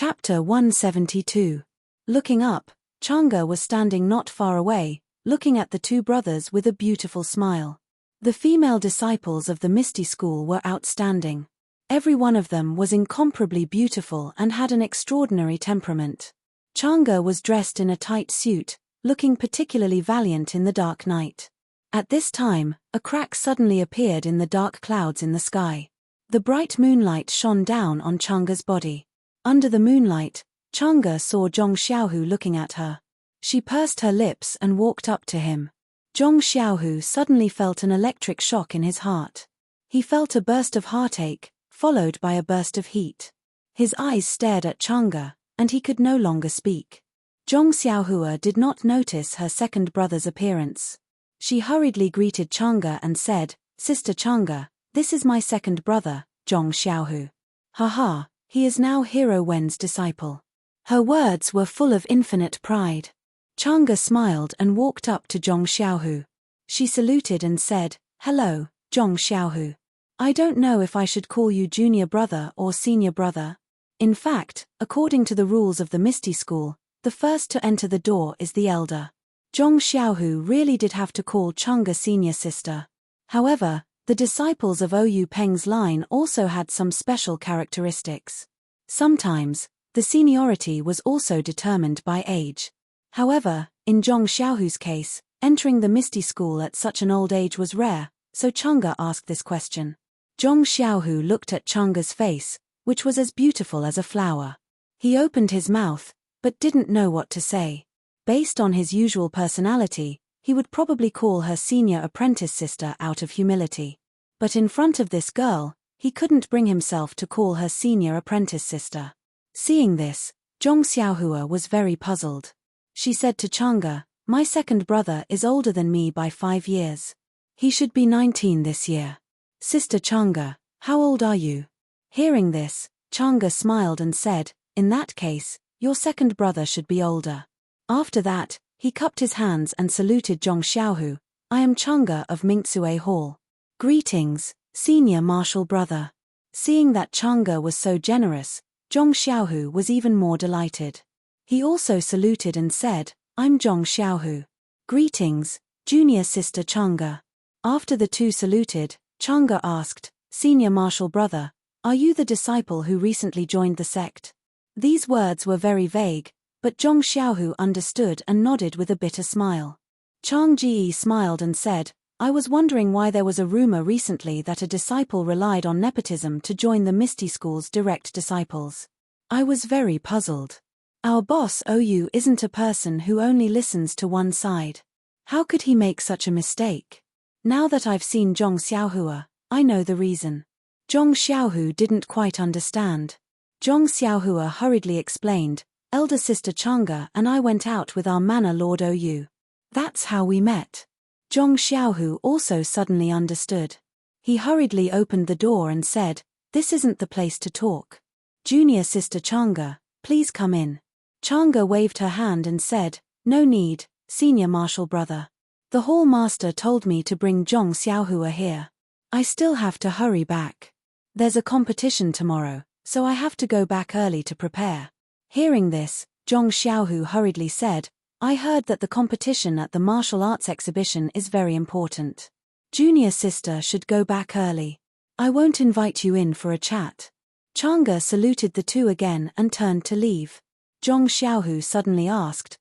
Chapter 172. Looking up, Changa was standing not far away, looking at the two brothers with a beautiful smile. The female disciples of the Misty School were outstanding. Every one of them was incomparably beautiful and had an extraordinary temperament. Changa was dressed in a tight suit, looking particularly valiant in the dark night. At this time, a crack suddenly appeared in the dark clouds in the sky. The bright moonlight shone down on Changa's body. Under the moonlight, Changa saw Zhong Xiaohu looking at her. She pursed her lips and walked up to him. Zhong Xiaohu suddenly felt an electric shock in his heart. He felt a burst of heartache, followed by a burst of heat. His eyes stared at Changa, and he could no longer speak. Zhong Xiaohua did not notice her second brother's appearance. She hurriedly greeted Changa and said, "Sister Changa, this is my second brother, Zhong Xiaohu. Haha, he is now Hero Wen's disciple." Her words were full of infinite pride. Changa smiled and walked up to Zhong Xiaohu. She saluted and said, "Hello, Zhong Xiaohu. I don't know if I should call you junior brother or senior brother. In fact, according to the rules of the Misty School, the first to enter the door is the elder." Zhong Xiaohu really did have to call Changa senior sister. However, the disciples of Ou Peng's line also had some special characteristics. Sometimes, the seniority was also determined by age. However, in Zhong Xiaohu's case, entering the Misty School at such an old age was rare, so Changa asked this question. Zhong Xiaohu looked at Changa's face, which was as beautiful as a flower. He opened his mouth, but didn't know what to say. Based on his usual personality, he would probably call her senior apprentice sister out of humility. But in front of this girl, he couldn't bring himself to call her senior apprentice sister. Seeing this, Zhong Xiaohua was very puzzled. She said to Changa, "My second brother is older than me by 5 years. He should be 19 this year. Sister Changa, how old are you?" Hearing this, Changa smiled and said, "In that case, your second brother should be older." After that, he cupped his hands and saluted Zhong Xiaohu. "I am Changa of Mingxue Hall. Greetings, senior martial brother." Seeing that Changa was so generous, Zhong Xiaohu was even more delighted. He also saluted and said, "I'm Zhong Xiaohu. Greetings, junior sister Changa." After the two saluted, Changa asked, "Senior martial brother, are you the disciple who recently joined the sect?" These words were very vague, but Zhong Xiaohu understood and nodded with a bitter smile. Chang Ji smiled and said, "I was wondering why there was a rumor recently that a disciple relied on nepotism to join the Misty School's direct disciples. I was very puzzled. Our boss Ou isn't a person who only listens to one side. How could he make such a mistake? Now that I've seen Zhong Xiaohua, I know the reason." Zhong Xiaohu didn't quite understand. Zhong Xiaohua hurriedly explained, "Elder sister Changa and I went out with our manor lord Ou. That's how we met." Zhong Xiaohu also suddenly understood. He hurriedly opened the door and said, "This isn't the place to talk. Junior sister Changa, please come in." Changa waved her hand and said, "No need, senior martial brother. The hall master told me to bring Zhong Xiaohua here. I still have to hurry back. There's a competition tomorrow, so I have to go back early to prepare." Hearing this, Zhong Xiaohu hurriedly said, "I heard that the competition at the martial arts exhibition is very important. Junior sister should go back early. I won't invite you in for a chat." Changa saluted the two again and turned to leave. Zhong Xiaohu suddenly asked,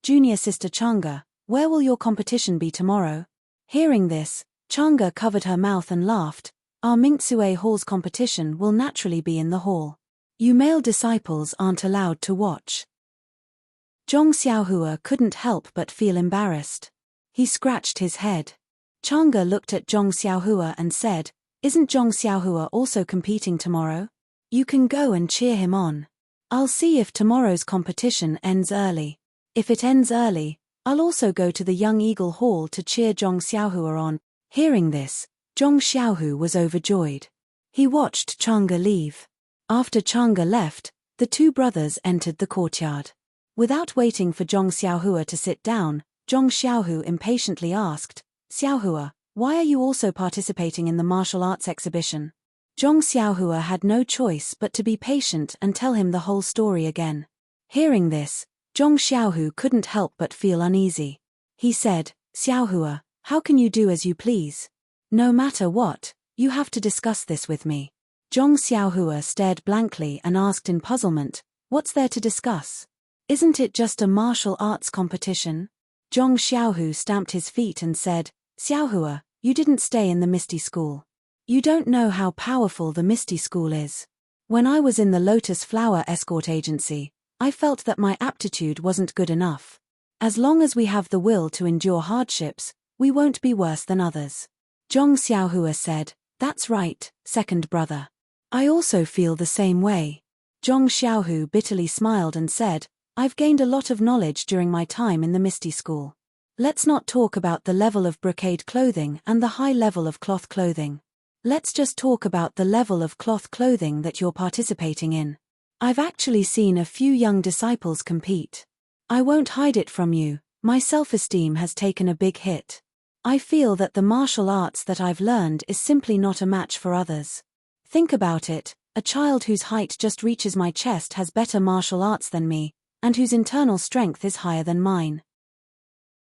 "Junior sister Changa, where will your competition be tomorrow?" Hearing this, Changa covered her mouth and laughed. "Our Mingxue Hall's competition will naturally be in the hall. You male disciples aren't allowed to watch." Zhong Xiaohua couldn't help but feel embarrassed. He scratched his head. Changa looked at Zhong Xiaohua and said, "Isn't Zhong Xiaohua also competing tomorrow? You can go and cheer him on. I'll see if tomorrow's competition ends early. If it ends early, I'll also go to the Young Eagle Hall to cheer Zhong Xiaohua on." Hearing this, Zhong Xiaohu was overjoyed. He watched Changa leave. After Changa left, the two brothers entered the courtyard. Without waiting for Zhong Xiaohua to sit down, Zhong Xiaohu impatiently asked, "Xiaohua, why are you also participating in the martial arts exhibition?" Zhong Xiaohua had no choice but to be patient and tell him the whole story again. Hearing this, Zhong Xiaohu couldn't help but feel uneasy. He said, Xiaohua, how can you do as you please? No matter what, you have to discuss this with me. Zhong Xiaohua stared blankly and asked in puzzlement, what's there to discuss? Isn't it just a martial arts competition? Zhong Xiaohu stamped his feet and said, Xiaohua, you didn't stay in the Misty School. You don't know how powerful the Misty School is. When I was in the Lotus Flower Escort Agency, I felt that my aptitude wasn't good enough. As long as we have the will to endure hardships, we won't be worse than others. Zhong Xiaohua said, that's right, second brother. I also feel the same way. Zhong Xiaohu bitterly smiled and said, I've gained a lot of knowledge during my time in the Misty School. Let's not talk about the level of brocade clothing and the high level of cloth clothing. Let's just talk about the level of cloth clothing that you're participating in. I've actually seen a few young disciples compete. I won't hide it from you, my self-esteem has taken a big hit. I feel that the martial arts that I've learned is simply not a match for others. Think about it, a child whose height just reaches my chest has better martial arts than me, and whose internal strength is higher than mine.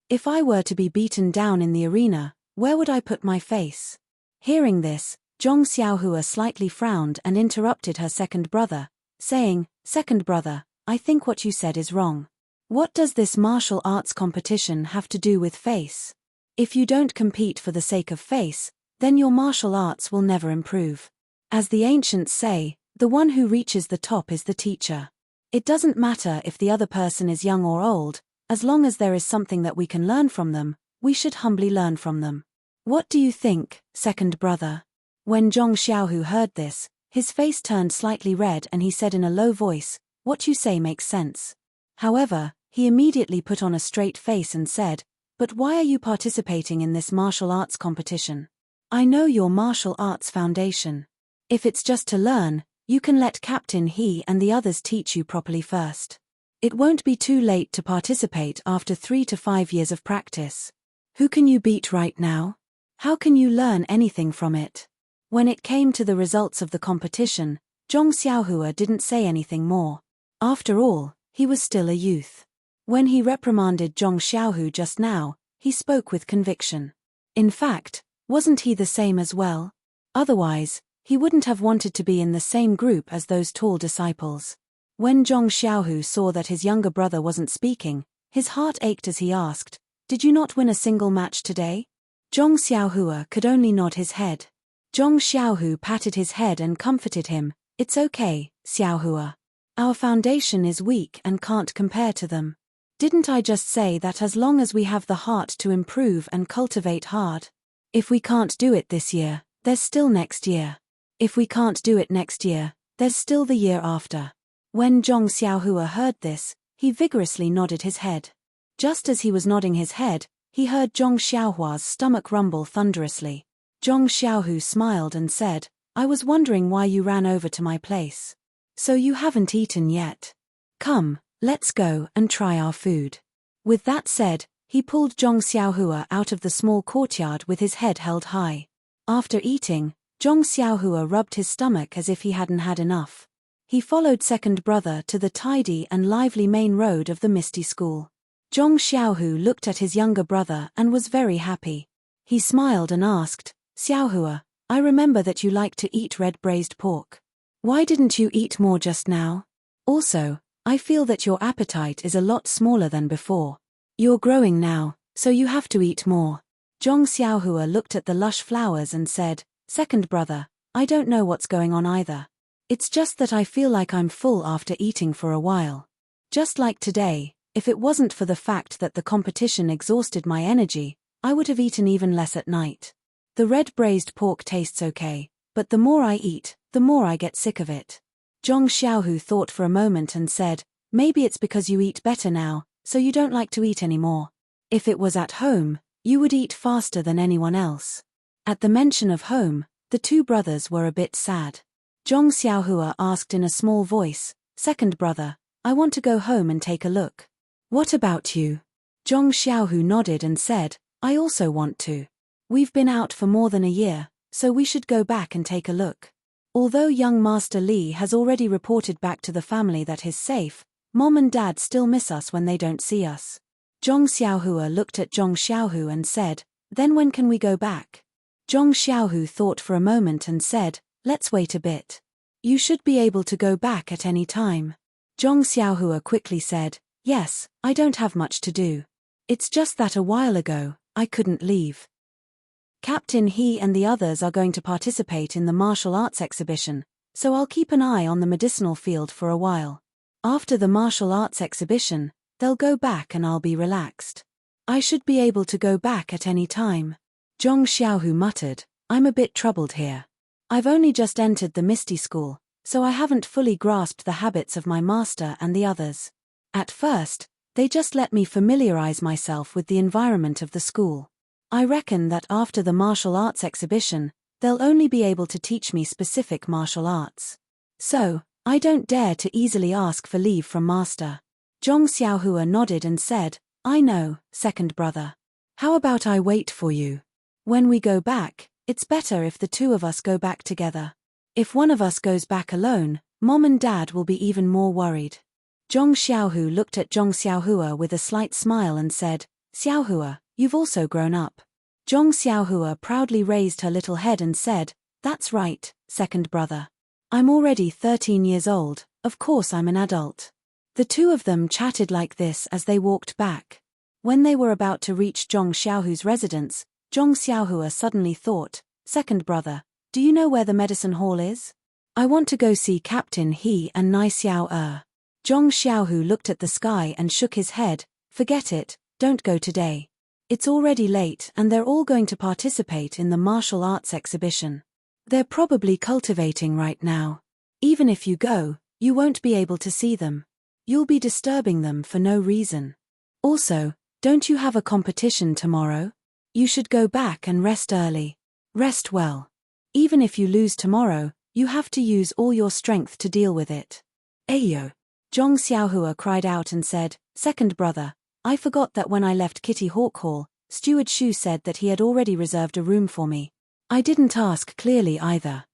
If I were to be beaten down in the arena, where would I put my face? Hearing this, Zhong Xiaohua slightly frowned and interrupted her second brother, saying, Second brother, I think what you said is wrong. What does this martial arts competition have to do with face? If you don't compete for the sake of face, then your martial arts will never improve. As the ancients say, the one who reaches the top is the teacher. It doesn't matter if the other person is young or old, as long as there is something that we can learn from them, we should humbly learn from them. What do you think, second brother? When Zhong Xiaohu heard this, his face turned slightly red and he said in a low voice, what you say makes sense. However, he immediately put on a straight face and said, but why are you participating in this martial arts competition? I know your martial arts foundation. If it's just to learn, you can let Captain He and the others teach you properly first. It won't be too late to participate after 3 to 5 years of practice. Who can you beat right now? How can you learn anything from it? When it came to the results of the competition, Zhong Xiaohua didn't say anything more. After all, he was still a youth. When he reprimanded Zhong Xiaohu just now, he spoke with conviction. In fact, wasn't he the same as well? Otherwise, he wouldn't have wanted to be in the same group as those tall disciples. When Zhong Xiaohu saw that his younger brother wasn't speaking, his heart ached as he asked, Did you not win a single match today? Zhong Xiaohua could only nod his head. Zhong Xiaohu patted his head and comforted him, It's okay, Xiaohua. Our foundation is weak and can't compare to them. Didn't I just say that as long as we have the heart to improve and cultivate hard? If we can't do it this year, there's still next year. If we can't do it next year, there's still the year after. When Zhong Xiaohua heard this, he vigorously nodded his head. Just as he was nodding his head, he heard Zhong Xiaohua's stomach rumble thunderously. Zhong Xiaohu smiled and said, I was wondering why you ran over to my place. So you haven't eaten yet. Come, let's go and try our food. With that said, he pulled Zhong Xiaohua out of the small courtyard with his head held high. After eating, Zhong Xiaohua rubbed his stomach as if he hadn't had enough. He followed second brother to the tidy and lively main road of the Misty School. Zhong Xiaohu looked at his younger brother and was very happy. He smiled and asked, Xiaohua, I remember that you like to eat red braised pork. Why didn't you eat more just now? Also, I feel that your appetite is a lot smaller than before. You're growing now, so you have to eat more. Zhong Xiaohua looked at the lush flowers and said, Second brother, I don't know what's going on either. It's just that I feel like I'm full after eating for a while. Just like today, if it wasn't for the fact that the competition exhausted my energy, I would have eaten even less at night. The red braised pork tastes okay, but the more I eat, the more I get sick of it. Zhong Xiaohu thought for a moment and said, Maybe it's because you eat better now, so you don't like to eat anymore. If it was at home, you would eat faster than anyone else. At the mention of home, the two brothers were a bit sad. Zhong Xiaohua asked in a small voice, Second brother, I want to go home and take a look. What about you? Zhong Xiaohu nodded and said, I also want to. We've been out for more than a year, so we should go back and take a look. Although young Master Li has already reported back to the family that he's safe, Mom and Dad still miss us when they don't see us. Zhong Xiaohua looked at Zhong Xiaohu and said, "Then when can we go back?" Zhong Xiaohu thought for a moment and said, "Let's wait a bit. You should be able to go back at any time." Zhong Xiaohua quickly said, "Yes, I don't have much to do. It's just that a while ago, I couldn't leave. Captain He and the others are going to participate in the martial arts exhibition, so I'll keep an eye on the medicinal field for a while. After the martial arts exhibition, they'll go back and I'll be relaxed. I should be able to go back at any time." Zhong Xiaohu muttered, "I'm a bit troubled here. I've only just entered the Misty School, so I haven't fully grasped the habits of my master and the others. At first, they just let me familiarize myself with the environment of the school. I reckon that after the martial arts exhibition, they'll only be able to teach me specific martial arts. So, I don't dare to easily ask for leave from master." Zhong Xiaohua nodded and said, "I know, second brother. How about I wait for you? When we go back, it's better if the two of us go back together. If one of us goes back alone, Mom and Dad will be even more worried." Zhong Xiaohu looked at Zhong Xiaohua with a slight smile and said, "Xiaohua, you've also grown up." Zhong Xiaohua proudly raised her little head and said, "That's right, second brother. I'm already 13 years old, of course I'm an adult." The two of them chatted like this as they walked back. When they were about to reach Zhong Xiaohu's residence, Zhong Xiaohua suddenly thought, "Second brother, do you know where the medicine hall is? I want to go see Captain He and Nai Xiao. Zhong Xiaohu looked at the sky and shook his head, "Forget it, don't go today. It's already late and they're all going to participate in the martial arts exhibition. They're probably cultivating right now. Even if you go, you won't be able to see them. You'll be disturbing them for no reason. Also, don't you have a competition tomorrow? You should go back and rest early. Rest well. Even if you lose tomorrow, you have to use all your strength to deal with it." "Ayo!" Zhong Xiaohua cried out and said, "Second brother, I forgot that when I left Kitty Hawk Hall, Steward Shu said that he had already reserved a room for me. I didn't ask clearly either.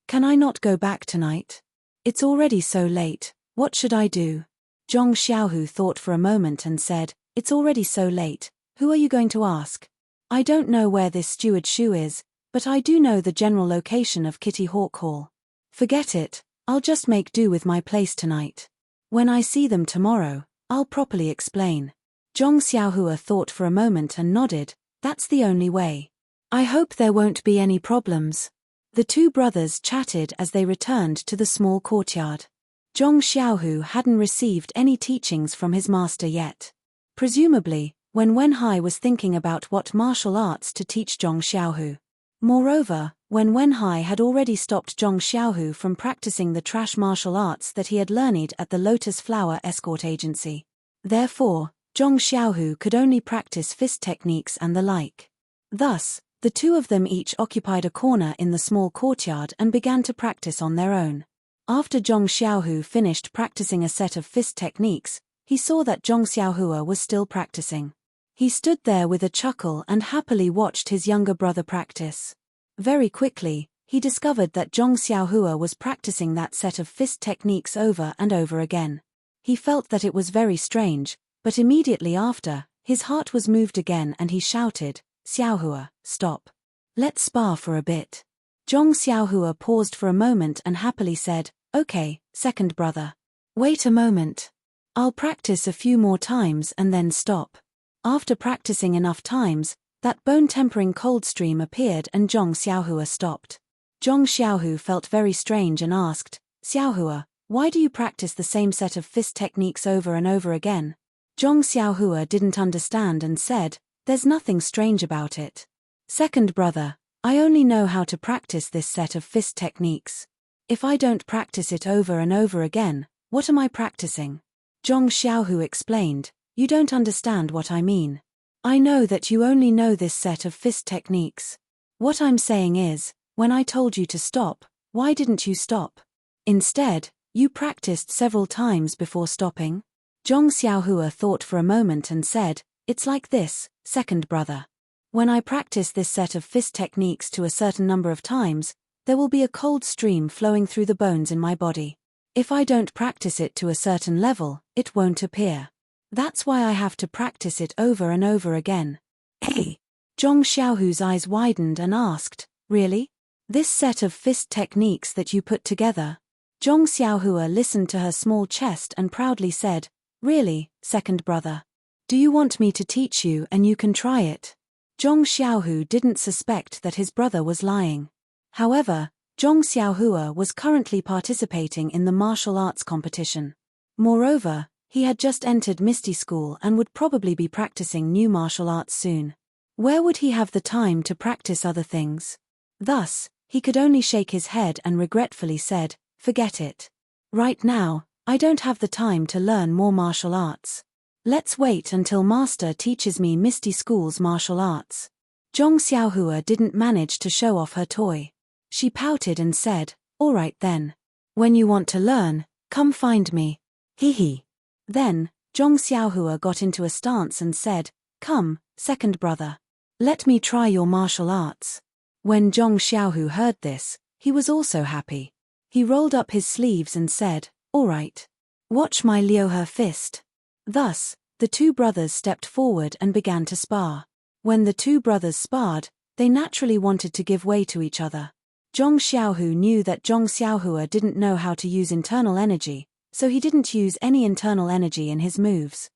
Can I not go back tonight? It's already so late, what should I do?" Zhong Xiaohu thought for a moment and said, "It's already so late, who are you going to ask? I don't know where this Steward Shu is, but I do know the general location of Kitty Hawk Hall. Forget it, I'll just make do with my place tonight. When I see them tomorrow, I'll properly explain." Zhong Xiaohua thought for a moment and nodded, "That's the only way. I hope there won't be any problems." The two brothers chatted as they returned to the small courtyard. Zhong Xiaohu hadn't received any teachings from his master yet. Presumably, when Wenhai was thinking about what martial arts to teach Zhong Xiaohu. Moreover, when Wenhai had already stopped Zhong Xiaohu from practicing the trash martial arts that he had learned at the Lotus Flower Escort Agency. Therefore, Zhong Xiaohu could only practice fist techniques and the like. Thus, the two of them each occupied a corner in the small courtyard and began to practice on their own. After Zhong Xiaohu finished practicing a set of fist techniques, he saw that Zhong Xiaohua was still practicing. He stood there with a chuckle and happily watched his younger brother practice. Very quickly, he discovered that Zhong Xiaohua was practicing that set of fist techniques over and over again. He felt that it was very strange, but immediately after, his heart was moved again and he shouted, "Xiaohua, stop. Let's spar for a bit." Zhong Xiaohua paused for a moment and happily said, "Okay, second brother. Wait a moment. I'll practice a few more times and then stop." After practicing enough times, that bone-tempering cold stream appeared and Zhong Xiaohua stopped. Zhong Xiaohu felt very strange and asked, "Xiaohua, why do you practice the same set of fist techniques over and over again?" Zhong Xiaohua didn't understand and said, "There's nothing strange about it. Second brother, I only know how to practice this set of fist techniques. If I don't practice it over and over again, what am I practicing?" Zhong Xiaohu explained, "You don't understand what I mean. I know that you only know this set of fist techniques. What I'm saying is, when I told you to stop, why didn't you stop? Instead, you practiced several times before stopping." Zhong Xiaohua thought for a moment and said, "It's like this, second brother. When I practice this set of fist techniques to a certain number of times, there will be a cold stream flowing through the bones in my body. If I don't practice it to a certain level, it won't appear. That's why I have to practice it over and over again. Hey! Zhong Xiaohu's eyes widened and asked, really? This set of fist techniques that you put together? Zhong Xiaohua listened to her small chest and proudly said, really, second brother. Do you want me to teach you and you can try it? Zhong Xiaohu didn't suspect that his brother was lying. However, Zhong Xiaohua was currently participating in the martial arts competition. Moreover, he had just entered Misty School and would probably be practicing new martial arts soon. Where would he have the time to practice other things? Thus, he could only shake his head and regretfully said, forget it. Right now, I don't have the time to learn more martial arts. Let's wait until Master teaches me Misty School's martial arts. Zhong Xiaohua didn't manage to show off her toy. She pouted and said, all right then. When you want to learn, come find me. Hee hee. Then, Zhong Xiaohua got into a stance and said, come, second brother. Let me try your martial arts. When Zhong Xiaohu heard this, he was also happy. He rolled up his sleeves and said, all right. Watch my Liuhe fist. Thus, the two brothers stepped forward and began to spar. When the two brothers sparred, they naturally wanted to give way to each other. Zhong Xiaohu knew that Zhong Xiaohua didn't know how to use internal energy, so he didn't use any internal energy in his moves.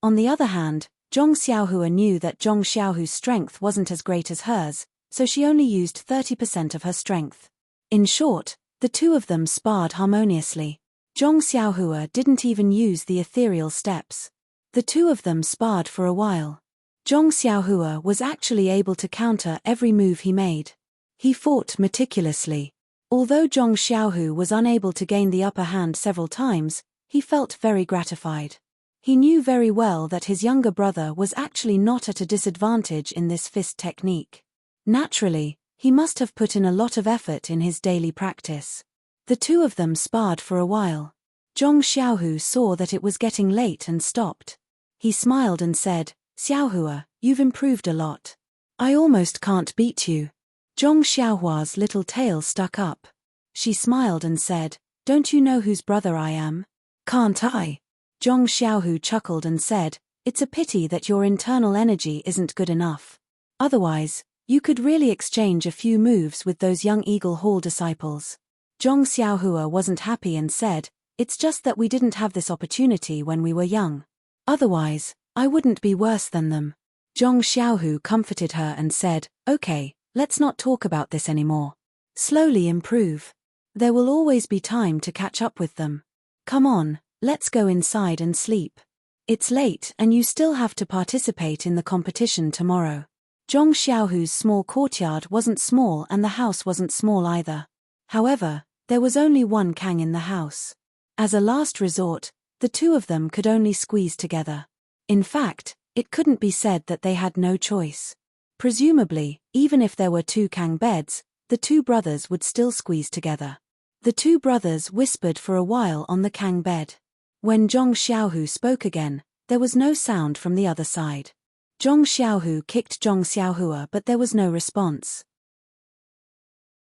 On the other hand, Zhong Xiaohua knew that Zhong Xiaohu's strength wasn't as great as hers, so she only used 30% of her strength. In short, the two of them sparred harmoniously. Zhong Xiaohua didn't even use the ethereal steps. The two of them sparred for a while. Zhong Xiaohua was actually able to counter every move he made. He fought meticulously. Although Zhong Xiaohu was unable to gain the upper hand several times, he felt very gratified. He knew very well that his younger brother was actually not at a disadvantage in this fist technique. Naturally, he must have put in a lot of effort in his daily practice. The two of them sparred for a while. Zhong Xiaohu saw that it was getting late and stopped. He smiled and said, Xiaohua, you've improved a lot. I almost can't beat you. Zhong Xiaohua's little tail stuck up. She smiled and said, don't you know whose brother I am? Can't I? Zhong Xiaohu chuckled and said, it's a pity that your internal energy isn't good enough. Otherwise, you could really exchange a few moves with those young Eagle Hall disciples. Zhong Xiaohua wasn't happy and said, it's just that we didn't have this opportunity when we were young. Otherwise, I wouldn't be worse than them. Zhong Xiaohu comforted her and said, okay, let's not talk about this anymore. Slowly improve. There will always be time to catch up with them. Come on, let's go inside and sleep. It's late and you still have to participate in the competition tomorrow. Zhong Xiaohu's small courtyard wasn't small and the house wasn't small either. However, there was only one Kang in the house. As a last resort, the two of them could only squeeze together. In fact, it couldn't be said that they had no choice. Presumably, even if there were two Kang beds, the two brothers would still squeeze together. The two brothers whispered for a while on the Kang bed. When Zhong Xiaohu spoke again, there was no sound from the other side. Zhong Xiaohu kicked Zhong Xiaohua but there was no response.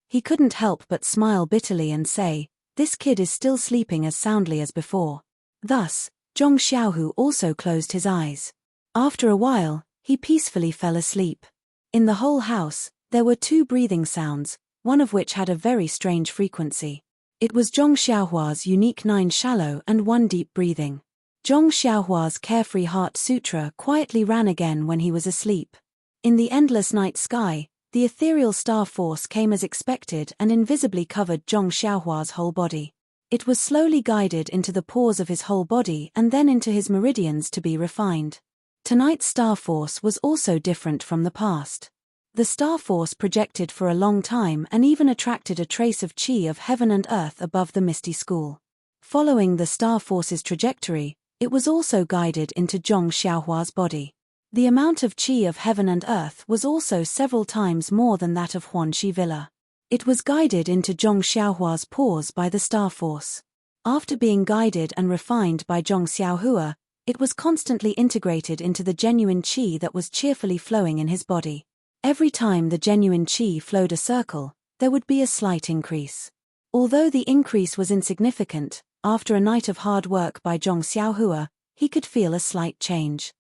He couldn't help but smile bitterly and say, this kid is still sleeping as soundly as before. Thus, Zhong Xiaohu also closed his eyes. After a while, he peacefully fell asleep. In the whole house, there were two breathing sounds, one of which had a very strange frequency. It was Zhong Xiaohua's unique 9 shallow and 1 deep breathing. Zhong Xiaohua's carefree heart sutra quietly ran again when he was asleep. In the endless night sky, the ethereal star force came as expected and invisibly covered Zhong Xiaohua's whole body. It was slowly guided into the pores of his whole body and then into his meridians to be refined. Tonight's star force was also different from the past. The star force projected for a long time and even attracted a trace of chi of heaven and earth above the Misty School. Following the star force's trajectory, it was also guided into Zhong Xiaohua's body. The amount of chi of heaven and earth was also several times more than that of Huanxi Villa. It was guided into Zhong Xiaohua's pores by the star force. After being guided and refined by Zhong Xiaohua, it was constantly integrated into the genuine chi that was cheerfully flowing in his body. Every time the genuine qi flowed a circle, there would be a slight increase. Although the increase was insignificant, after a night of hard work by Zhong Xiaohua, he could feel a slight change.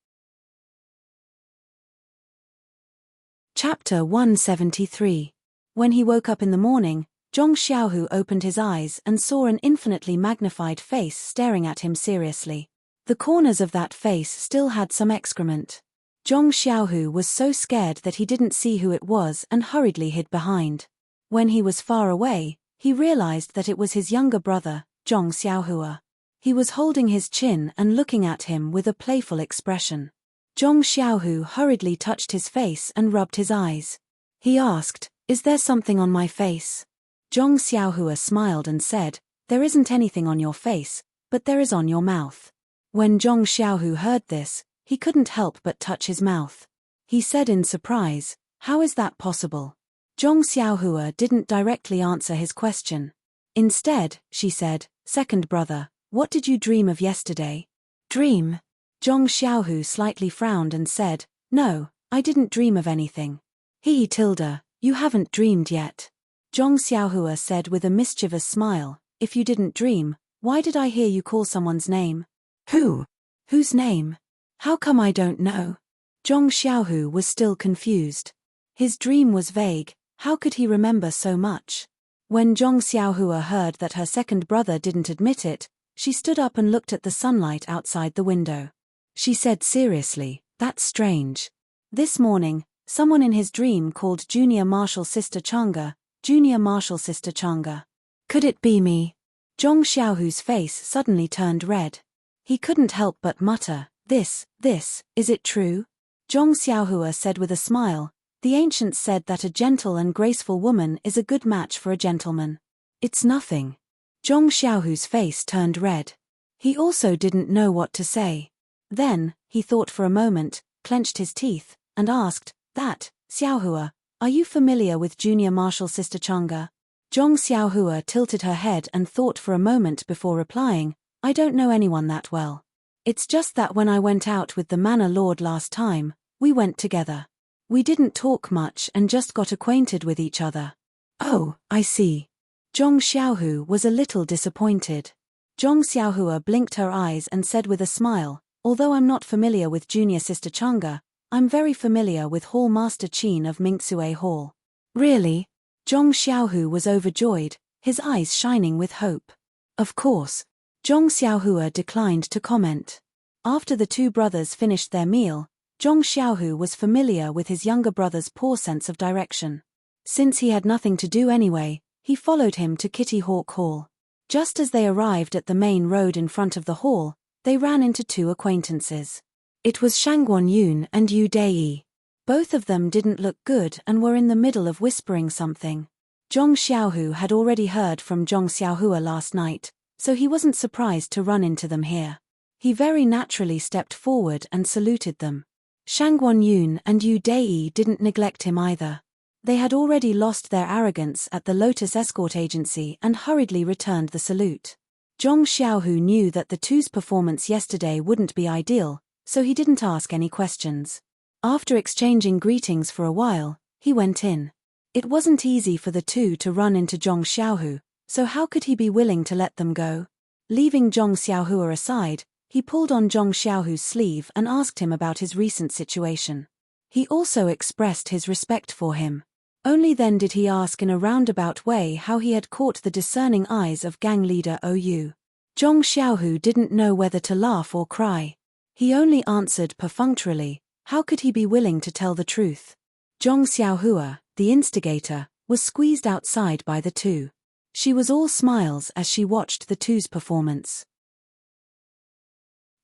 Chapter 173. When he woke up in the morning, Zhong Xiaohu opened his eyes and saw an infinitely magnified face staring at him seriously. The corners of that face still had some excrement. Zhong Xiaohu was so scared that he didn't see who it was and hurriedly hid behind. When he was far away, he realized that it was his younger brother, Zhong Xiaohua. He was holding his chin and looking at him with a playful expression. Zhong Xiaohu hurriedly touched his face and rubbed his eyes. He asked, "Is there something on my face?" Zhong Xiaohua smiled and said, "There isn't anything on your face, but there is on your mouth." When Zhong Xiaohu heard this, he couldn't help but touch his mouth. He said in surprise, "How is that possible?" Zhong Xiaohua didn't directly answer his question. Instead, she said, "Second brother, what did you dream of yesterday?" "Dream?" Zhong Xiaohu slightly frowned and said, "No, I didn't dream of anything." You haven't dreamed yet." Zhong Xiaohua said with a mischievous smile, "If you didn't dream, why did I hear you call someone's name?" "Who? Whose name? How come I don't know?" Zhong Xiaohu was still confused. His dream was vague, how could he remember so much? When Zhong Xiaohua heard that her second brother didn't admit it, she stood up and looked at the sunlight outside the window. She said seriously, "That's strange. This morning, someone in his dream called Junior Marshal Sister Chang'e, Junior Marshal Sister Chang'e. Could it be me?" Zhong Xiaohu's face suddenly turned red. He couldn't help but mutter, This, is it true?" Zhong Xiaohua said with a smile, "The ancients said that a gentle and graceful woman is a good match for a gentleman." "It's nothing." Zhong Xiaohu's face turned red. He also didn't know what to say. Then, he thought for a moment, clenched his teeth, and asked, Xiaohua, are you familiar with Junior Marshal Sister Chang'e?" Zhong Xiaohua tilted her head and thought for a moment before replying, "I don't know anyone that well. It's just that when I went out with the Manor Lord last time, we went together. We didn't talk much and just got acquainted with each other." "Oh, I see." Zhong Xiaohu was a little disappointed. Zhong Xiaohua blinked her eyes and said with a smile, "Although I'm not familiar with Junior Sister Chang'e, I'm very familiar with Hall Master Qin of Mingsue Hall." "Really?" Zhong Xiaohu was overjoyed, his eyes shining with hope. "Of course." Zhong Xiaohua declined to comment. After the two brothers finished their meal, Zhong Xiaohu was familiar with his younger brother's poor sense of direction. Since he had nothing to do anyway, he followed him to Kitty Hawk Hall. Just as they arrived at the main road in front of the hall, they ran into two acquaintances. It was Shangguan Yun and Yu Dei. Both of them didn't look good and were in the middle of whispering something. Zhong Xiaohu had already heard from Zhong Xiaohua last night, so he wasn't surprised to run into them here. He very naturally stepped forward and saluted them. Shangguan Yun and Yu Dei didn't neglect him either. They had already lost their arrogance at the Lotus Escort Agency and hurriedly returned the salute. Zhong Xiaohu knew that the two's performance yesterday wouldn't be ideal, so he didn't ask any questions. After exchanging greetings for a while, he went in. It wasn't easy for the two to run into Zhong Xiaohu, so how could he be willing to let them go? Leaving Zhong Xiaohua aside, he pulled on Zhong Xiaohu's sleeve and asked him about his recent situation. He also expressed his respect for him. Only then did he ask in a roundabout way how he had caught the discerning eyes of gang leader OU. Zhong Xiaohu didn't know whether to laugh or cry. He only answered perfunctorily, how could he be willing to tell the truth? Zhong Xiaohua, the instigator, was squeezed outside by the two. She was all smiles as she watched the two's performance.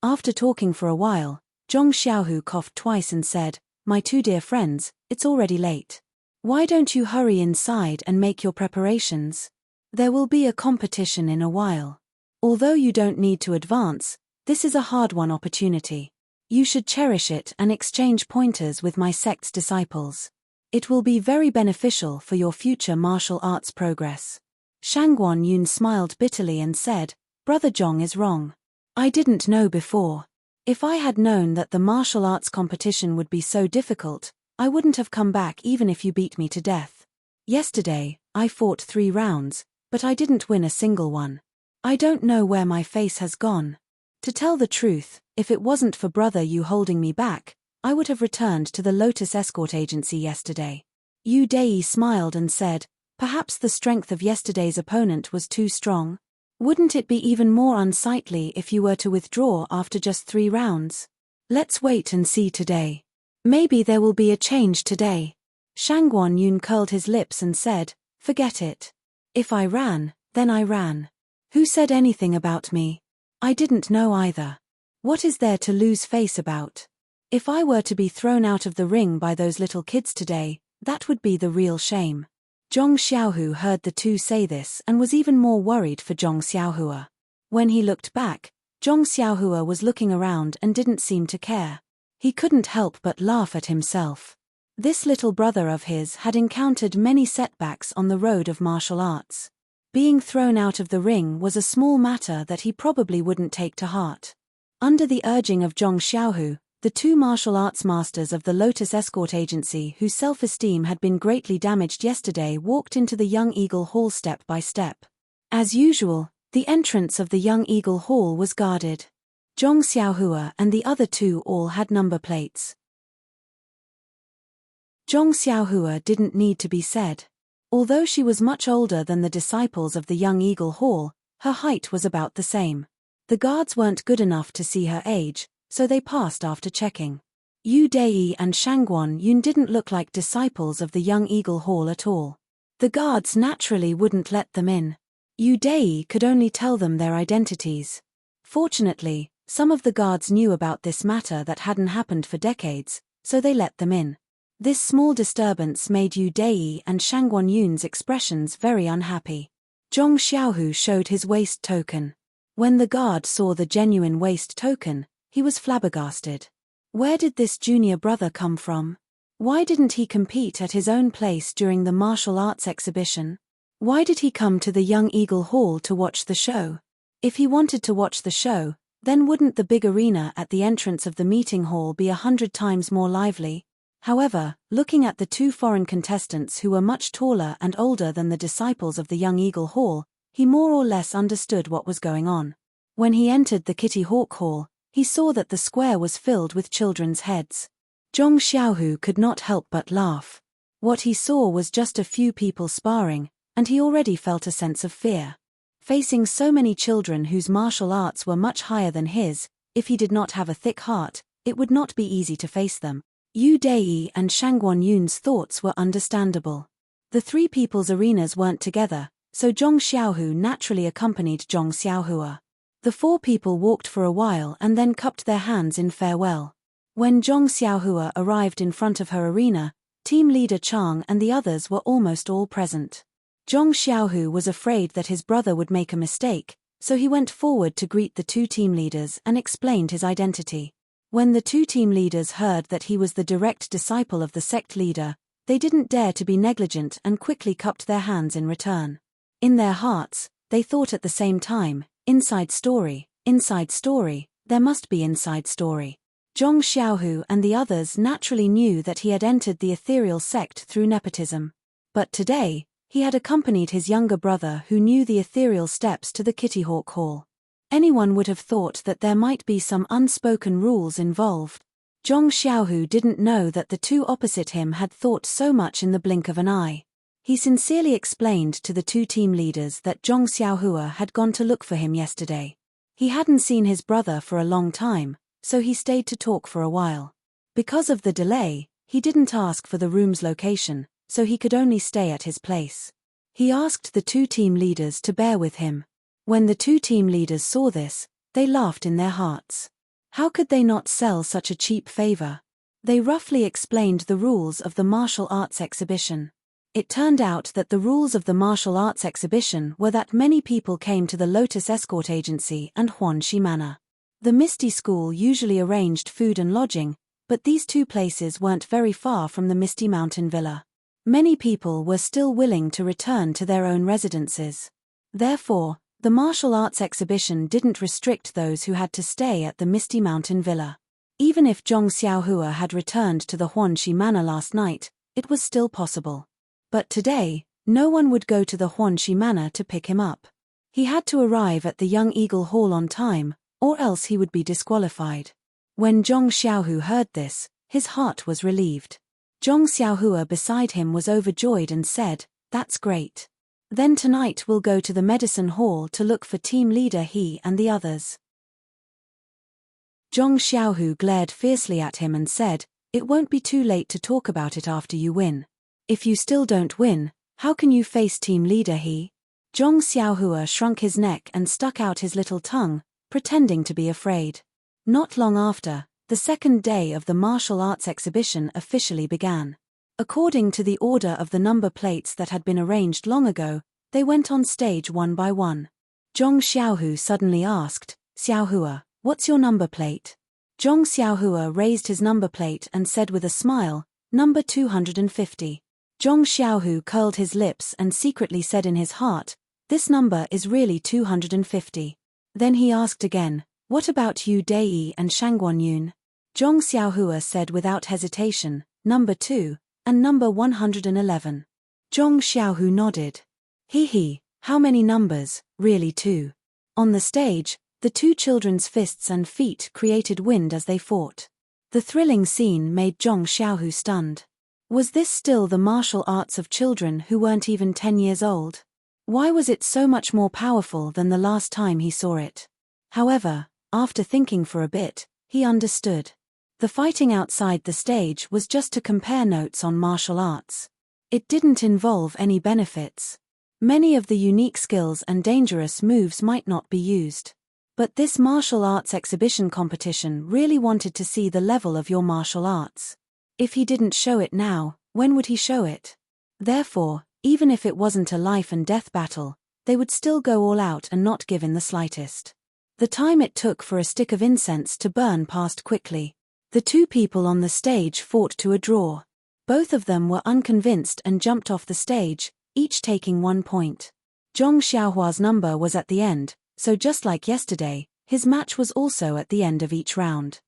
After talking for a while, Zhong Xiaohu coughed twice and said, "My two dear friends, it's already late. Why don't you hurry inside and make your preparations? There will be a competition in a while. Although you don't need to advance, this is a hard-won opportunity. You should cherish it and exchange pointers with my sect's disciples. It will be very beneficial for your future martial arts progress." Shangguan Yun smiled bitterly and said, "Brother Zhong is wrong. I didn't know before. If I had known that the martial arts competition would be so difficult, I wouldn't have come back even if you beat me to death. Yesterday, I fought 3 rounds, but I didn't win a single one. I don't know where my face has gone. To tell the truth, if it wasn't for brother you holding me back, I would have returned to the Lotus Escort Agency yesterday. Yu Dei smiled and said, perhaps the strength of yesterday's opponent was too strong? Wouldn't it be even more unsightly if you were to withdraw after just 3 rounds? Let's wait and see today. Maybe there will be a change today. Shangguan Yun curled his lips and said, forget it. If I ran, then I ran. Who said anything about me? I didn't know either. What is there to lose face about? If I were to be thrown out of the ring by those little kids today, that would be the real shame. Zhong Xiaohu heard the two say this and was even more worried for Zhong Xiaohua. When he looked back, Zhong Xiaohua was looking around and didn't seem to care. He couldn't help but laugh at himself. This little brother of his had encountered many setbacks on the road of martial arts. Being thrown out of the ring was a small matter that he probably wouldn't take to heart. Under the urging of Zhong Xiaohu, the 2 martial arts masters of the Lotus Escort Agency whose self-esteem had been greatly damaged yesterday walked into the Young Eagle Hall step by step. As usual, the entrance of the Young Eagle Hall was guarded. Zhong Xiaohua and the other 2 all had number plates. Zhong Xiaohua didn't need to be said. Although she was much older than the disciples of the Young Eagle Hall, her height was about the same. The guards weren't good enough to see her age, so they passed after checking. Yu Dei and Shangguan Yun didn't look like disciples of the Young Eagle Hall at all. The guards naturally wouldn't let them in. Yu Dei could only tell them their identities. Fortunately, some of the guards knew about this matter that hadn't happened for decades, so they let them in. This small disturbance made Yu Dei and Shangguan Yun's expressions very unhappy. Zhong Xiaohu showed his waist token. When the guard saw the genuine waist token, he was flabbergasted. Where did this junior brother come from? Why didn't he compete at his own place during the martial arts exhibition? Why did he come to the Young Eagle Hall to watch the show? If he wanted to watch the show, then wouldn't the big arena at the entrance of the meeting hall be 100 times more lively? However, looking at the 2 foreign contestants who were much taller and older than the disciples of the Young Eagle Hall, he more or less understood what was going on. When he entered the Kitty Hawk Hall, he saw that the square was filled with children's heads. Zhong Xiaohu could not help but laugh. What he saw was just a few people sparring, and he already felt a sense of fear. Facing so many children whose martial arts were much higher than his, if he did not have a thick heart, it would not be easy to face them. Yu Dei and Shangguan Yun's thoughts were understandable. The 3 people's arenas weren't together, so Zhong Xiaohu naturally accompanied Zhong Xiaohua. The 4 people walked for a while and then cupped their hands in farewell. When Zhong Xiaohua arrived in front of her arena, team leader Chang and the others were almost all present. Zhong Xiaohu was afraid that his brother would make a mistake, so he went forward to greet the 2 team leaders and explained his identity. When the 2 team leaders heard that he was the direct disciple of the sect leader, they didn't dare to be negligent and quickly cupped their hands in return. In their hearts, they thought at the same time, inside story, there must be inside story. Zhong Xiaohu and the others naturally knew that he had entered the ethereal sect through nepotism. But today, he had accompanied his younger brother who knew the ethereal steps to the Kitty Hawk Hall. Anyone would have thought that there might be some unspoken rules involved. Zhong Xiaohu didn't know that the 2 opposite him had thought so much in the blink of an eye. He sincerely explained to the 2 team leaders that Zhong Xiaohua had gone to look for him yesterday. He hadn't seen his brother for a long time, so he stayed to talk for a while. Because of the delay, he didn't ask for the room's location, so he could only stay at his place. He asked the 2 team leaders to bear with him. When the 2 team leaders saw this, they laughed in their hearts. How could they not sell such a cheap favor? They roughly explained the rules of the martial arts exhibition. It turned out that the rules of the martial arts exhibition were that many people came to the Lotus Escort Agency and Huanxi Manor. The Misty School usually arranged food and lodging, but these 2 places weren't very far from the Misty Mountain Villa. Many people were still willing to return to their own residences. Therefore, the martial arts exhibition didn't restrict those who had to stay at the Misty Mountain Villa. Even if Zhong Xiaohua had returned to the Huanxi Manor last night, it was still possible. But today, no one would go to the Huanxi Manor to pick him up. He had to arrive at the Young Eagle Hall on time, or else he would be disqualified. When Zhong Xiaohu heard this, his heart was relieved. Zhong Xiaohua beside him was overjoyed and said, "That's great. Then tonight we'll go to the medicine hall to look for team leader He and the others." Zhong Xiaohu glared fiercely at him and said, "It won't be too late to talk about it after you win. If you still don't win, how can you face team leader He?" Zhong Xiaohua shrunk his neck and stuck out his little tongue, pretending to be afraid. Not long after, the second day of the martial arts exhibition officially began. According to the order of the number plates that had been arranged long ago, they went on stage one by one. Zhong Xiaohu suddenly asked, "Xiaohua, what's your number plate?" Zhong Xiaohua raised his number plate and said with a smile, "Number 250. Zhong Xiaohu curled his lips and secretly said in his heart, "This number is really 250. Then he asked again, "What about you Dai and Shangguanyun?" Zhong Xiaohua said without hesitation, "Number 2, and number 111. Zhong Xiaohu nodded. He, how many numbers, really 2. On the stage, the two children's fists and feet created wind as they fought. The thrilling scene made Zhong Xiaohu stunned. Was this still the martial arts of children who weren't even 10 years old? Why was it so much more powerful than the last time he saw it? However, after thinking for a bit, he understood. The fighting outside the stage was just to compare notes on martial arts. It didn't involve any benefits. Many of the unique skills and dangerous moves might not be used. But this martial arts exhibition competition really wanted to see the level of your martial arts. If he didn't show it now, when would he show it? Therefore, even if it wasn't a life and death battle, they would still go all out and not give in the slightest. The time it took for a stick of incense to burn passed quickly. The two people on the stage fought to a draw. Both of them were unconvinced and jumped off the stage, each taking 1 point. Zhong Xiaohua's number was at the end, so just like yesterday, his match was also at the end of each round.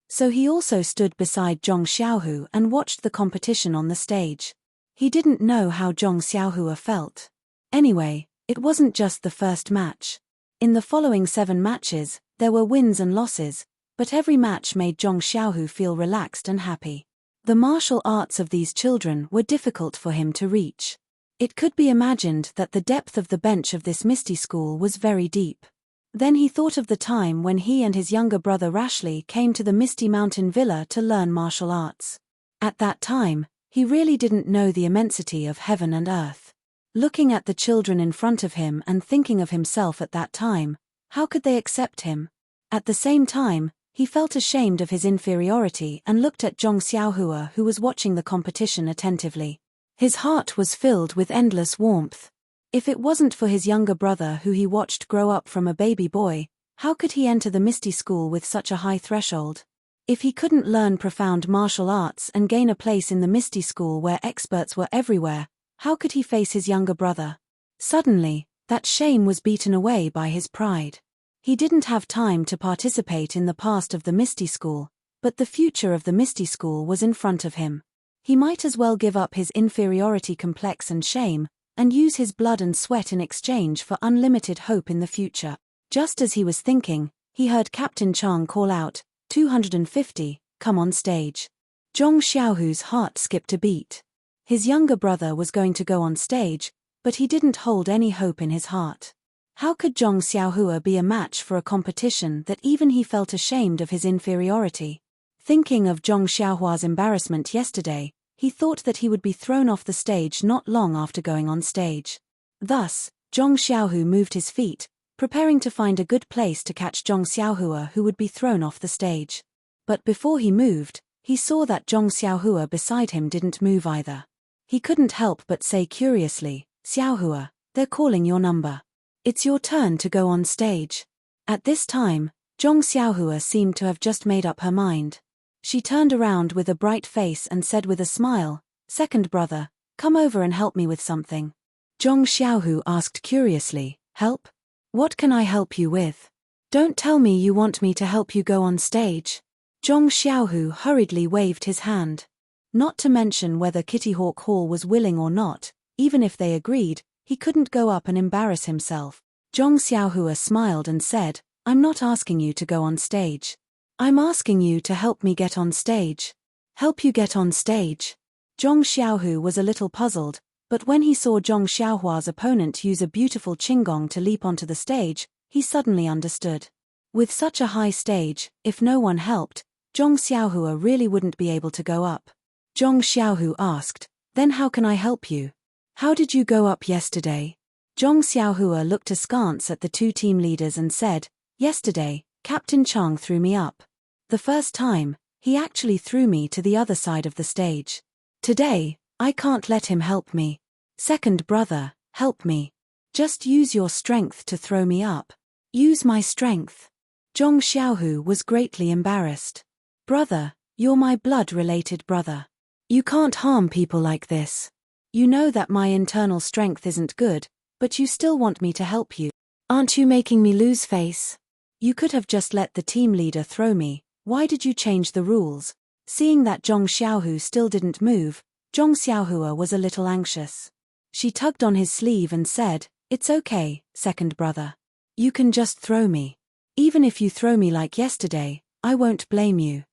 So he also stood beside Zhong Xiaohu and watched the competition on the stage. He didn't know how Zhong Xiaohua felt. Anyway, it wasn't just the first match. In the following 7 matches, there were wins and losses, but every match made Zhong Xiaohu feel relaxed and happy. The martial arts of these children were difficult for him to reach. It could be imagined that the depth of the bench of this Misty School was very deep. Then he thought of the time when he and his younger brother Rashleigh came to the Misty Mountain Villa to learn martial arts. At that time, he really didn't know the immensity of heaven and earth. Looking at the children in front of him and thinking of himself at that time, how could they accept him? At the same time, he felt ashamed of his inferiority and looked at Zhong Xiaohua, who was watching the competition attentively. His heart was filled with endless warmth. If it wasn't for his younger brother who he watched grow up from a baby boy, how could he enter the Misty School with such a high threshold? If he couldn't learn profound martial arts and gain a place in the Misty School where experts were everywhere, how could he face his younger brother? Suddenly, that shame was beaten away by his pride. He didn't have time to participate in the past of the Misty School, but the future of the Misty School was in front of him. He might as well give up his inferiority complex and shame, and use his blood and sweat in exchange for unlimited hope in the future. Just as he was thinking, he heard Captain Chang call out, 250, come on stage. Zhong Xiaohu's heart skipped a beat. His younger brother was going to go on stage, but he didn't hold any hope in his heart. How could Zhong Xiaohua be a match for a competition that even he felt ashamed of his inferiority? Thinking of Zhong Xiaohua's embarrassment yesterday, he thought that he would be thrown off the stage not long after going on stage. Thus, Zhong Xiaohu moved his feet, preparing to find a good place to catch Zhong Xiaohua, who would be thrown off the stage. But before he moved, he saw that Zhong Xiaohua beside him didn't move either. He couldn't help but say curiously, Xiaohua, they're calling your number. It's your turn to go on stage. At this time, Zhong Xiaohua seemed to have just made up her mind. She turned around with a bright face and said with a smile, Second brother, come over and help me with something. Zhong Xiaohu asked curiously, help? What can I help you with? Don't tell me you want me to help you go on stage. Zhong Xiaohu hurriedly waved his hand. Not to mention whether Kitty Hawk Hall was willing or not, even if they agreed, he couldn't go up and embarrass himself. Zhong Xiaohua smiled and said, I'm not asking you to go on stage. I'm asking you to help me get on stage. Help you get on stage? Zhong Xiaohu was a little puzzled, but when he saw Zhong Xiaohua's opponent use a beautiful qinggong to leap onto the stage, he suddenly understood. With such a high stage, if no one helped, Zhong Xiaohua really wouldn't be able to go up. Zhong Xiaohu asked, then how can I help you? How did you go up yesterday? Zhong Xiaohua looked askance at the two team leaders and said, yesterday, Captain Chang threw me up. The first time, he actually threw me to the other side of the stage. Today, I can't let him help me. Second brother, help me. Just use your strength to throw me up. Use my strength. Zhong Xiaohu was greatly embarrassed. Brother, you're my blood-related brother. You can't harm people like this. You know that my internal strength isn't good, but you still want me to help you. Aren't you making me lose face? You could have just let the team leader throw me. Why did you change the rules? Seeing that Zhong Xiaohu still didn't move, Zhong Xiaohua was a little anxious. She tugged on his sleeve and said, it's okay, second brother. You can just throw me. Even if you throw me like yesterday, I won't blame you.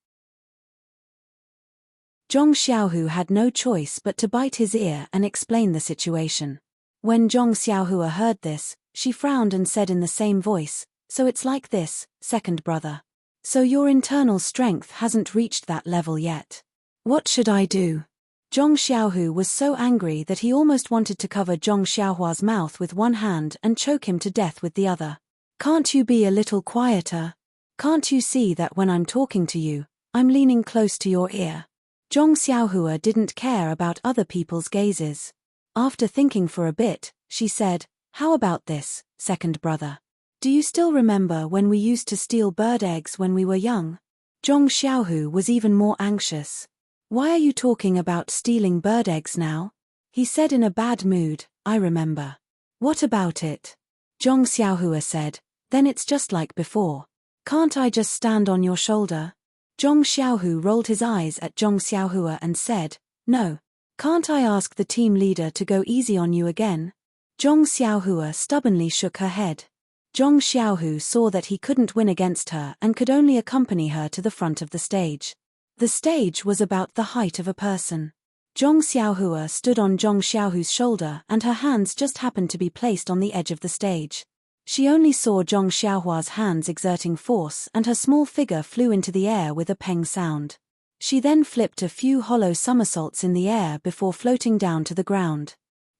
Zhong Xiaohu had no choice but to bite his ear and explain the situation. When Zhong Xiaohua heard this, she frowned and said in the same voice, so it's like this, second brother. So your internal strength hasn't reached that level yet. What should I do? Zhong Xiaohu was so angry that he almost wanted to cover Zhong Xiaohua's mouth with one hand and choke him to death with the other. Can't you be a little quieter? Can't you see that when I'm talking to you, I'm leaning close to your ear? Zhong Xiaohua didn't care about other people's gazes. After thinking for a bit, she said, how about this, second brother? Do you still remember when we used to steal bird eggs when we were young? Zhong Xiaohu was even more anxious. Why are you talking about stealing bird eggs now? He said in a bad mood, I remember. What about it? Zhong Xiaohua said, then it's just like before. Can't I just stand on your shoulder? Zhong Xiaohu rolled his eyes at Zhong Xiaohua and said, no. Can't I ask the team leader to go easy on you again? Zhong Xiaohua stubbornly shook her head. Zhong Xiaohu saw that he couldn't win against her and could only accompany her to the front of the stage. The stage was about the height of a person. Zhong Xiaohua stood on Zhong Xiaohu's shoulder and her hands just happened to be placed on the edge of the stage. She only saw Zhong Xiaohua's hands exerting force and her small figure flew into the air with a peng sound. She then flipped a few hollow somersaults in the air before floating down to the ground.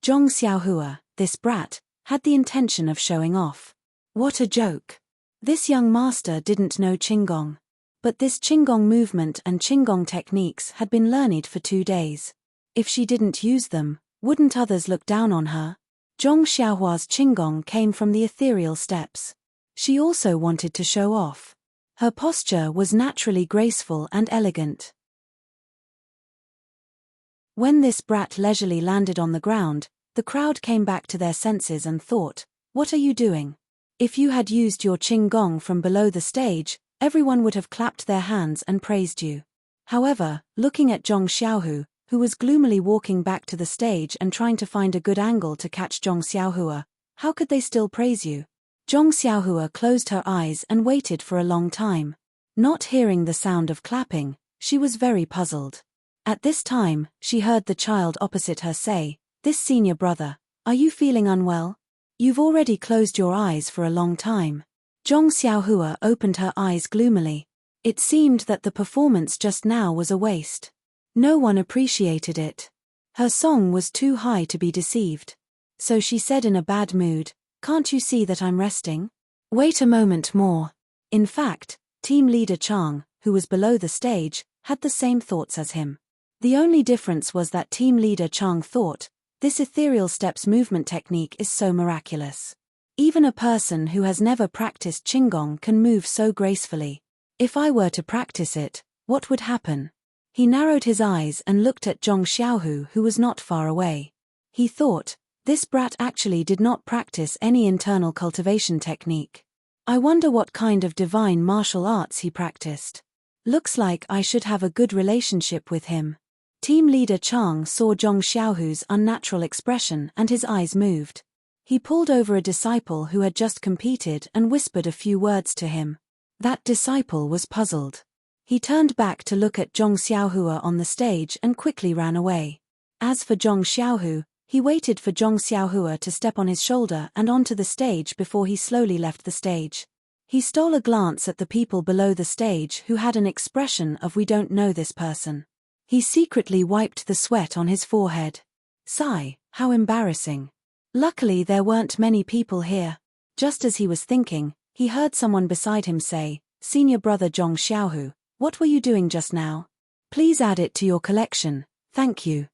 Zhong Xiaohua, this brat, had the intention of showing off. What a joke. This young master didn't know qinggong. But this qinggong movement and qinggong techniques had been learned for 2 days. If she didn't use them, wouldn't others look down on her? Zhong Xiaohua's qinggong came from the ethereal steps. She also wanted to show off. Her posture was naturally graceful and elegant. When this brat leisurely landed on the ground, the crowd came back to their senses and thought, what are you doing? If you had used your qinggong from below the stage, everyone would have clapped their hands and praised you. However, looking at Zhong Xiaohu, who was gloomily walking back to the stage and trying to find a good angle to catch Zhong Xiaohua, how could they still praise you? Zhong Xiaohua closed her eyes and waited for a long time. Not hearing the sound of clapping, she was very puzzled. At this time, she heard the child opposite her say, this senior brother, are you feeling unwell? You've already closed your eyes for a long time. Zhong Xiaohua opened her eyes gloomily. It seemed that the performance just now was a waste. No one appreciated it. Her song was too high to be deceived. So she said in a bad mood, can't you see that I'm resting? Wait a moment more. In fact, team leader Chang, who was below the stage, had the same thoughts as him. The only difference was that team leader Chang thought, this ethereal steps movement technique is so miraculous. Even a person who has never practiced qinggong can move so gracefully. If I were to practice it, what would happen? He narrowed his eyes and looked at Zhong Xiaohu who was not far away. He thought, this brat actually did not practice any internal cultivation technique. I wonder what kind of divine martial arts he practiced. Looks like I should have a good relationship with him. Team leader Chang saw Zhong Xiaohu's unnatural expression and his eyes moved. He pulled over a disciple who had just competed and whispered a few words to him. That disciple was puzzled. He turned back to look at Zhong Xiaohua on the stage and quickly ran away. As for Zhong Xiaohu, he waited for Zhong Xiaohua to step on his shoulder and onto the stage before he slowly left the stage. He stole a glance at the people below the stage who had an expression of "we don't know this person." He secretly wiped the sweat on his forehead. Sigh, how embarrassing. Luckily there weren't many people here. Just as he was thinking, he heard someone beside him say, "Senior brother Zhong Xiaohu, what were you doing just now? Please add it to your collection, thank you."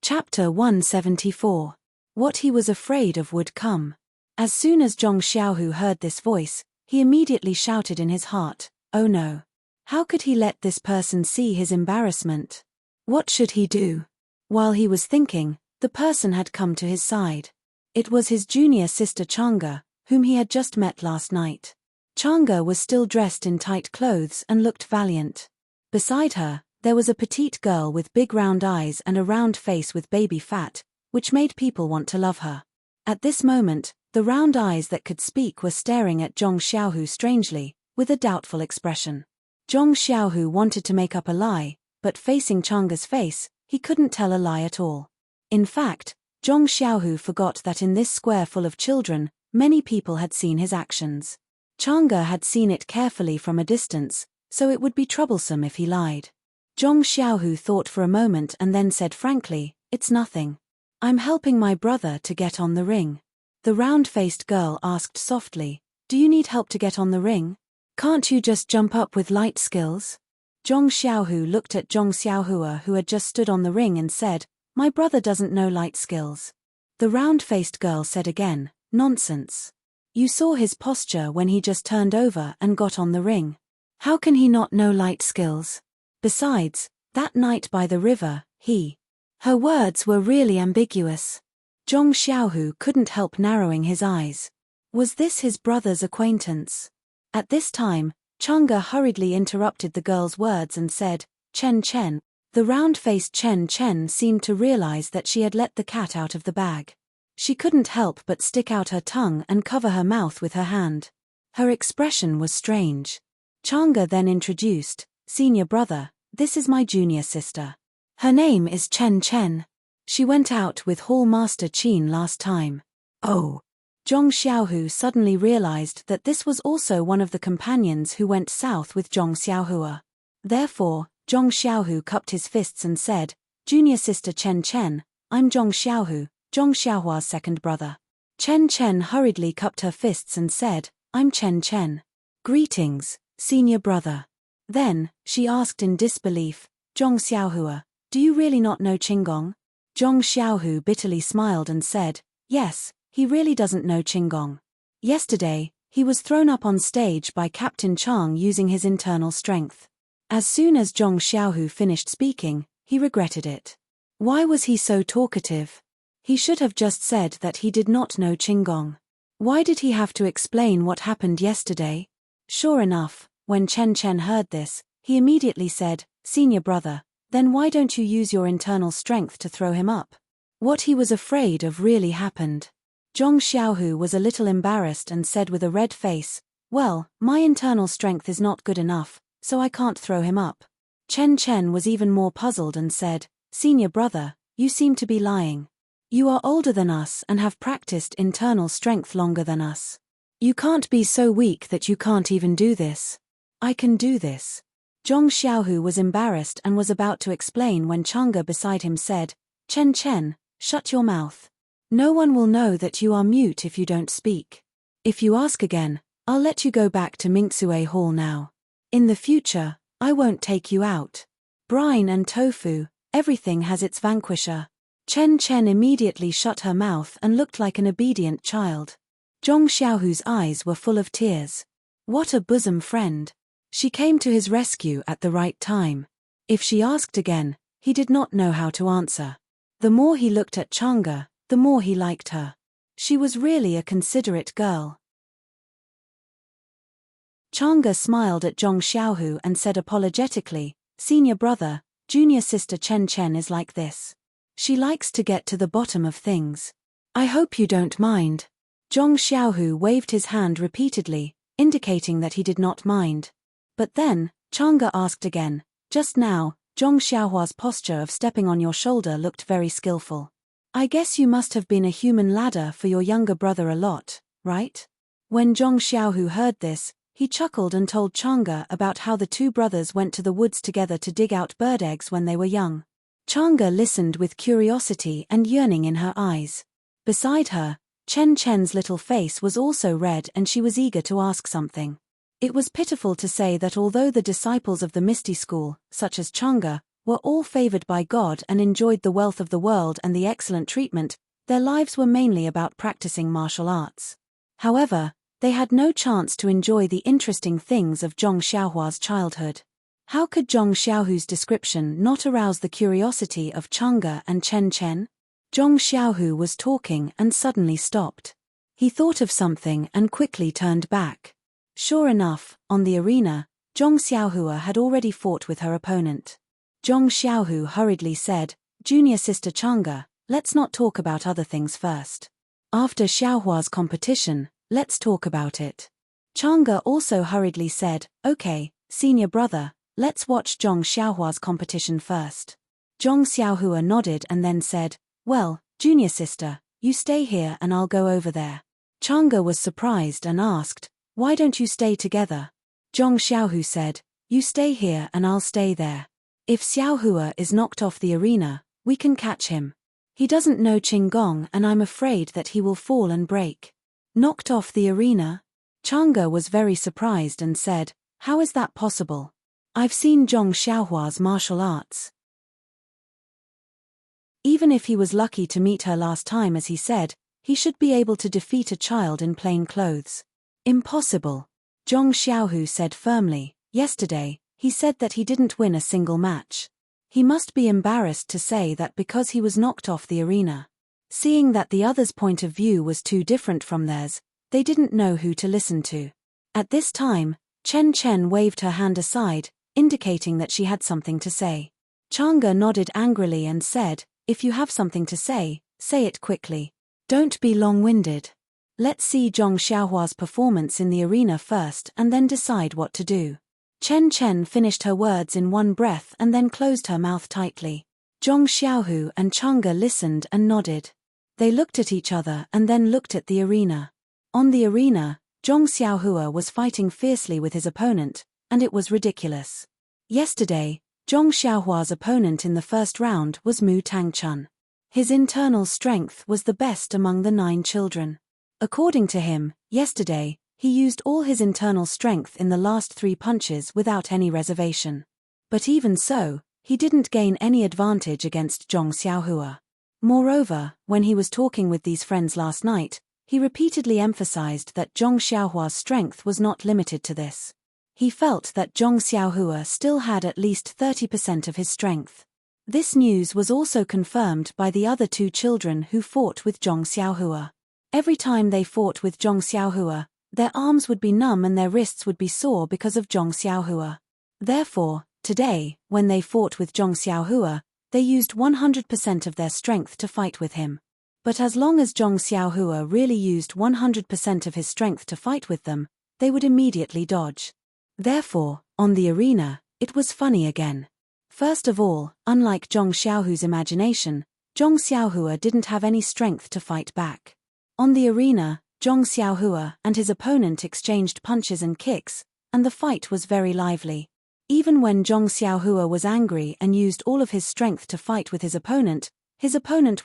Chapter 174. What he was afraid of would come. As soon as Zhong Xiaohu heard this voice, he immediately shouted in his heart, "Oh no! How could he let this person see his embarrassment? What should he do?" While he was thinking, the person had come to his side. It was his junior sister Chang'e, whom he had just met last night. Chang'e was still dressed in tight clothes and looked valiant. Beside her, there was a petite girl with big round eyes and a round face with baby fat, which made people want to love her. At this moment, the round eyes that could speak were staring at Zhong Xiaohu strangely, with a doubtful expression. Zhong Xiaohu wanted to make up a lie, but facing Chang'e's face, he couldn't tell a lie at all. In fact, Zhong Xiaohu forgot that in this square full of children, many people had seen his actions. Chang'e had seen it carefully from a distance, so it would be troublesome if he lied. Zhong Xiaohu thought for a moment and then said frankly, "It's nothing. I'm helping my brother to get on the ring." The round-faced girl asked softly, "Do you need help to get on the ring? Can't you just jump up with light skills?" Zhong Xiaohu looked at Zhong Xiaohua who had just stood on the ring and said, "My brother doesn't know light skills." The round-faced girl said again, "Nonsense. You saw his posture when he just turned over and got on the ring. How can he not know light skills? Besides, that night by the river, Her words were really ambiguous. Zhong Xiaohu couldn't help narrowing his eyes. Was this his brother's acquaintance? At this time, Chang'e hurriedly interrupted the girl's words and said, "Chen Chen." The round-faced Chen Chen seemed to realize that she had let the cat out of the bag. She couldn't help but stick out her tongue and cover her mouth with her hand. Her expression was strange. Chang'e then introduced, "Senior brother, this is my junior sister. Her name is Chen Chen. She went out with Hall Master Qin last time." Oh! Zhong Xiaohu suddenly realized that this was also one of the companions who went south with Zhong Xiaohua. Therefore, Zhong Xiaohu cupped his fists and said, "Junior sister Chen Chen, I'm Zhong Xiaohu, Zhong Xiaohua's second brother." Chen Chen hurriedly cupped her fists and said, "I'm Chen Chen. Greetings, senior brother." Then, she asked in disbelief, "Zhong Xiaohua, do you really not know Qinggong?" Zhong Xiaohu bitterly smiled and said, "Yes, he really doesn't know Qinggong. Yesterday, he was thrown up on stage by Captain Chang using his internal strength." As soon as Zhong Xiaohu finished speaking, he regretted it. Why was he so talkative? He should have just said that he did not know Qinggong. Why did he have to explain what happened yesterday? Sure enough, when Chen Chen heard this, he immediately said, "Senior brother, then why don't you use your internal strength to throw him up?" What he was afraid of really happened. Zhong Xiaohu was a little embarrassed and said with a red face, "Well, my internal strength is not good enough, so I can't throw him up." Chen Chen was even more puzzled and said, "Senior brother, you seem to be lying. You are older than us and have practiced internal strength longer than us. You can't be so weak that you can't even do this." "I can do this." Zhong Xiaohu was embarrassed and was about to explain when Chang'e beside him said, "Chen Chen, shut your mouth. No one will know that you are mute if you don't speak. If you ask again, I'll let you go back to Mingsue Hall now. In the future, I won't take you out. Brine and tofu, everything has its vanquisher." Chen Chen immediately shut her mouth and looked like an obedient child. Zhong Xiaohu's eyes were full of tears. What a bosom friend. She came to his rescue at the right time. If she asked again, he did not know how to answer. The more he looked at Chang'e, the more he liked her. She was really a considerate girl. Chang'e smiled at Zhong Xiaohu and said apologetically, "Senior brother, junior sister Chen Chen is like this. She likes to get to the bottom of things. I hope you don't mind." Zhong Xiaohu waved his hand repeatedly, indicating that he did not mind. But then, Chang'e asked again, "Just now, Zhong Xiaohua's posture of stepping on your shoulder looked very skillful. I guess you must have been a human ladder for your younger brother a lot, right?" When Zhong Xiaohu heard this, he chuckled and told Chang'e about how the two brothers went to the woods together to dig out bird eggs when they were young. Chang'e listened with curiosity and yearning in her eyes. Beside her, Chen Chen's little face was also red and she was eager to ask something. It was pitiful to say that although the disciples of the Misty School, such as Chang'e, were all favored by God and enjoyed the wealth of the world and the excellent treatment, their lives were mainly about practicing martial arts. However, they had no chance to enjoy the interesting things of Zhong Xiaohua's childhood. How could Zhong Xiaohu's description not arouse the curiosity of Chang'e and Chen Chen? Zhong Xiaohu was talking and suddenly stopped. He thought of something and quickly turned back. Sure enough, on the arena, Zhong Xiaohua had already fought with her opponent. Zhong Xiaohu hurriedly said, "Junior sister Chang'e, let's not talk about other things first. After Xiaohua's competition, let's talk about it." Chang'e also hurriedly said, "Okay, senior brother, let's watch Zhong Xiaohua's competition first." Zhong Xiaohua nodded and then said, "Well, junior sister, you stay here and I'll go over there." Chang'e was surprised and asked, "Why don't you stay together?" Zhong Xiaohu said, "You stay here and I'll stay there. If Xiaohua is knocked off the arena, we can catch him. He doesn't know Qinggong and I'm afraid that he will fall and break." Knocked off the arena? Chang'e was very surprised and said, "How is that possible? I've seen Zhong Xiaohua's martial arts. Even if he was lucky to meet her last time as he said, he should be able to defeat a child in plain clothes. Impossible." Zhong Xiaohu said firmly, "Yesterday, he said that he didn't win a single match. He must be embarrassed to say that because he was knocked off the arena." Seeing that the others' point of view was too different from theirs, they didn't know who to listen to. At this time, Chen Chen waved her hand aside, indicating that she had something to say. Chang'e nodded angrily and said, "If you have something to say it quickly. Don't be long-winded. Let's see Zhong Xiaohua's performance in the arena first and then decide what to do." Chen Chen finished her words in one breath and then closed her mouth tightly. Zhong Xiaohu and Chang'e listened and nodded. They looked at each other and then looked at the arena. On the arena, Zhong Xiaohua was fighting fiercely with his opponent, and it was ridiculous. Yesterday, Zhong Xiaohua's opponent in the first round was Mu Tangchun. His internal strength was the best among the 9 children. According to him, yesterday, he used all his internal strength in the last 3 punches without any reservation. But even so, he didn't gain any advantage against Zhong Xiaohua. Moreover, when he was talking with these friends last night, he repeatedly emphasized that Zhong Xiaohua's strength was not limited to this. He felt that Zhong Xiaohua still had at least 30% of his strength. This news was also confirmed by the other 2 children who fought with Zhong Xiaohua. Every time they fought with Zhong Xiaohua, their arms would be numb and their wrists would be sore because of Zhong Xiaohua. Therefore, today, when they fought with Zhong Xiaohua, they used 100% of their strength to fight with him. But as long as Zhong Xiaohua really used 100% of his strength to fight with them, they would immediately dodge. Therefore, on the arena, it was funny again. First of all, unlike Zhong Xiaohu's imagination, Zhong Xiaohua didn't have any strength to fight back. On the arena, Zhong Xiaohua and his opponent exchanged punches and kicks, and the fight was very lively. Even when Zhong Xiaohua was angry and used all of his strength to fight with his opponent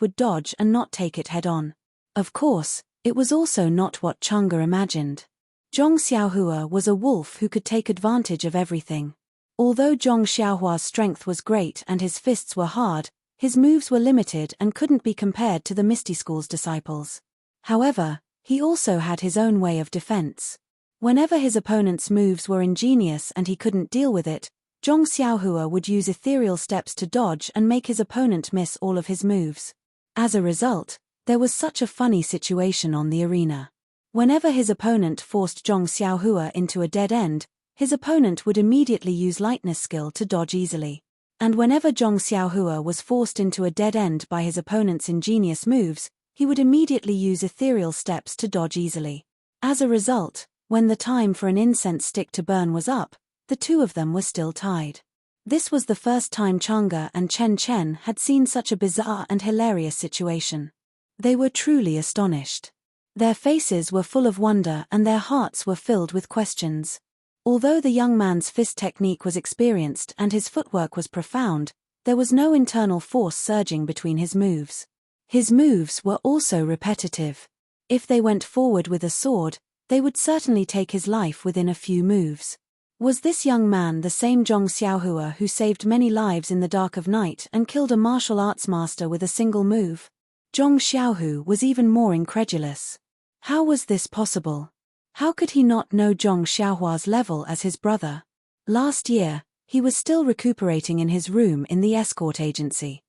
would dodge and not take it head-on. Of course, it was also not what Chang'e imagined. Zhong Xiaohua was a wolf who could take advantage of everything. Although Zhong Xiaohua's strength was great and his fists were hard, his moves were limited and couldn't be compared to the Misty School's disciples. However, he also had his own way of defense. Whenever his opponent's moves were ingenious and he couldn't deal with it, Zhong Xiaohua would use ethereal steps to dodge and make his opponent miss all of his moves. As a result, There was such a funny situation on the arena. Whenever his opponent forced Zhong Xiaohua into a dead end, his opponent would immediately use lightness skill to dodge easily. And whenever Zhong Xiaohua was forced into a dead end by his opponent's ingenious moves, he would immediately use ethereal steps to dodge easily. As a result, when the time for an incense stick to burn was up, the two of them were still tied. This was the first time Chang'e and Chen Chen had seen such a bizarre and hilarious situation. They were truly astonished. Their faces were full of wonder and their hearts were filled with questions. Although the young man's fist technique was experienced and his footwork was profound, there was no internal force surging between his moves. His moves were also repetitive. If they went forward with a sword, they would certainly take his life within a few moves. Was this young man the same Zhong Xiaohua who saved many lives in the dark of night and killed a martial arts master with a single move? Zhong Xiaohu was even more incredulous. How was this possible? How could he not know Zhong Xiaohua's level as his brother? Last year, he was still recuperating in his room in the escort agency.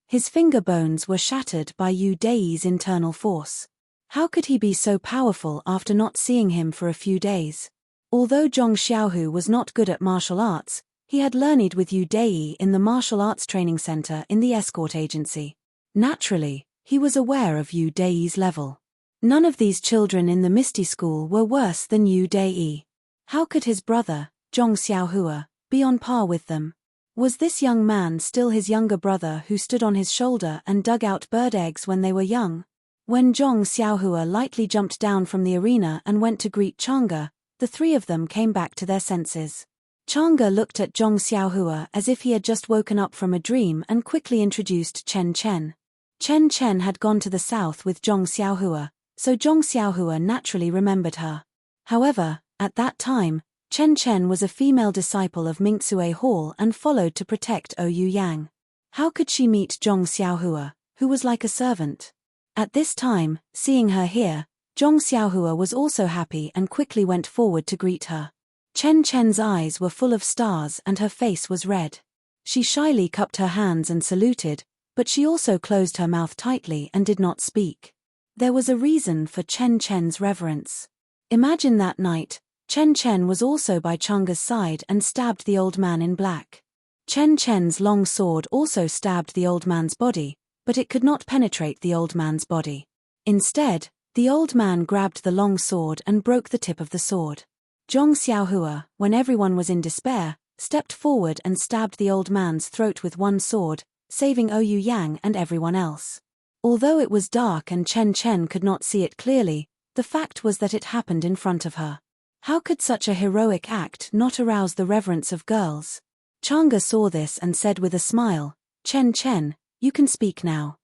His finger bones were shattered by Yu Dei's internal force. How could he be so powerful after not seeing him for a few days? Although Zhong Xiaohu was not good at martial arts, he had learned with Yu Dei in the martial arts training center in the escort agency. Naturally, he was aware of Yu Dei's level. None of these children in the Misty School were worse than Yu Dei. How could his brother, Zhong Xiaohua, be on par with them? Was this young man still his younger brother who stood on his shoulder and dug out bird eggs when they were young? When Zhong Xiaohua lightly jumped down from the arena and went to greet Chang'e, the three of them came back to their senses. Chang'e looked at Zhong Xiaohua as if he had just woken up from a dream and quickly introduced Chen Chen. Chen Chen had gone to the south with Zhong Xiaohua, so Zhong Xiaohua naturally remembered her. However, at that time, Chen Chen was a female disciple of Mingxue Hall and followed to protect Ouyang Yang. How could she meet Zhong Xiaohua, who was like a servant? At this time, seeing her here, Zhong Xiaohua was also happy and quickly went forward to greet her. Chen Chen's eyes were full of stars and her face was red. She shyly cupped her hands and saluted, but she also closed her mouth tightly and did not speak. There was a reason for Chen Chen's reverence. Imagine that night, Chen Chen was also by Chang'e's side and stabbed the old man in black. Chen Chen's long sword also stabbed the old man's body, but it could not penetrate the old man's body. Instead, the old man grabbed the long sword and broke the tip of the sword. Zhong Xiaohua, when everyone was in despair, stepped forward and stabbed the old man's throat with one sword, saving Ouyang Yang and everyone else. Although it was dark and Chen Chen could not see it clearly, the fact was that it happened in front of her. How could such a heroic act not arouse the reverence of girls? Chang'e saw this and said with a smile, "Chen Chen, you can speak now."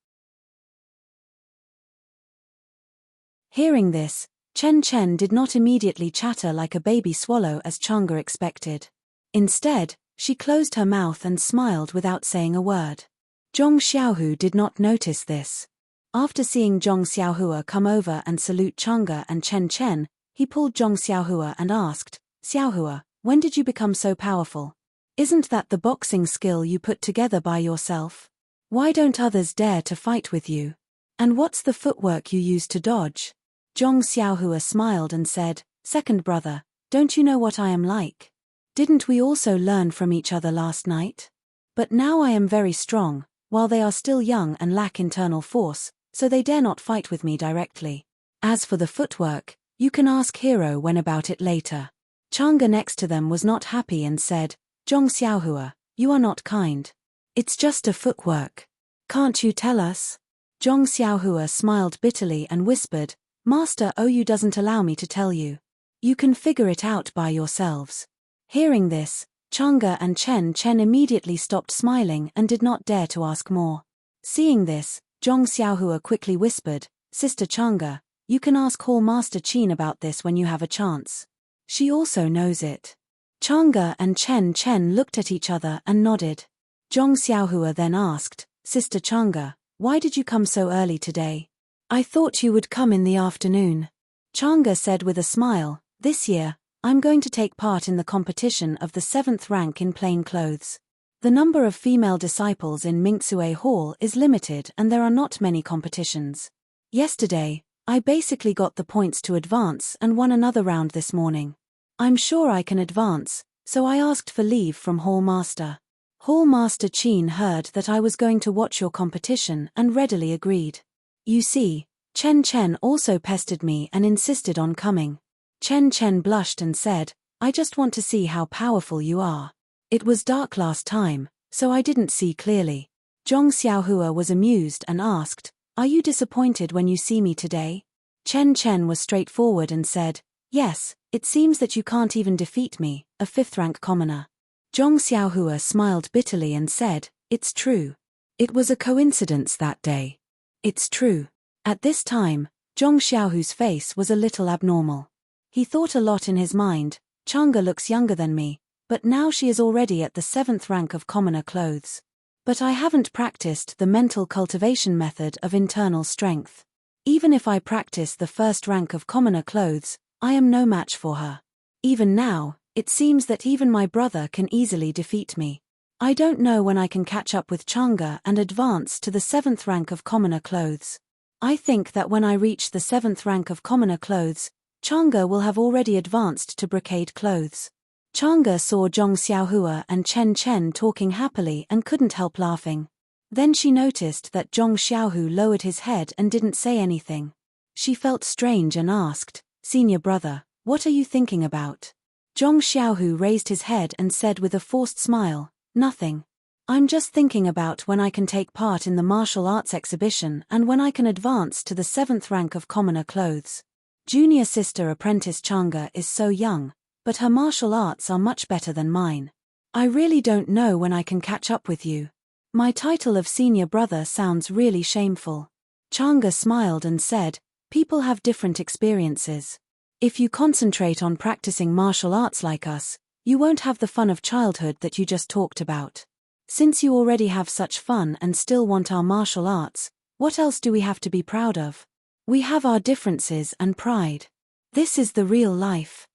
Hearing this, Chen Chen did not immediately chatter like a baby swallow as Chang'e expected. Instead, she closed her mouth and smiled without saying a word. Zhong Xiaohu did not notice this. After seeing Zhong Xiaohua come over and salute Chang'e and Chen Chen, he pulled Zhong Xiaohua and asked, "Xiaohua, when did you become so powerful? Isn't that the boxing skill you put together by yourself? Why don't others dare to fight with you? And what's the footwork you use to dodge?" Zhong Xiaohua smiled and said, "Second brother, don't you know what I am like? Didn't we also learn from each other last night? But now I am very strong, while they are still young and lack internal force, so they dare not fight with me directly. As for the footwork, you can ask Hero when about it later." Chang'e next to them was not happy and said, "Zhong Xiaohua, you are not kind. It's just a footwork. Can't you tell us?" Zhong Xiaohua smiled bitterly and whispered, "Master Ouyang doesn't allow me to tell you. You can figure it out by yourselves." Hearing this, Chang'e and Chen Chen immediately stopped smiling and did not dare to ask more. Seeing this, Zhong Xiaohua quickly whispered, "Sister Chang'e, you can ask Hall Master Qin about this when you have a chance. She also knows it." Chang'e and Chen Chen looked at each other and nodded. Zhong Xiaohua then asked, "Sister Chang'e, why did you come so early today? I thought you would come in the afternoon." Chang'e said with a smile, "This year, I'm going to take part in the competition of the 7th rank in plain clothes. The number of female disciples in Minxue Hall is limited and there are not many competitions. Yesterday, I basically got the points to advance and won another round this morning. I'm sure I can advance, so I asked for leave from Hall Master. Hall Master Chin heard that I was going to watch your competition and readily agreed. You see, Chen Chen also pestered me and insisted on coming. Chen Chen blushed and said, I just want to see how powerful you are. It was dark last time, so I didn't see clearly. Zhong Xiaohua was amused and asked, Are you disappointed when you see me today? Chen Chen was straightforward and said, Yes, it seems that you can't even defeat me, a 5th-rank commoner. Zhong Xiaohua smiled bitterly and said, It's true. It was a coincidence that day. It's true. At this time, Zhong Xiaohu's face was a little abnormal. He thought a lot in his mind, Chang'e looks younger than me, but now she is already at the 7th rank of commoner clothes. But I haven't practiced the mental cultivation method of internal strength. Even if I practice the 1st rank of commoner clothes, I am no match for her. Even now, it seems that even my brother can easily defeat me. I don't know when I can catch up with Chang'e and advance to the 7th rank of commoner clothes. I think that when I reach the 7th rank of commoner clothes, Chang'e will have already advanced to brocade clothes. Chang'e saw Zhong Xiaohua and Chen Chen talking happily and couldn't help laughing. Then she noticed that Zhong Xiaohu lowered his head and didn't say anything. She felt strange and asked, Senior brother, what are you thinking about? Zhong Xiaohu raised his head and said with a forced smile, Nothing. I'm just thinking about when I can take part in the martial arts exhibition and when I can advance to the 7th rank of commoner clothes. Junior sister apprentice Chang'e is so young, but her martial arts are much better than mine. I really don't know when I can catch up with you. My title of senior brother sounds really shameful. Chang'e smiled and said, People have different experiences. If you concentrate on practicing martial arts like us, you won't have the fun of childhood that you just talked about. Since you already have such fun and still want our martial arts, what else do we have to be proud of? We have our differences and pride. This is the real life.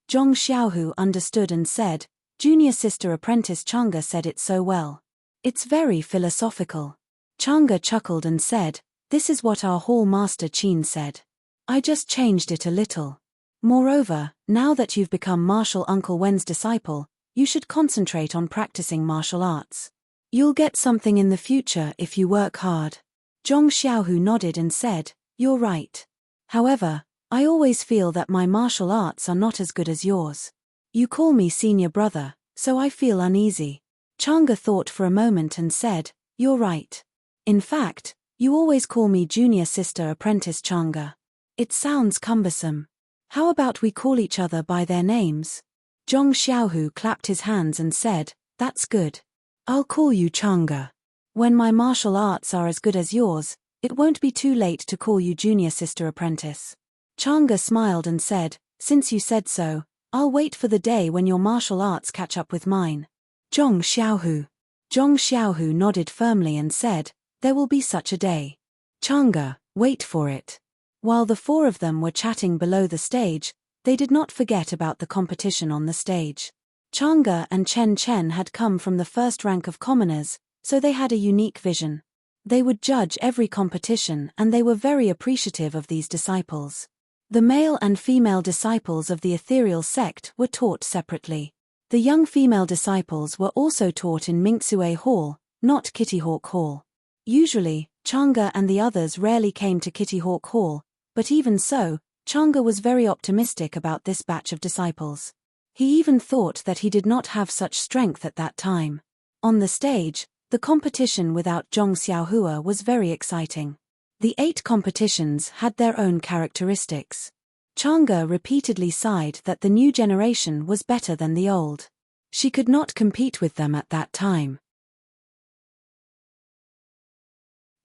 Zhong Xiaohu understood and said, Junior sister apprentice Chang'e said it so well. It's very philosophical. Chang'e chuckled and said, This is what our hall master Qin said. I just changed it a little. Moreover, now that you've become Martial Uncle Wen's disciple, you should concentrate on practicing martial arts. You'll get something in the future if you work hard. Zhong Xiaohu nodded and said, You're right. However, I always feel that my martial arts are not as good as yours. You call me senior brother, so I feel uneasy. Chang'e thought for a moment and said, You're right. In fact, you always call me junior sister apprentice Chang'e. It sounds cumbersome. How about we call each other by their names? Zhong Xiaohu clapped his hands and said, That's good. I'll call you Chang'e. When my martial arts are as good as yours, it won't be too late to call you junior sister apprentice. Chang'e smiled and said, Since you said so, I'll wait for the day when your martial arts catch up with mine. Zhong Xiaohu. Zhong Xiaohu nodded firmly and said, There will be such a day. Chang'e, wait for it. While the 4 of them were chatting below the stage, they did not forget about the competition on the stage. Chang'e and Chen Chen had come from the 1st rank of commoners, so they had a unique vision. They would judge every competition and they were very appreciative of these disciples. The male and female disciples of the ethereal sect were taught separately. The young female disciples were also taught in Minxue Hall, not Kitty Hawk Hall. Usually, Chang'e and the others rarely came to Kitty Hawk Hall, but even so, Chang'e was very optimistic about this batch of disciples. He even thought that he did not have such strength at that time. On the stage, the competition without Zhong Xiaohua was very exciting. The 8 competitions had their own characteristics. Chang'e repeatedly sighed that the new generation was better than the old. She could not compete with them at that time.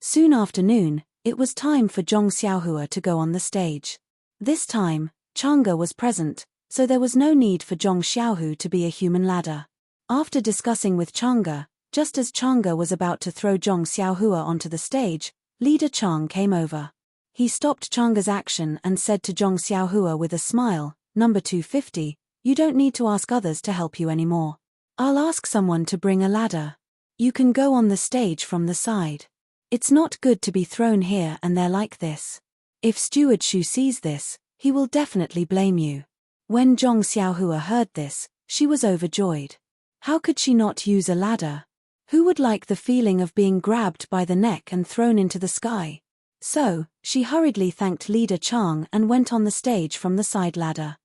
Soon after noon, it was time for Zhong Xiaohua to go on the stage. This time, Chang'e was present, so there was no need for Zhong Xiaohu to be a human ladder. After discussing with Chang'e, just as Chang'e was about to throw Zhong Xiaohua onto the stage, Leader Chang came over. He stopped Chang'e's action and said to Zhong Xiaohua with a smile, Number 250, you don't need to ask others to help you anymore. I'll ask someone to bring a ladder. You can go on the stage from the side. It's not good to be thrown here and there like this. If Steward Shu sees this, he will definitely blame you. When Zhong Xiaohua heard this, she was overjoyed. How could she not use a ladder? Who would like the feeling of being grabbed by the neck and thrown into the sky? So, she hurriedly thanked Leader Chang and went on the stage from the side ladder.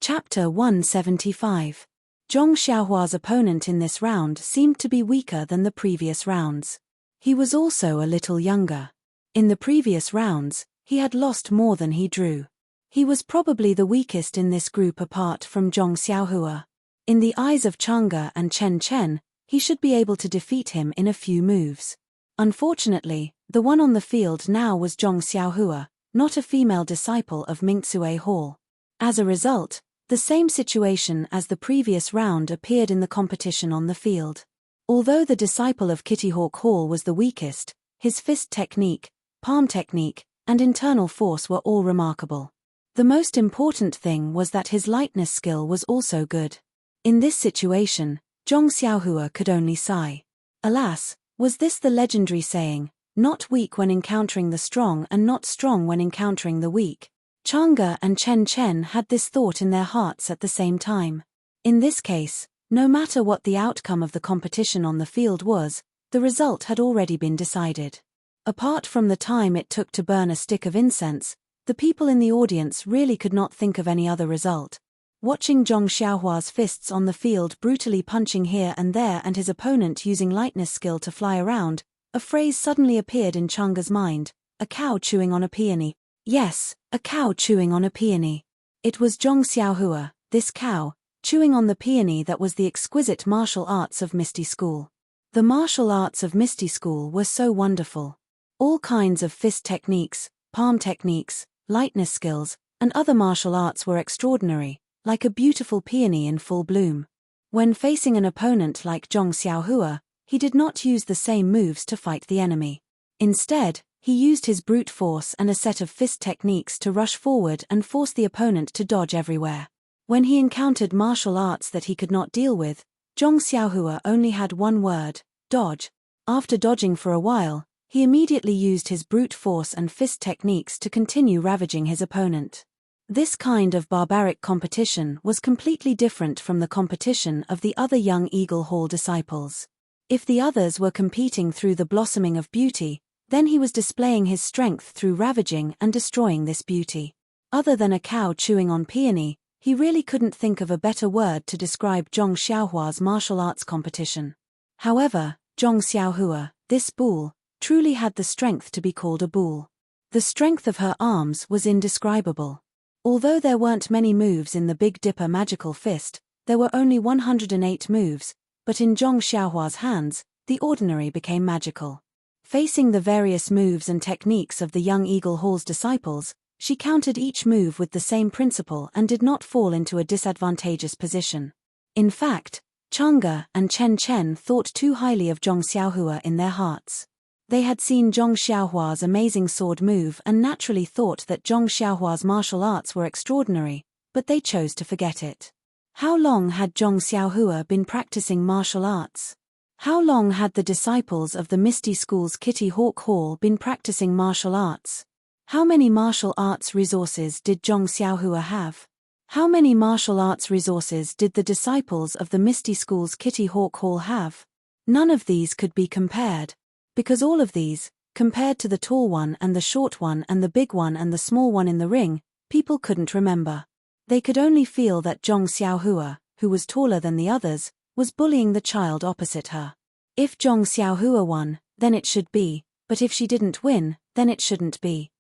Chapter 175. Zhong Xiaohua's opponent in this round seemed to be weaker than the previous rounds. He was also a little younger. In the previous rounds, he had lost more than he drew. He was probably the weakest in this group apart from Zhong Xiaohua. In the eyes of Chang'e and Chen Chen, he should be able to defeat him in a few moves. Unfortunately, the one on the field now was Zhong Xiaohua, not a female disciple of Mingcue Hall. As a result, the same situation as the previous round appeared in the competition on the field. Although the disciple of Kitty Hawk Hall was the weakest, his fist technique, palm technique, and internal force were all remarkable. The most important thing was that his lightness skill was also good. In this situation, Zhong Xiaohua could only sigh. Alas, was this the legendary saying, not weak when encountering the strong and not strong when encountering the weak? Chang'e and Chen Chen had this thought in their hearts at the same time. In this case, no matter what the outcome of the competition on the field was, the result had already been decided. Apart from the time it took to burn a stick of incense, the people in the audience really could not think of any other result. Watching Zhong Xiaohua's fists on the field brutally punching here and there and his opponent using lightness skill to fly around, a phrase suddenly appeared in Chang'e's mind, a cow chewing on a peony. Yes, a cow chewing on a peony. It was Zhong Xiaohua, this cow, chewing on the peony that was the exquisite martial arts of Misty School. The martial arts of Misty School were so wonderful. All kinds of fist techniques, palm techniques, lightness skills, and other martial arts were extraordinary, like a beautiful peony in full bloom. When facing an opponent like Zhong Xiaohua, he did not use the same moves to fight the enemy. Instead, he used his brute force and a set of fist techniques to rush forward and force the opponent to dodge everywhere. When he encountered martial arts that he could not deal with, Zhong Xiaohua only had one word, dodge. After dodging for a while, he immediately used his brute force and fist techniques to continue ravaging his opponent. This kind of barbaric competition was completely different from the competition of the other young Eagle Hall disciples. If the others were competing through the blossoming of beauty, then he was displaying his strength through ravaging and destroying this beauty. Other than a cow chewing on peony, he really couldn't think of a better word to describe Zhong Xiaohua's martial arts competition. However, Zhong Xiaohua, this bull, truly had the strength to be called a bull. The strength of her arms was indescribable. Although there weren't many moves in the Big Dipper magical fist, there were only 108 moves, but in Zhong Xiaohua's hands, the ordinary became magical. Facing the various moves and techniques of the young Eagle Hall's disciples, she countered each move with the same principle and did not fall into a disadvantageous position. In fact, Chang'e and Chen Chen thought too highly of Zhong Xiaohua in their hearts. They had seen Zhong Xiaohua's amazing sword move and naturally thought that Zhong Xiaohua's martial arts were extraordinary, but they chose to forget it. How long had Zhong Xiaohua been practicing martial arts? How long had the disciples of the Misty School's Kitty Hawk Hall been practicing martial arts? How many martial arts resources did Zhong Xiaohua have? How many martial arts resources did the disciples of the Misty School's Kitty Hawk Hall have? None of these could be compared. Because all of these, compared to the tall one and the short one and the big one and the small one in the ring, people couldn't remember. They could only feel that Zhong Xiaohua, who was taller than the others, was bullying the child opposite her. If Zhong Xiaohua won, then it should be, but if she didn't win, then it shouldn't be.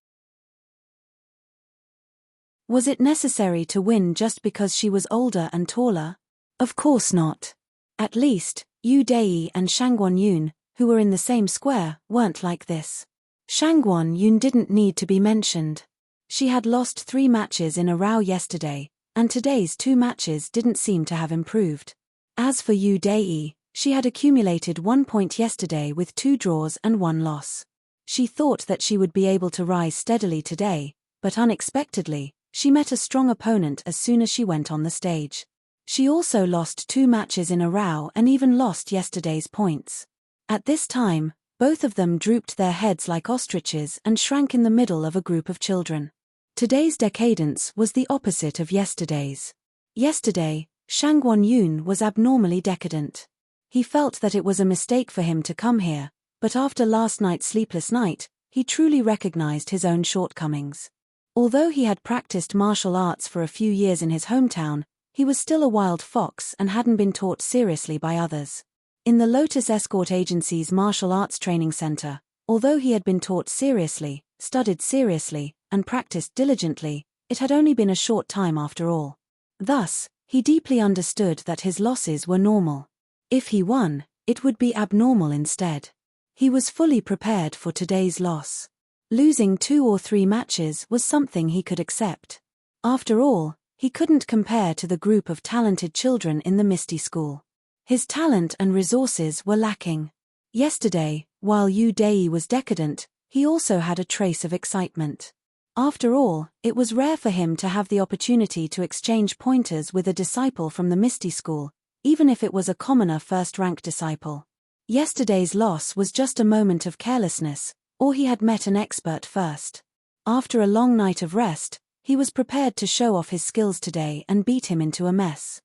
Was it necessary to win just because she was older and taller? Of course not. At least, Yu Dei and Shangguan Yun, who were in the same square, weren't like this. Shangguan Yun didn't need to be mentioned. She had lost 3 matches in a row yesterday, and today's 2 matches didn't seem to have improved. As for Yu Dei, she had accumulated 1 point yesterday with 2 draws and 1 loss. She thought that she would be able to rise steadily today, but unexpectedly, She met a strong opponent as soon as she went on the stage. She also lost 2 matches in a row and even lost yesterday's points. At this time, both of them drooped their heads like ostriches and shrank in the middle of a group of children. Today's decadence was the opposite of yesterday's. Yesterday, Shangwon Yoon was abnormally decadent. He felt that it was a mistake for him to come here, but after last night's sleepless night, he truly recognized his own shortcomings. Although he had practiced martial arts for a few years in his hometown, he was still a wild fox and hadn't been taught seriously by others. In the Lotus Escort Agency's martial arts training center, although he had been taught seriously, studied seriously, and practiced diligently, it had only been a short time after all. Thus, he deeply understood that his losses were normal. If he won, it would be abnormal instead. He was fully prepared for today's loss. Losing 2 or 3 matches was something he could accept. After all, he couldn't compare to the group of talented children in the Misty School. His talent and resources were lacking. Yesterday, while Yu Dei was decadent, he also had a trace of excitement. After all, it was rare for him to have the opportunity to exchange pointers with a disciple from the Misty School, even if it was a commoner first-rank disciple. Yesterday's loss was just a moment of carelessness, or he had met an expert first. After a long night of rest, he was prepared to show off his skills today and beat him into a mess.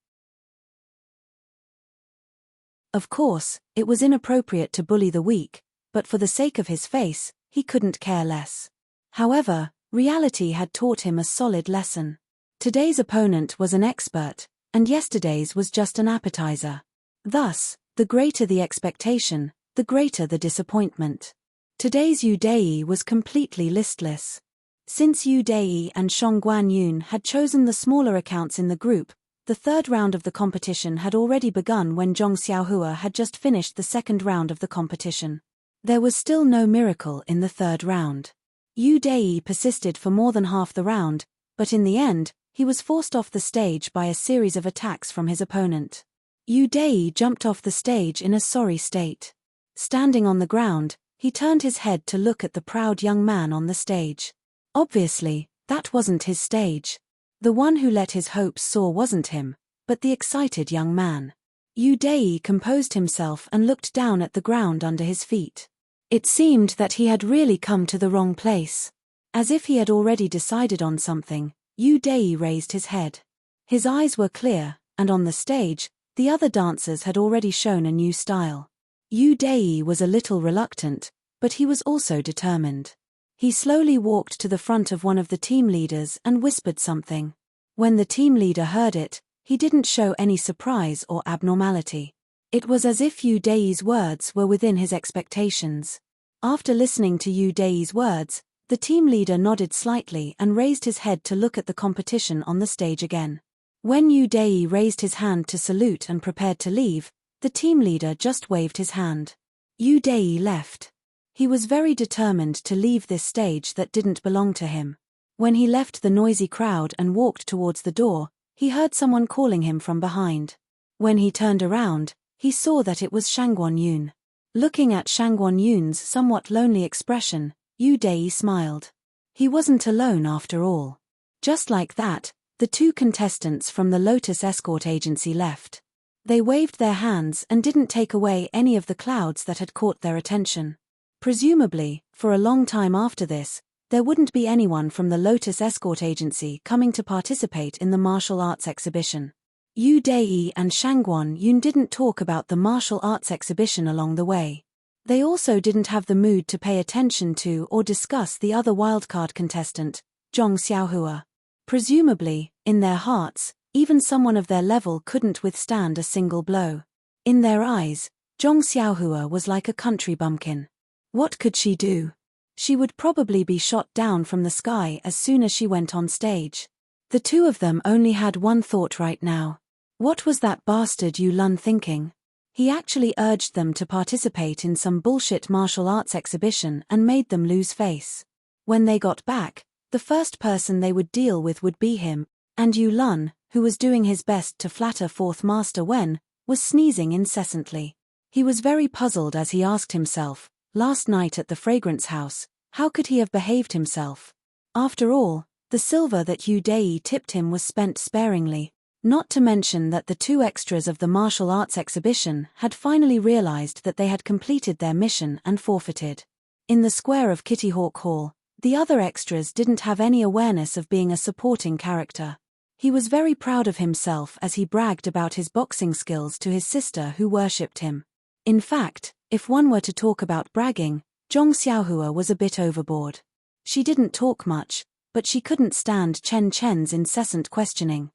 Of course, it was inappropriate to bully the weak, but for the sake of his face, he couldn't care less. However, reality had taught him a solid lesson. Today's opponent was an expert, and yesterday's was just an appetizer. Thus, the greater the expectation, the greater the disappointment. Today's Yu Dei was completely listless. Since Yu Dei and Shangguan Yoon had chosen the smaller accounts in the group, the third round of the competition had already begun when Zhong Xiaohua had just finished the second round of the competition. There was still no miracle in the third round. Yu Dei persisted for more than half the round, but in the end, he was forced off the stage by a series of attacks from his opponent. Yu Dei jumped off the stage in a sorry state. Standing on the ground, he turned his head to look at the proud young man on the stage. Obviously, that wasn't his stage. The one who let his hopes soar wasn't him, but the excited young man. Yu Dei composed himself and looked down at the ground under his feet. It seemed that he had really come to the wrong place. As if he had already decided on something, Yu Dei raised his head. His eyes were clear, and on the stage, the other dancers had already shown a new style. Yu Dei was a little reluctant, but he was also determined. He slowly walked to the front of one of the team leaders and whispered something. When the team leader heard it, he didn't show any surprise or abnormality. It was as if Yu Dei's words were within his expectations. After listening to Yu Dei's words, the team leader nodded slightly and raised his head to look at the competition on the stage again. When Yu Dei raised his hand to salute and prepared to leave, the team leader just waved his hand. Yu Dei left. He was very determined to leave this stage that didn't belong to him. When he left the noisy crowd and walked towards the door, he heard someone calling him from behind. When he turned around, he saw that it was Shangwon Yoon. Looking at Shangwon Yoon's somewhat lonely expression, Yu Dei smiled. He wasn't alone after all. Just like that, the 2 contestants from the Lotus Escort Agency left. They waved their hands and didn't take away any of the clouds that had caught their attention. Presumably, for a long time after this, there wouldn't be anyone from the Lotus Escort Agency coming to participate in the martial arts exhibition. Yu Dei and Shangwon Yoon didn't talk about the martial arts exhibition along the way. They also didn't have the mood to pay attention to or discuss the other wildcard contestant, Zhong Xiaohua. Presumably, in their hearts, even someone of their level couldn't withstand a single blow. In their eyes, Zhong Xiaohua was like a country bumpkin. What could she do? She would probably be shot down from the sky as soon as she went on stage. The 2 of them only had one thought right now. What was that bastard Yu Lun thinking? He actually urged them to participate in some bullshit martial arts exhibition and made them lose face. When they got back, the first person they would deal with would be him, and Yu Lun, who was doing his best to flatter Fourth Master Wen, was sneezing incessantly. He was very puzzled as he asked himself, last night at the fragrance house, how could he have behaved himself? After all, The silver that Yu Dai tipped him was spent sparingly, not to mention that the two extras of the martial arts exhibition had finally realized that they had completed their mission and forfeited. In the square of Kitty Hawk Hall, the other extras didn't have any awareness of being a supporting character. He was very proud of himself as he bragged about his boxing skills to his sister who worshipped him. In fact, if one were to talk about bragging, Zhong Xiaohua was a bit overboard. She didn't talk much, but she couldn't stand Chen Chen's incessant questioning.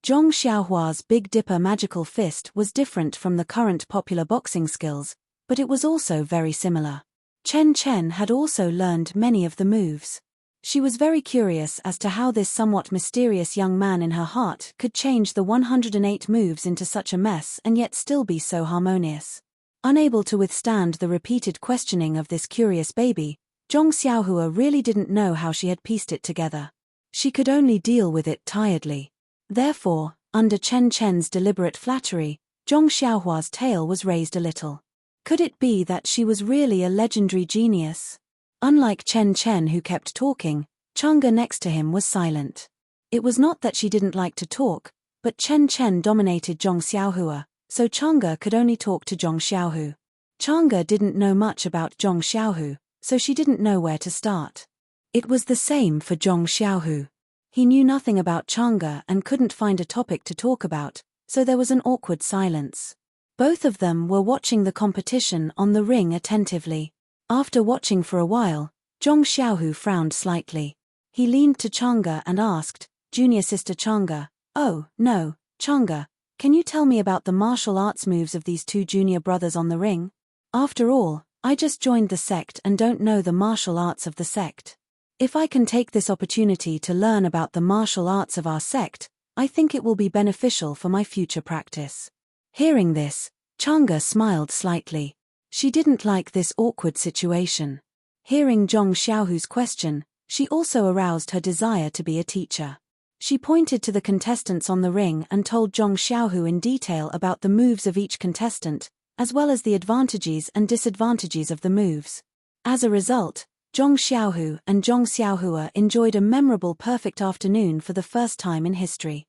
Zhong Xiaohua's Big Dipper magical fist was different from the current popular boxing skills, but it was also very similar. Chen Chen had also learned many of the moves. She was very curious as to how this somewhat mysterious young man in her heart could change the 108 moves into such a mess and yet still be so harmonious. Unable to withstand the repeated questioning of this curious baby, Zhong Xiaohua really didn't know how she had pieced it together. She could only deal with it tiredly. Therefore, under Chen Chen's deliberate flattery, Zhong Xiaohua's tail was raised a little. Could it be that she was really a legendary genius? Unlike Chen Chen who kept talking, Chang'e next to him was silent. It was not that she didn't like to talk, but Chen Chen dominated Zhong Xiaohua, so Chang'e could only talk to Zhong Xiaohu. Chang'e didn't know much about Zhong Xiaohu, so she didn't know where to start. It was the same for Zhong Xiaohu. He knew nothing about Chang'e and couldn't find a topic to talk about, so there was an awkward silence. Both of them were watching the competition on the ring attentively. After watching for a while, Zhong Xiaohu frowned slightly. He leaned to Chang'e and asked, "Junior sister Chang'e, oh, no, Chang'e, can you tell me about the martial arts moves of these two junior brothers on the ring? After all, I just joined the sect and don't know the martial arts of the sect. If I can take this opportunity to learn about the martial arts of our sect, I think it will be beneficial for my future practice." Hearing this, Chang'e smiled slightly. She didn't like this awkward situation. Hearing Zhong Xiaohu's question, she also aroused her desire to be a teacher. She pointed to the contestants on the ring and told Zhong Xiaohu in detail about the moves of each contestant, as well as the advantages and disadvantages of the moves. As a result, Zhong Xiaohu and Zhong Xiaohua enjoyed a memorable perfect afternoon for the first time in history.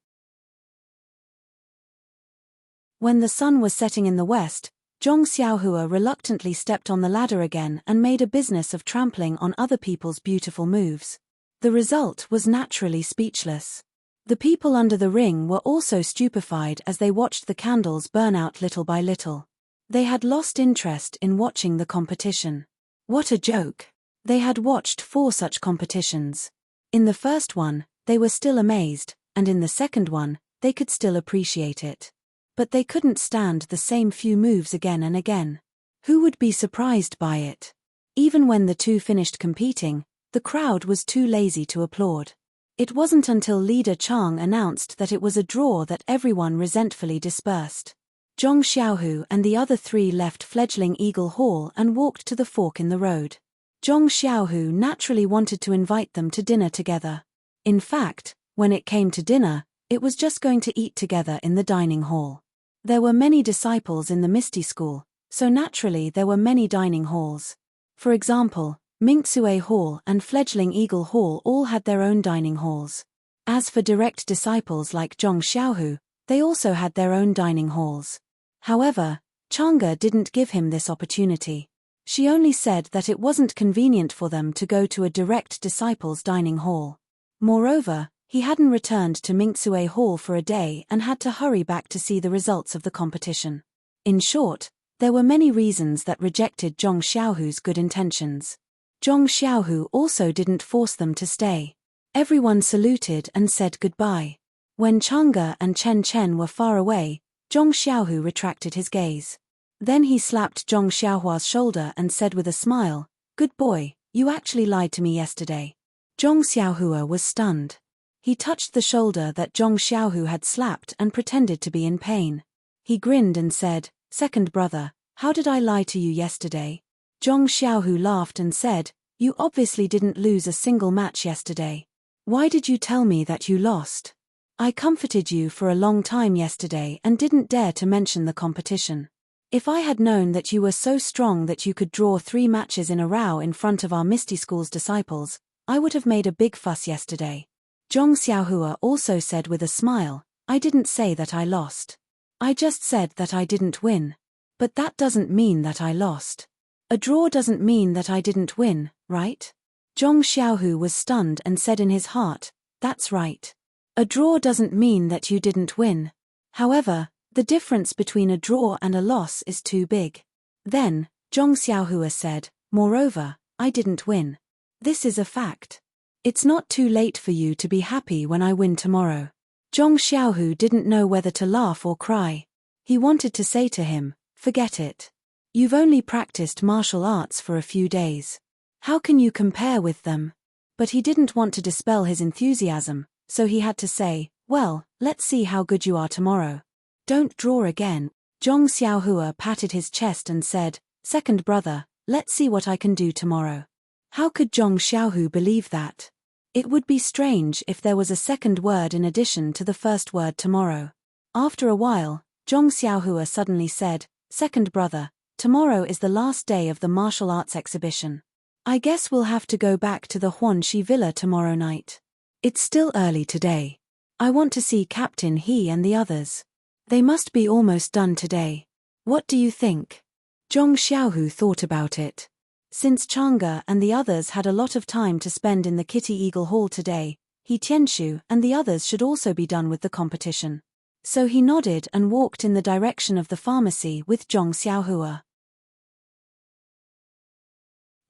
When the sun was setting in the west, Zhong Xiaohua reluctantly stepped on the ladder again and made a business of trampling on other people's beautiful moves. The result was naturally speechless. The people under the ring were also stupefied as they watched the candles burn out little by little. They had lost interest in watching the competition. What a joke! They had watched 4 such competitions. In the first one, they were still amazed, and in the second one, they could still appreciate it. But they couldn't stand the same few moves again and again. Who would be surprised by it? Even when the two finished competing, the crowd was too lazy to applaud. It wasn't until leader Chang announced that it was a draw that everyone resentfully dispersed. Zhong Xiaohu and the other 3 left fledgling Eagle Hall and walked to the fork in the road. Zhong Xiaohu naturally wanted to invite them to dinner together. In fact, when it came to dinner, it was just going to eat together in the dining hall. There were many disciples in the Misty School, so naturally there were many dining halls. For example, Mingxue Hall and fledgling Eagle Hall all had their own dining halls. As for direct disciples like Zhong Xiaohu, they also had their own dining halls. However, Chang'e didn't give him this opportunity. She only said that it wasn't convenient for them to go to a direct disciples' dining hall. Moreover, he hadn't returned to Mingxue Hall for a day and had to hurry back to see the results of the competition. In short, there were many reasons that rejected Zhong Xiaohu's good intentions. Zhong Xiaohu also didn't force them to stay. Everyone saluted and said goodbye. When Chang'e and Chen Chen were far away, Zhong Xiaohu retracted his gaze. Then he slapped Zhong Xiaohua's shoulder and said with a smile, "Good boy, you actually lied to me yesterday." Zhong Xiaohua was stunned. He touched the shoulder that Zhong Xiaohu had slapped and pretended to be in pain. He grinned and said, "Second brother, how did I lie to you yesterday?" Zhong Xiaohu laughed and said, "You obviously didn't lose a single match yesterday. Why did you tell me that you lost? I comforted you for a long time yesterday and didn't dare to mention the competition. If I had known that you were so strong that you could draw 3 matches in a row in front of our Misty School's disciples, I would have made a big fuss yesterday. Zhong Xiaohua also said with a smile, I didn't say that I lost. I just said that I didn't win. But that doesn't mean that I lost. A draw doesn't mean that I didn't win, right? Zhong Xiaohu was stunned and said in his heart, that's right. A draw doesn't mean that you didn't win. However, the difference between a draw and a loss is too big. Then, Zhong Xiaohua said, moreover, I didn't win. This is a fact. It's not too late for you to be happy when I win tomorrow. Zhong Xiaohu didn't know whether to laugh or cry. He wanted to say to him, forget it. You've only practiced martial arts for a few days. How can you compare with them? But he didn't want to dispel his enthusiasm, so he had to say, well, let's see how good you are tomorrow. Don't draw again. Zhong Xiaohua patted his chest and said, second brother, let's see what I can do tomorrow. How could Zhong Xiaohu believe that? It would be strange if there was a second word in addition to the first word tomorrow. After a while, Zhong Xiaohua suddenly said, second brother, tomorrow is the last day of the martial arts exhibition. I guess we'll have to go back to the Huanxi Villa tomorrow night. It's still early today. I want to see Captain He and the others. They must be almost done today. What do you think? Zhong Xiaohu thought about it. Since Chang'e and the others had a lot of time to spend in the Kitty Eagle Hall today, He Tianshu and the others should also be done with the competition. So he nodded and walked in the direction of the pharmacy with Zhong Xiaohua.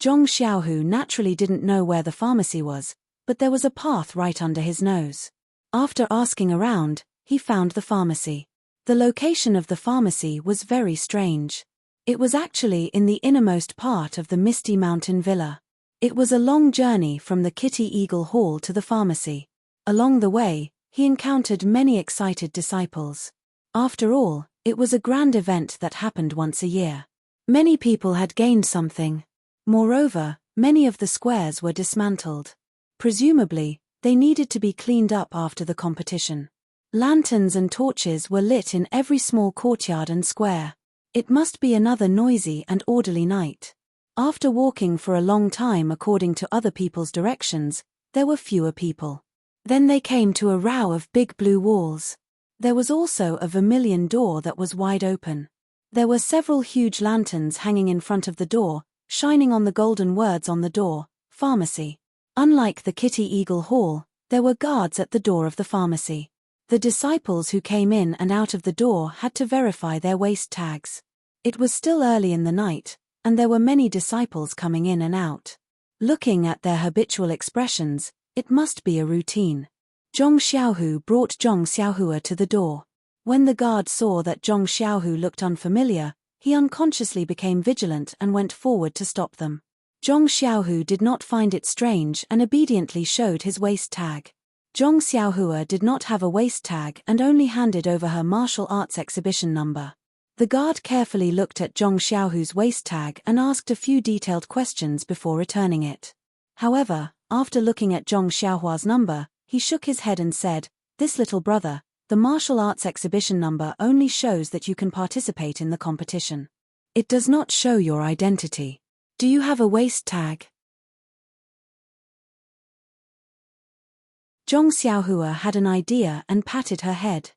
Zhong Xiaohu naturally didn't know where the pharmacy was, but there was a path right under his nose. After asking around, he found the pharmacy. The location of the pharmacy was very strange. It was actually in the innermost part of the Misty Mountain Villa. It was a long journey from the Kitty Eagle Hall to the pharmacy. Along the way, he encountered many excited disciples. After all, it was a grand event that happened once a year. Many people had gained something. Moreover, many of the squares were dismantled. Presumably, they needed to be cleaned up after the competition. Lanterns and torches were lit in every small courtyard and square. It must be another noisy and orderly night. After walking for a long time according to other people's directions, there were fewer people. Then they came to a row of big blue walls. There was also a vermilion door that was wide open. There were several huge lanterns hanging in front of the door, shining on the golden words on the door, pharmacy. Unlike the Kitty Eagle Hall, there were guards at the door of the pharmacy. The disciples who came in and out of the door had to verify their waist tags. It was still early in the night, and there were many disciples coming in and out. Looking at their habitual expressions, it must be a routine. Zhong Xiaohu brought Zhong Xiaohua to the door. When the guard saw that Zhong Xiaohu looked unfamiliar, he unconsciously became vigilant and went forward to stop them. Zhong Xiaohu did not find it strange and obediently showed his waist tag. Zhong Xiaohua did not have a waist tag and only handed over her martial arts exhibition number. The guard carefully looked at Zhong Xiaohu's waist tag and asked a few detailed questions before returning it. However, after looking at Zhong Xiaohua's number, he shook his head and said, "This little brother, the martial arts exhibition number only shows that you can participate in the competition. It does not show your identity. Do you have a waist tag?" Zhong Xiaohua had an idea and patted her head.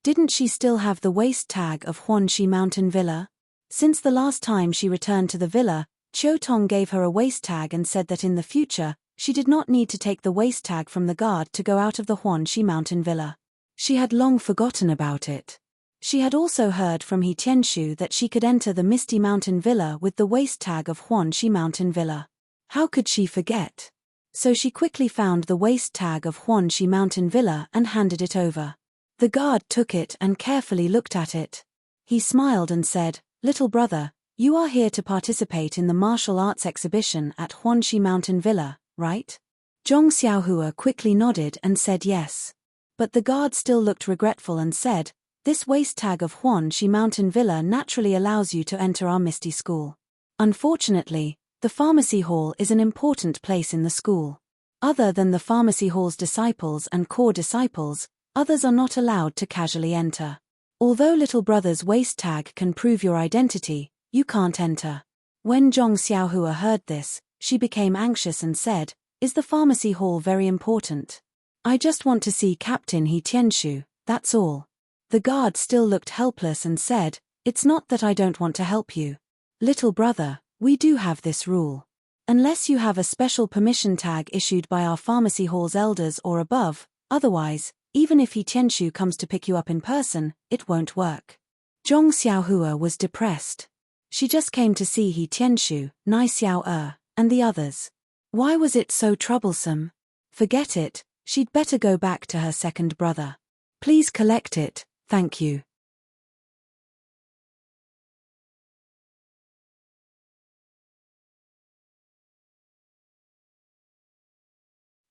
Didn't she still have the waist tag of Huanxi Mountain Villa? Since the last time she returned to the villa, Qiu Tong gave her a waist tag and said that in the future, she did not need to take the waist tag from the guard to go out of the Huanxi Mountain Villa. She had long forgotten about it. She had also heard from He Tianshu that she could enter the Misty Mountain Villa with the waist tag of Huanxi Mountain Villa. How could she forget? So she quickly found the waist tag of Huanxi Mountain Villa and handed it over. The guard took it and carefully looked at it. He smiled and said, "Little brother, you are here to participate in the martial arts exhibition at Huanxi Mountain Villa, right?" Zhong Xiaohua quickly nodded and said yes. But the guard still looked regretful and said, "This waist tag of Huanxi Mountain Villa naturally allows you to enter our Misty School. Unfortunately, the pharmacy hall is an important place in the school. Other than the pharmacy hall's disciples and core disciples, others are not allowed to casually enter. Although little brother's waist tag can prove your identity, you can't enter. When Zhong Xiaohua heard this, she became anxious and said, "Is the pharmacy hall very important? I just want to see Captain He Tianshu, that's all." The guard still looked helpless and said, "It's not that I don't want to help you. Little brother, we do have this rule. Unless you have a special permission tag issued by our pharmacy hall's elders or above, otherwise, even if He Tianshu comes to pick you up in person, it won't work." Zhong Xiaohua was depressed. She just came to see He Tianshu, Nai Xiao and the others. Why was it so troublesome? Forget it, she'd better go back to her second brother. "Please collect it, thank you."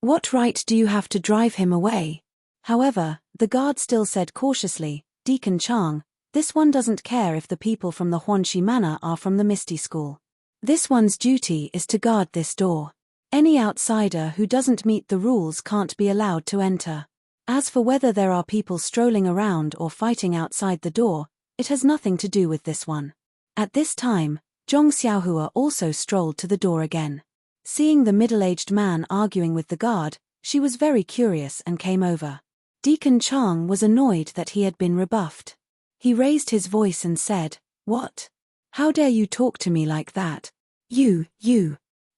"What right do you have to drive him away?" However, the guard still said cautiously, "Deacon Chang, this one doesn't care if the people from the Huanxi Manor are from the Misty School. This one's duty is to guard this door. Any outsider who doesn't meet the rules can't be allowed to enter. As for whether there are people strolling around or fighting outside the door, it has nothing to do with this one." At this time, Zhong Xiaohua also strolled to the door again. Seeing the middle-aged man arguing with the guard, she was very curious and came over. Deacon Chang was annoyed that he had been rebuffed. He raised his voice and said, "What? How dare you talk to me like that? You.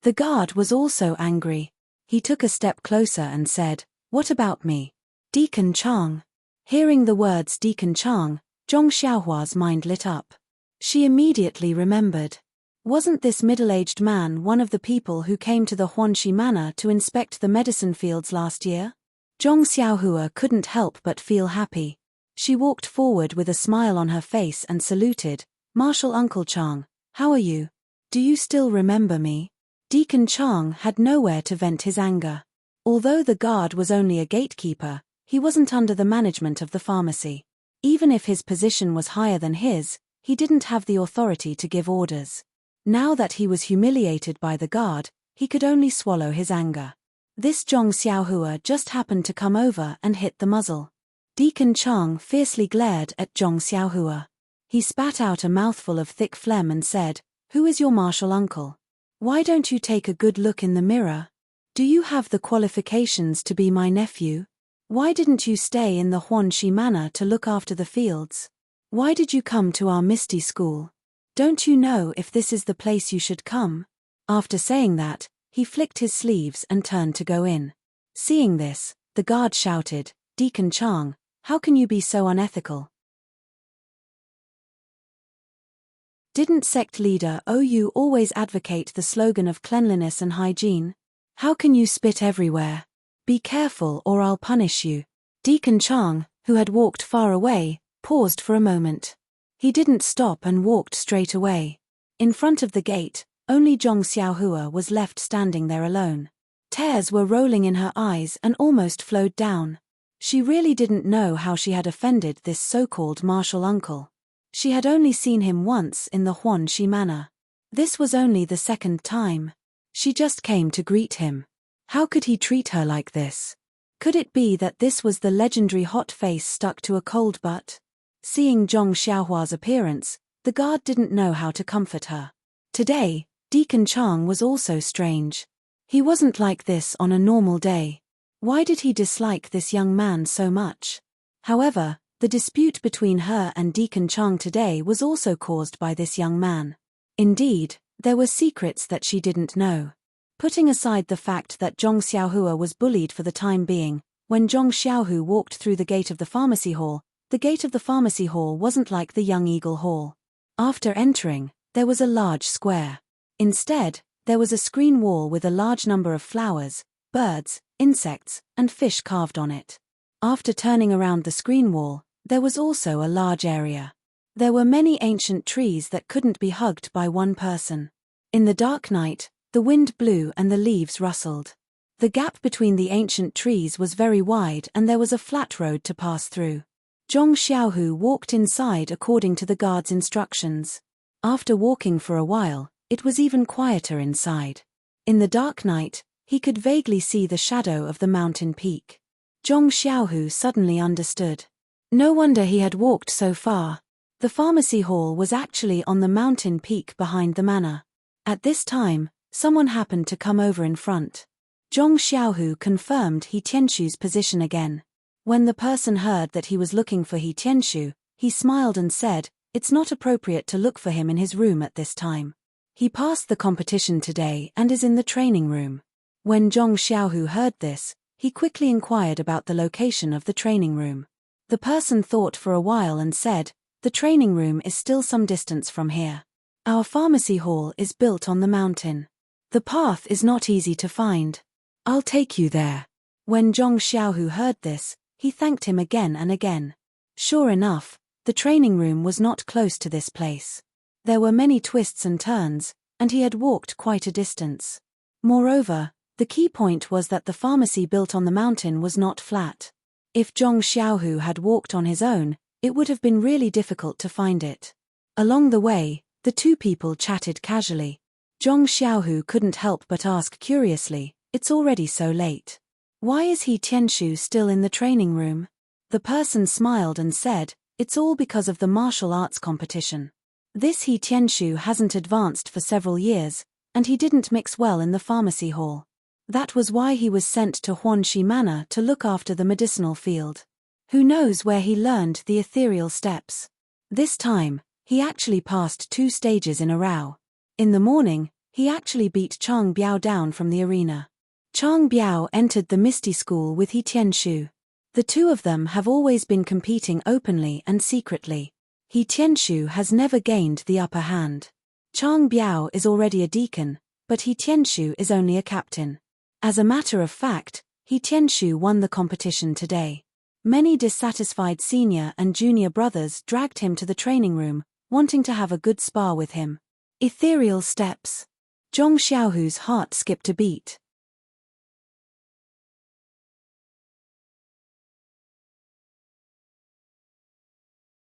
The guard was also angry. He took a step closer and said, "What about me? Deacon Chang." Hearing the words Deacon Chang, Zhong Xiaohua's mind lit up. She immediately remembered. Wasn't this middle-aged man one of the people who came to the Huanxi Manor to inspect the medicine fields last year? Zhong Xiaohua couldn't help but feel happy. She walked forward with a smile on her face and saluted, "Marshal Uncle Chang, how are you? Do you still remember me?" Deacon Chang had nowhere to vent his anger. Although the guard was only a gatekeeper, he wasn't under the management of the pharmacy. Even if his position was higher than his, he didn't have the authority to give orders. Now that he was humiliated by the guard, he could only swallow his anger. This Zhong Xiaohua just happened to come over and hit the muzzle. Deacon Chang fiercely glared at Zhong Xiaohua. He spat out a mouthful of thick phlegm and said, "Who is your martial uncle? Why don't you take a good look in the mirror? Do you have the qualifications to be my nephew? Why didn't you stay in the Huanxi Manor to look after the fields? Why did you come to our Misty School? Don't you know if this is the place you should come?" After saying that, he flicked his sleeves and turned to go in. Seeing this, the guard shouted, "Deacon Chang, how can you be so unethical? Didn't sect leader OU always advocate the slogan of cleanliness and hygiene? How can you spit everywhere? Be careful or I'll punish you." Deacon Chang, who had walked far away, paused for a moment. He didn't stop and walked straight away. In front of the gate, only Zhong Xiaohua was left standing there alone. Tears were rolling in her eyes and almost flowed down. She really didn't know how she had offended this so-called martial uncle. She had only seen him once in the Huanxi Manor. This was only the second time. She just came to greet him. How could he treat her like this? Could it be that this was the legendary hot face stuck to a cold butt? Seeing Zhong Xiaohua's appearance, the guard didn't know how to comfort her. Today, Deacon Chang was also strange. He wasn't like this on a normal day. Why did he dislike this young man so much? However, the dispute between her and Deacon Chang today was also caused by this young man. Indeed, there were secrets that she didn't know. Putting aside the fact that Zhong Xiaohua was bullied for the time being, when Zhong Xiaohu walked through the gate of the pharmacy hall, the gate of the pharmacy hall wasn't like the Young Eagle Hall. After entering, there was a large square. Instead, there was a screen wall with a large number of flowers, birds, insects, and fish carved on it. After turning around the screen wall, there was also a large area. There were many ancient trees that couldn't be hugged by one person. In the dark night, the wind blew and the leaves rustled. The gap between the ancient trees was very wide and there was a flat road to pass through. Zhong Xiaohu walked inside according to the guard's instructions. After walking for a while, it was even quieter inside. In the dark night, he could vaguely see the shadow of the mountain peak. Zhong Xiaohu suddenly understood. No wonder he had walked so far. The pharmacy hall was actually on the mountain peak behind the manor. At this time, someone happened to come over in front. Zhong Xiaohu confirmed He Tianshu's position again. When the person heard that he was looking for He Tianshu, he smiled and said, "It's not appropriate to look for him in his room at this time. He passed the competition today and is in the training room." When Zhong Xiaohu heard this, he quickly inquired about the location of the training room. The person thought for a while and said, "The training room is still some distance from here. Our pharmacy hall is built on the mountain. The path is not easy to find. I'll take you there." When Zhong Xiaohu heard this, he thanked him again and again. Sure enough, the training room was not close to this place. There were many twists and turns, and he had walked quite a distance. Moreover, the key point was that the pharmacy built on the mountain was not flat. If Zhong Xiaohu had walked on his own, it would have been really difficult to find it. Along the way, the two people chatted casually. Zhong Xiaohu couldn't help but ask curiously, "It's already so late. Why is He Tianshu still in the training room?" The person smiled and said, "It's all because of the martial arts competition. This He Tianshu hasn't advanced for several years, and he didn't mix well in the pharmacy hall. That was why he was sent to Huanxi Manor to look after the medicinal field. Who knows where he learned the ethereal steps. This time, he actually passed 2 stages in a row. In the morning, he actually beat Chang Biao down from the arena." Chang Biao entered the Misty School with He Tianshu. The two of them have always been competing openly and secretly. He Tianshu has never gained the upper hand. Chang Biao is already a deacon, but He Tianshu is only a captain. As a matter of fact, He Tianshu won the competition today. Many dissatisfied senior and junior brothers dragged him to the training room, wanting to have a good spar with him. Ethereal steps. Zhong Xiaohu's heart skipped a beat.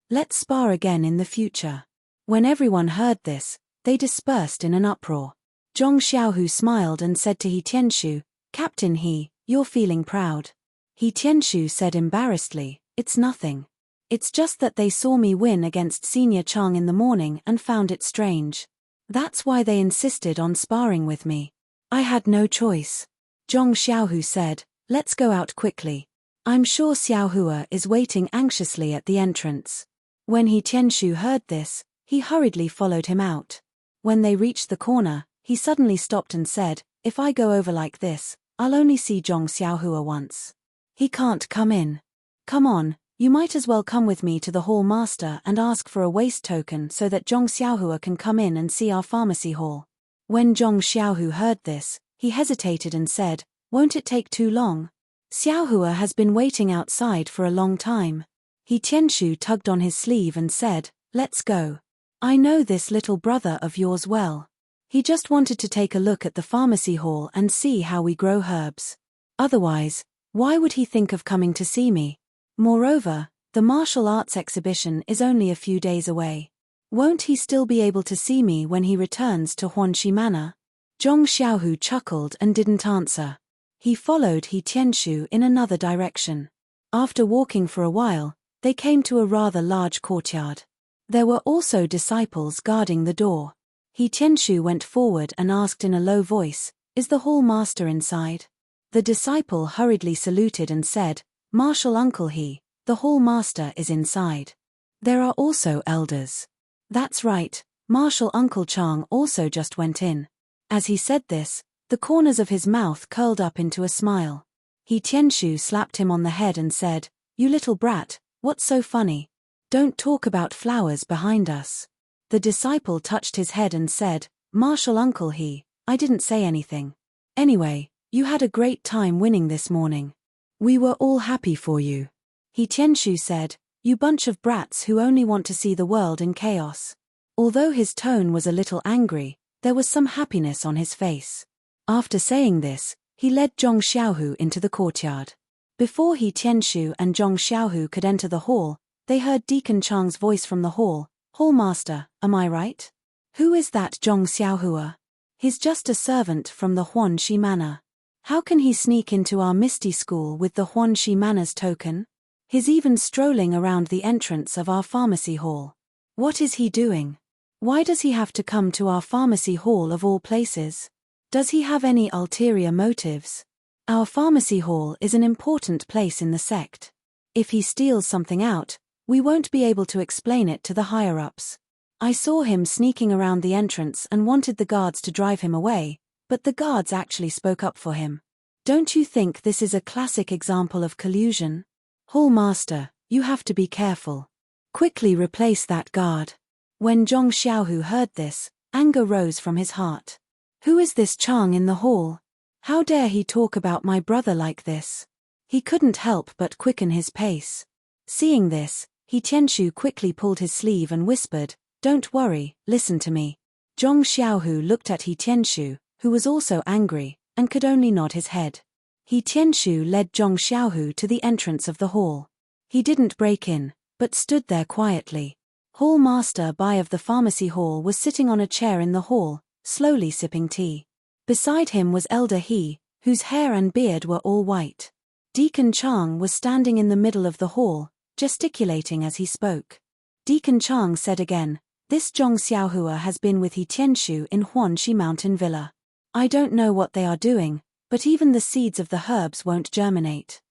Let's spar again in the future. When everyone heard this, they dispersed in an uproar. Zhong Xiaohu smiled and said to He Tianshu, "Captain He, you're feeling proud." He Tianshu said embarrassedly, "It's nothing. It's just that they saw me win against Senior Chang in the morning and found it strange. That's why they insisted on sparring with me. I had no choice." Zhong Xiaohu said, "Let's go out quickly. I'm sure Xiaohua is waiting anxiously at the entrance." When He Tianshu heard this, he hurriedly followed him out. When they reached the corner, he suddenly stopped and said, "If I go over like this, I'll only see Zhong Xiaohua once. He can't come in. Come on, you might as well come with me to the hall master and ask for a waste token so that Zhong Xiaohua can come in and see our pharmacy hall." When Zhong Xiaohu heard this, he hesitated and said, "Won't it take too long? Xiaohua has been waiting outside for a long time." He Tianshu tugged on his sleeve and said, "Let's go. I know this little brother of yours well. He just wanted to take a look at the pharmacy hall and see how we grow herbs. Otherwise, why would he think of coming to see me? Moreover, the martial arts exhibition is only a few days away. Won't he still be able to see me when he returns to Huanxi Manor?" Zhong Xiaohu chuckled and didn't answer. He followed He Tianshu in another direction. After walking for a while, they came to a rather large courtyard. There were also disciples guarding the door. He Tianshu went forward and asked in a low voice, "Is the hall master inside?" The disciple hurriedly saluted and said, "Martial Uncle He, the hall master is inside. There are also elders." "That's right, Martial Uncle Chang also just went in." As he said this, the corners of his mouth curled up into a smile. He Tianshu slapped him on the head and said, "You little brat, what's so funny? Don't talk about flowers behind us." The disciple touched his head and said, "Martial Uncle He, I didn't say anything. Anyway, you had a great time winning this morning. We were all happy for you." He Tianshu said, "You bunch of brats who only want to see the world in chaos." Although his tone was a little angry, there was some happiness on his face. After saying this, he led Zhong Xiaohu into the courtyard. Before He Tianshu and Zhong Xiaohu could enter the hall, they heard Deacon Chang's voice from the hall, "Hallmaster, am I right? Who is that Zhong Xiaohua? He's just a servant from the Huanxi Manor. How can he sneak into our Misty School with the Huanxi Manor's token?" He's even strolling around the entrance of our pharmacy hall. What is he doing? Why does he have to come to our pharmacy hall of all places? Does he have any ulterior motives? Our pharmacy hall is an important place in the sect. If he steals something out, we won't be able to explain it to the higher-ups. I saw him sneaking around the entrance and wanted the guards to drive him away, but the guards actually spoke up for him. Don't you think this is a classic example of collusion? Hall Master, you have to be careful. Quickly replace that guard. When Zhong Xiaohu heard this, anger rose from his heart. Who is this Chang in the hall? How dare he talk about my brother like this? He couldn't help but quicken his pace. Seeing this, He Tianshu quickly pulled his sleeve and whispered, "Don't worry, listen to me." Zhong Xiaohu looked at He Tianshu, who was also angry, and could only nod his head. He Tianshu led Zhong Xiaohu to the entrance of the hall. He didn't break in, but stood there quietly. Hall Master Bai of the pharmacy hall was sitting on a chair in the hall, slowly sipping tea. Beside him was Elder He, whose hair and beard were all white. Deacon Chang was standing in the middle of the hall, gesticulating as he spoke. Deacon Chang said again, "This Zhong Xiaohua has been with He Tianshu in Huanxi Mountain Villa. I don't know what they are doing, but even the seeds of the herbs won't germinate.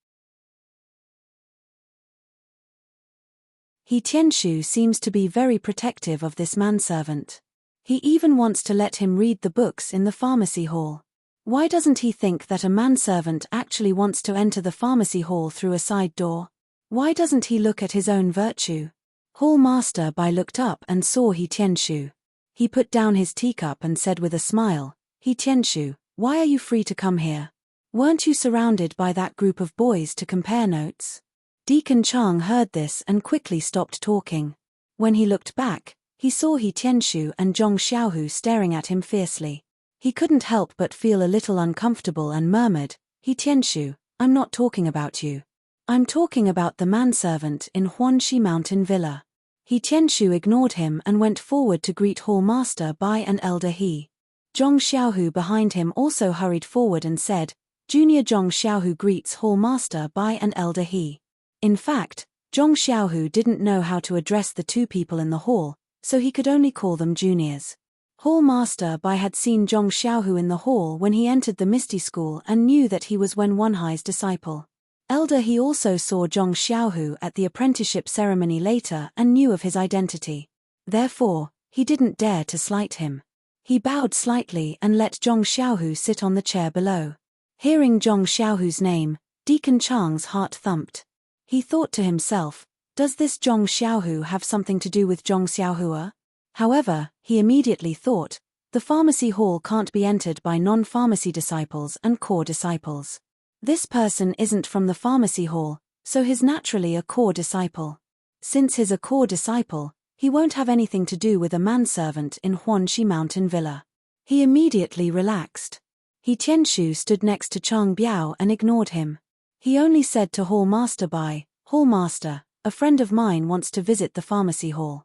He Tianshu seems to be very protective of this manservant. He even wants to let him read the books in the pharmacy hall. Why doesn't he think that a manservant actually wants to enter the pharmacy hall through a side door? Why doesn't he look at his own virtue?" Hall Master Bai looked up and saw He Tianshu. He put down his teacup and said with a smile, "He Tianshu, why are you free to come here? Weren't you surrounded by that group of boys to compare notes?" Deacon Chang heard this and quickly stopped talking. When he looked back, he saw He Tianshu and Zhong Xiaohu staring at him fiercely. He couldn't help but feel a little uncomfortable and murmured, "He Tianshu, I'm not talking about you. I'm talking about the manservant in Huanxi Mountain Villa." He Tianshu ignored him and went forward to greet Hall Master Bai and Elder He. Zhong Xiaohu behind him also hurried forward and said, "Junior Zhong Xiaohu greets Hall Master Bai and Elder He." In fact, Zhong Xiaohu didn't know how to address the two people in the hall, so he could only call them juniors. Hall Master Bai had seen Zhong Xiaohu in the hall when he entered the Misty School and knew that he was Wen Wenhai's disciple. Elder He also saw Zhong Xiaohu at the apprenticeship ceremony later and knew of his identity. Therefore, he didn't dare to slight him. He bowed slightly and let Zhong Xiaohu sit on the chair below. Hearing Zhong Xiaohu's name, Deacon Chang's heart thumped. He thought to himself, "Does this Zhong Xiaohu have something to do with Zhong Xiaohua?" However, he immediately thought, the pharmacy hall can't be entered by non-pharmacy disciples and core disciples. This person isn't from the pharmacy hall, so he's naturally a core disciple. Since he's a core disciple, he won't have anything to do with a manservant in Huanxi Mountain Villa. He immediately relaxed. He Tianshu stood next to Chang Biao and ignored him. He only said to Hall Master Bai, "Hall Master, a friend of mine wants to visit the pharmacy hall.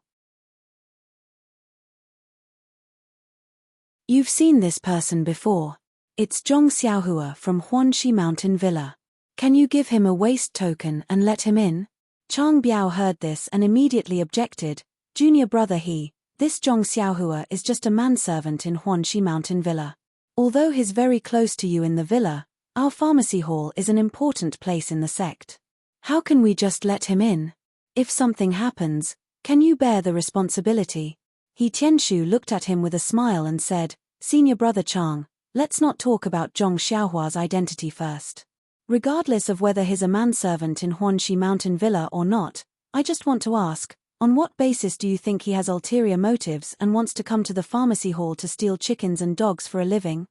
You've seen this person before. It's Zhong Xiaohua from Huanxi Mountain Villa. Can you give him a waist token and let him in?" Chang Biao heard this and immediately objected, "Junior brother He, this Zhong Xiaohua is just a manservant in Huanxi Mountain Villa. Although he's very close to you in the villa, our pharmacy hall is an important place in the sect. How can we just let him in? If something happens, can you bear the responsibility?" He Tianshu looked at him with a smile and said, "Senior brother Chang, let's not talk about Zhong Xiaohua's identity first. Regardless of whether he's a manservant in Huanxi Mountain Villa or not, I just want to ask, on what basis do you think he has ulterior motives and wants to come to the pharmacy hall to steal chickens and dogs for a living?"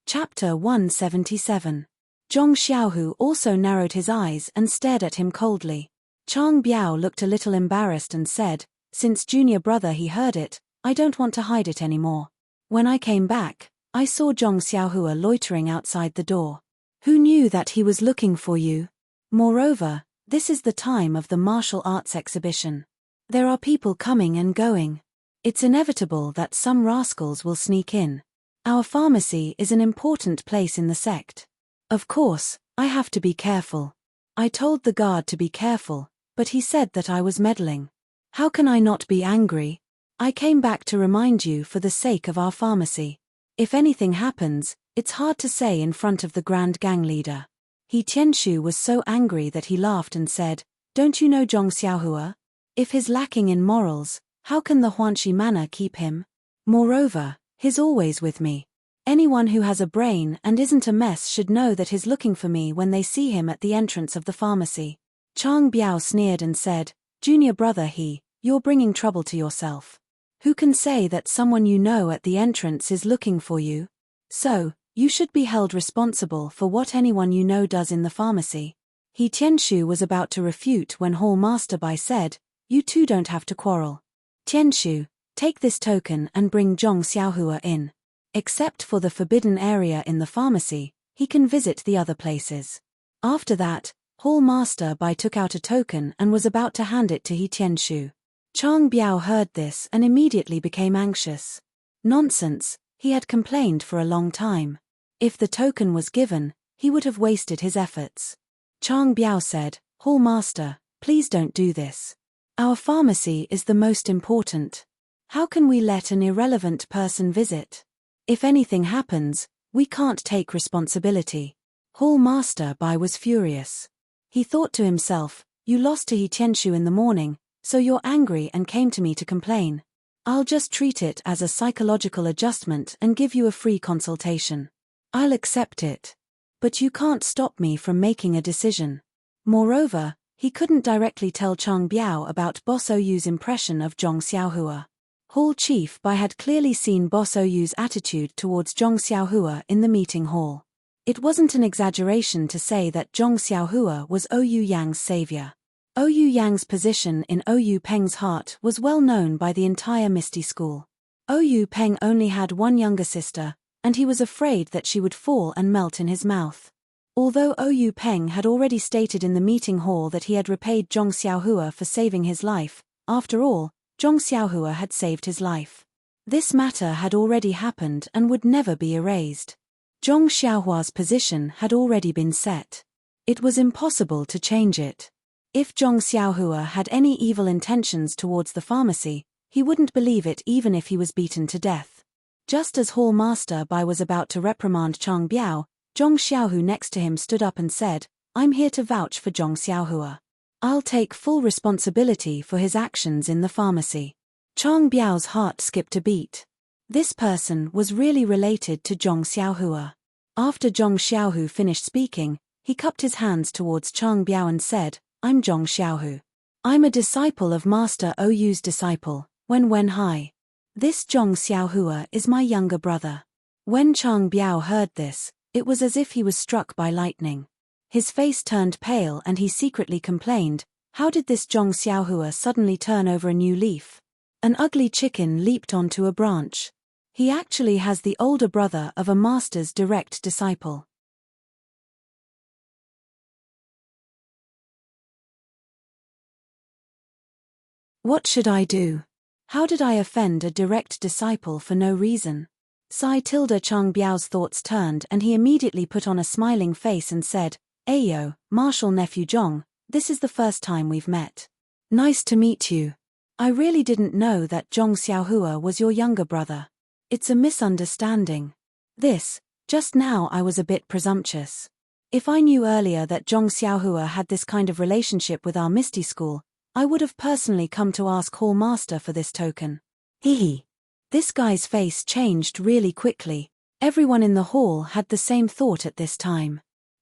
Chapter 177. Zhong Xiaohu also narrowed his eyes and stared at him coldly. Chang Biao looked a little embarrassed and said, "Since junior brother He heard it, I don't want to hide it anymore. When I came back, I saw Zhong Xiaohua loitering outside the door. Who knew that he was looking for you? Moreover, this is the time of the martial arts exhibition. There are people coming and going. It's inevitable that some rascals will sneak in. Our pharmacy is an important place in the sect. Of course, I have to be careful. I told the guard to be careful, but he said that I was meddling. How can I not be angry? I came back to remind you for the sake of our pharmacy. If anything happens, it's hard to say in front of the grand gang leader. He Tianshu was so angry that he laughed and said, "Don't you know Zhong Xiaohua? If he's lacking in morals, how can the Huanxi manor keep him? Moreover, he's always with me. Anyone who has a brain and isn't a mess should know that he's looking for me when they see him at the entrance of the pharmacy." Chang Biao sneered and said, "Junior brother you're bringing trouble to yourself. Who can say that someone you know at the entrance is looking for you? So, you should be held responsible for what anyone you know does in the pharmacy." He Tianshu was about to refute when Hall Master Bai said, "You two don't have to quarrel. Tianshu, take this token and bring Zhong Xiaohua in. Except for the forbidden area in the pharmacy, he can visit the other places." After that, Hall Master Bai took out a token and was about to hand it to He Tianshu. Chang Biao heard this and immediately became anxious. Nonsense, he had complained for a long time. If the token was given, he would have wasted his efforts. Chang Biao said, "Hall Master, please don't do this. Our pharmacy is the most important. How can we let an irrelevant person visit? If anything happens, we can't take responsibility." Hall Master Bai was furious. He thought to himself, "You lost to He Tianshu in the morning, so you're angry and came to me to complain. I'll just treat it as a psychological adjustment and give you a free consultation. I'll accept it. But you can't stop me from making a decision." Moreover, he couldn't directly tell Chang Biao about Boss Oyu's impression of Zhong Xiaohua. Hall Chief Bai had clearly seen Boss Oyu's attitude towards Zhong Xiaohua in the meeting hall. It wasn't an exaggeration to say that Zhong Xiaohua was Oyu Yang's savior. Oyu Yang's position in Oyu Peng's heart was well known by the entire Misty School. Oyu Peng only had one younger sister, and he was afraid that she would fall and melt in his mouth. Although Oyu Peng had already stated in the meeting hall that he had repaid Zhong Xiaohua for saving his life, after all, Zhong Xiaohua had saved his life. This matter had already happened and would never be erased. Zhong Xiaohua's position had already been set. It was impossible to change it. If Zhong Xiaohua had any evil intentions towards the pharmacy, he wouldn't believe it even if he was beaten to death. Just as Hall Master Bai was about to reprimand Chang Biao, Zhong Xiaohu next to him stood up and said, "I'm here to vouch for Zhong Xiaohua. I'll take full responsibility for his actions in the pharmacy." Chang Biao's heart skipped a beat. This person was really related to Zhong Xiaohua. After Zhong Xiaohu finished speaking, he cupped his hands towards Chang Biao and said, "I'm Zhong Xiaohu. I'm a disciple of Master Oyu's disciple, Wen Hai. This Zhong Xiaohua is my younger brother." When Chang Biao heard this, it was as if he was struck by lightning. His face turned pale and he secretly complained, "How did this Zhong Xiaohua suddenly turn over a new leaf? An ugly chicken leaped onto a branch. He actually has the older brother of a master's direct disciple." What should I do? How did I offend a direct disciple for no reason? Chang Biao's thoughts turned and he immediately put on a smiling face and said, "Ayo, Marshal Nephew Zhong, this is the first time we've met. Nice to meet you. I really didn't know that Zhong Xiaohua was your younger brother. It's a misunderstanding. Just now I was a bit presumptuous. If I knew earlier that Zhong Xiaohua had this kind of relationship with our Misty School, I would have personally come to ask Hall Master for this token." Hee. This guy's face changed really quickly. Everyone in the hall had the same thought at this time.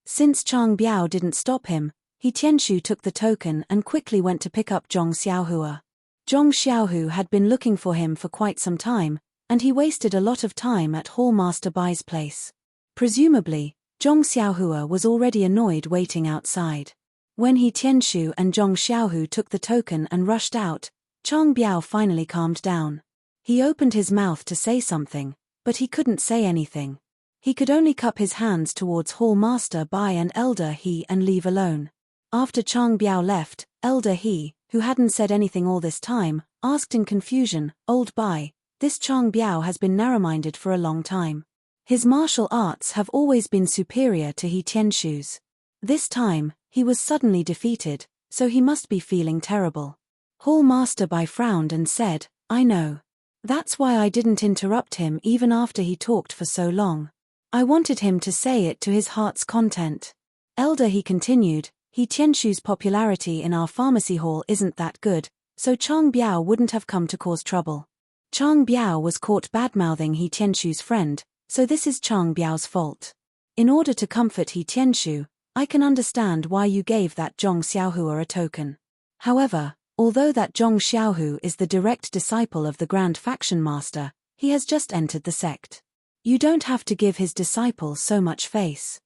Since Chang Biao didn't stop him, He Tianshu took the token and quickly went to pick up Zhong Xiaohua. Zhong Xiaohu had been looking for him for quite some time, and he wasted a lot of time at Hall Master Bai's place. Presumably, Zhong Xiaohua was already annoyed waiting outside. When He Tianshu and Zhong Xiaohu took the token and rushed out, Chang Biao finally calmed down. He opened his mouth to say something, but he couldn't say anything. He could only cup his hands towards Hall Master Bai and Elder He and leave alone. After Chang Biao left, Elder He, who hadn't said anything all this time, asked in confusion, "Old Bai, this Chang Biao has been narrow-minded for a long time. His martial arts have always been superior to He Tianshu's. This time, he was suddenly defeated, so he must be feeling terrible. Hall Master Bai frowned and said, I know. That's why I didn't interrupt him even after he talked for so long. I wanted him to say it to his heart's content. Elder, he continued, He Tianshu's popularity in our pharmacy hall isn't that good, so Chang Biao wouldn't have come to cause trouble. Chang Biao was caught badmouthing He Tianshu's friend, so this is Chang Biao's fault. In order to comfort He Tianshu, I can understand why you gave that Zhong Xiaohua a token. However, although that Zhong Xiaohu is the direct disciple of the Grand Faction Master, he has just entered the sect. You don't have to give his disciple so much face.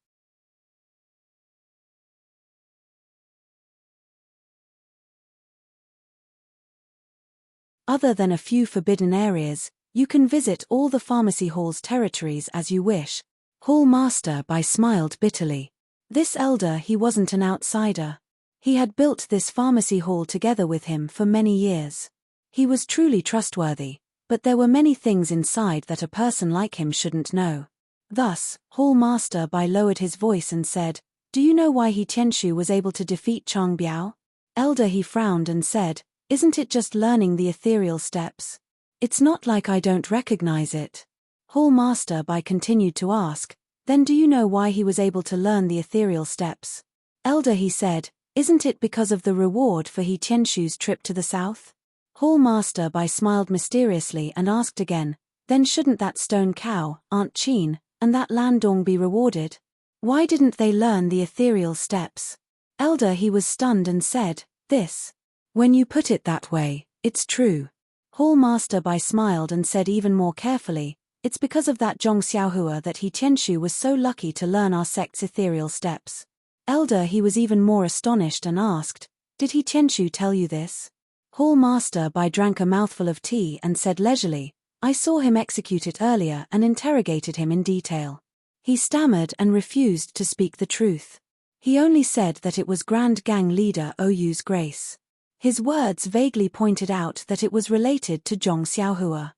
Other than a few forbidden areas, you can visit all the pharmacy hall's territories as you wish. Hall Master Bai smiled bitterly. This elder, he wasn't an outsider. He had built this pharmacy hall together with him for many years. He was truly trustworthy, but there were many things inside that a person like him shouldn't know. Thus, Hall Master Bai lowered his voice and said, Do you know why He Tianshu was able to defeat Chang Biao? Elder, he frowned and said, Isn't it just learning the ethereal steps? It's not like I don't recognize it. Hall Master Bai continued to ask, Then do you know why he was able to learn the ethereal steps? Elder, he said, Isn't it because of the reward for He Tianshu's trip to the south? Hall Master Bai smiled mysteriously and asked again, Then shouldn't that stone cow, Aunt Chin, and that Landong be rewarded? Why didn't they learn the ethereal steps? Elder, he was stunned and said, This. When you put it that way, it's true. Hall Master Bai smiled and said even more carefully, It's because of that Zhong Xiaohua that He Tianshu was so lucky to learn our sect's ethereal steps. Elder, he was even more astonished and asked, Did He Tianshu tell you this? Hall Master Bai drank a mouthful of tea and said leisurely, I saw him execute it earlier and interrogated him in detail. He stammered and refused to speak the truth. He only said that it was Grand Gang leader Oyu's grace. His words vaguely pointed out that it was related to Zhong Xiaohua.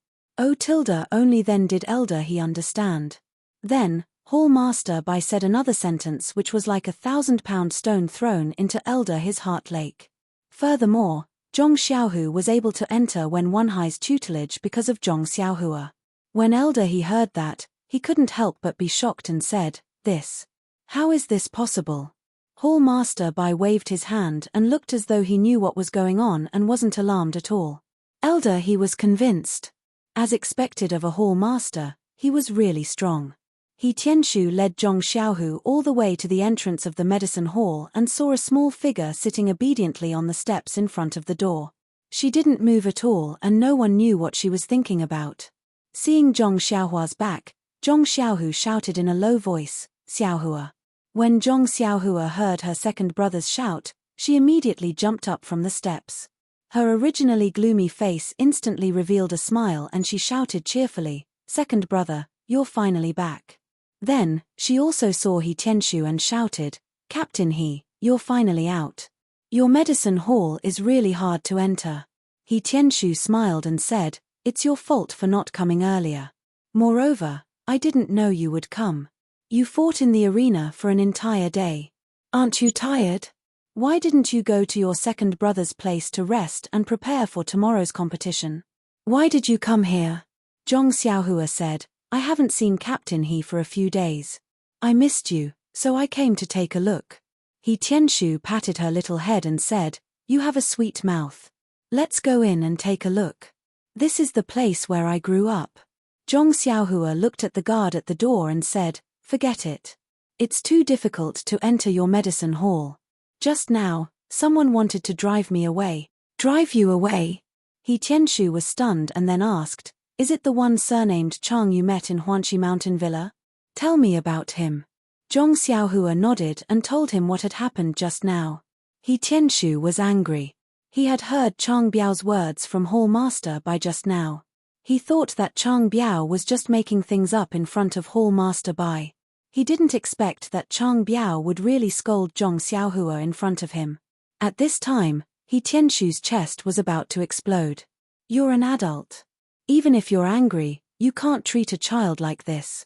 Only then did Elder he understand. Then, Hall Master Bai said another sentence which was like 1,000-pound stone thrown into Elder his heart lake. Furthermore, Zhong Xiaohu was able to enter Wen Wenhai's tutelage because of Zhong Xiaohua. When Elder he heard that, he couldn't help but be shocked and said, This. How is this possible? Hall Master Bai waved his hand and looked as though he knew what was going on and wasn't alarmed at all. Elder, he was convinced. As expected of a Hall Master, he was really strong. He Tianshu led Zhong Xiaohu all the way to the entrance of the medicine hall and saw a small figure sitting obediently on the steps in front of the door. She didn't move at all and no one knew what she was thinking about. Seeing Zhong Xiaohua's back, Zhong Xiaohu shouted in a low voice, Xiaohua. When Zhong Xiaohua heard her second brother's shout, she immediately jumped up from the steps. Her originally gloomy face instantly revealed a smile and she shouted cheerfully, Second brother, you're finally back. Then, she also saw He Tianshu and shouted, Captain He, you're finally out. Your medicine hall is really hard to enter. He Tianshu smiled and said, It's your fault for not coming earlier. Moreover, I didn't know you would come. You fought in the arena for an entire day. Aren't you tired? Why didn't you go to your second brother's place to rest and prepare for tomorrow's competition? Why did you come here? Zhong Xiaohua said, I haven't seen Captain He for a few days. I missed you, so I came to take a look. He Tianshu patted her little head and said, You have a sweet mouth. Let's go in and take a look. This is the place where I grew up. Zhong Xiaohua looked at the guard at the door and said, Forget it. It's too difficult to enter your medicine hall. Just now, someone wanted to drive me away. Drive you away? He Tianshu was stunned and then asked, Is it the one surnamed Chang you met in Huanxi Mountain Villa? Tell me about him. Zhong Xiaohua nodded and told him what had happened just now. He Tianshu was angry. He had heard Chang Biao's words from Hall Master Bai just now. He thought that Chang Biao was just making things up in front of Hall Master Bai. He didn't expect that Chang Biao would really scold Zhong Xiaohua in front of him. At this time, He Tianshu's chest was about to explode. You're an adult. Even if you're angry, you can't treat a child like this.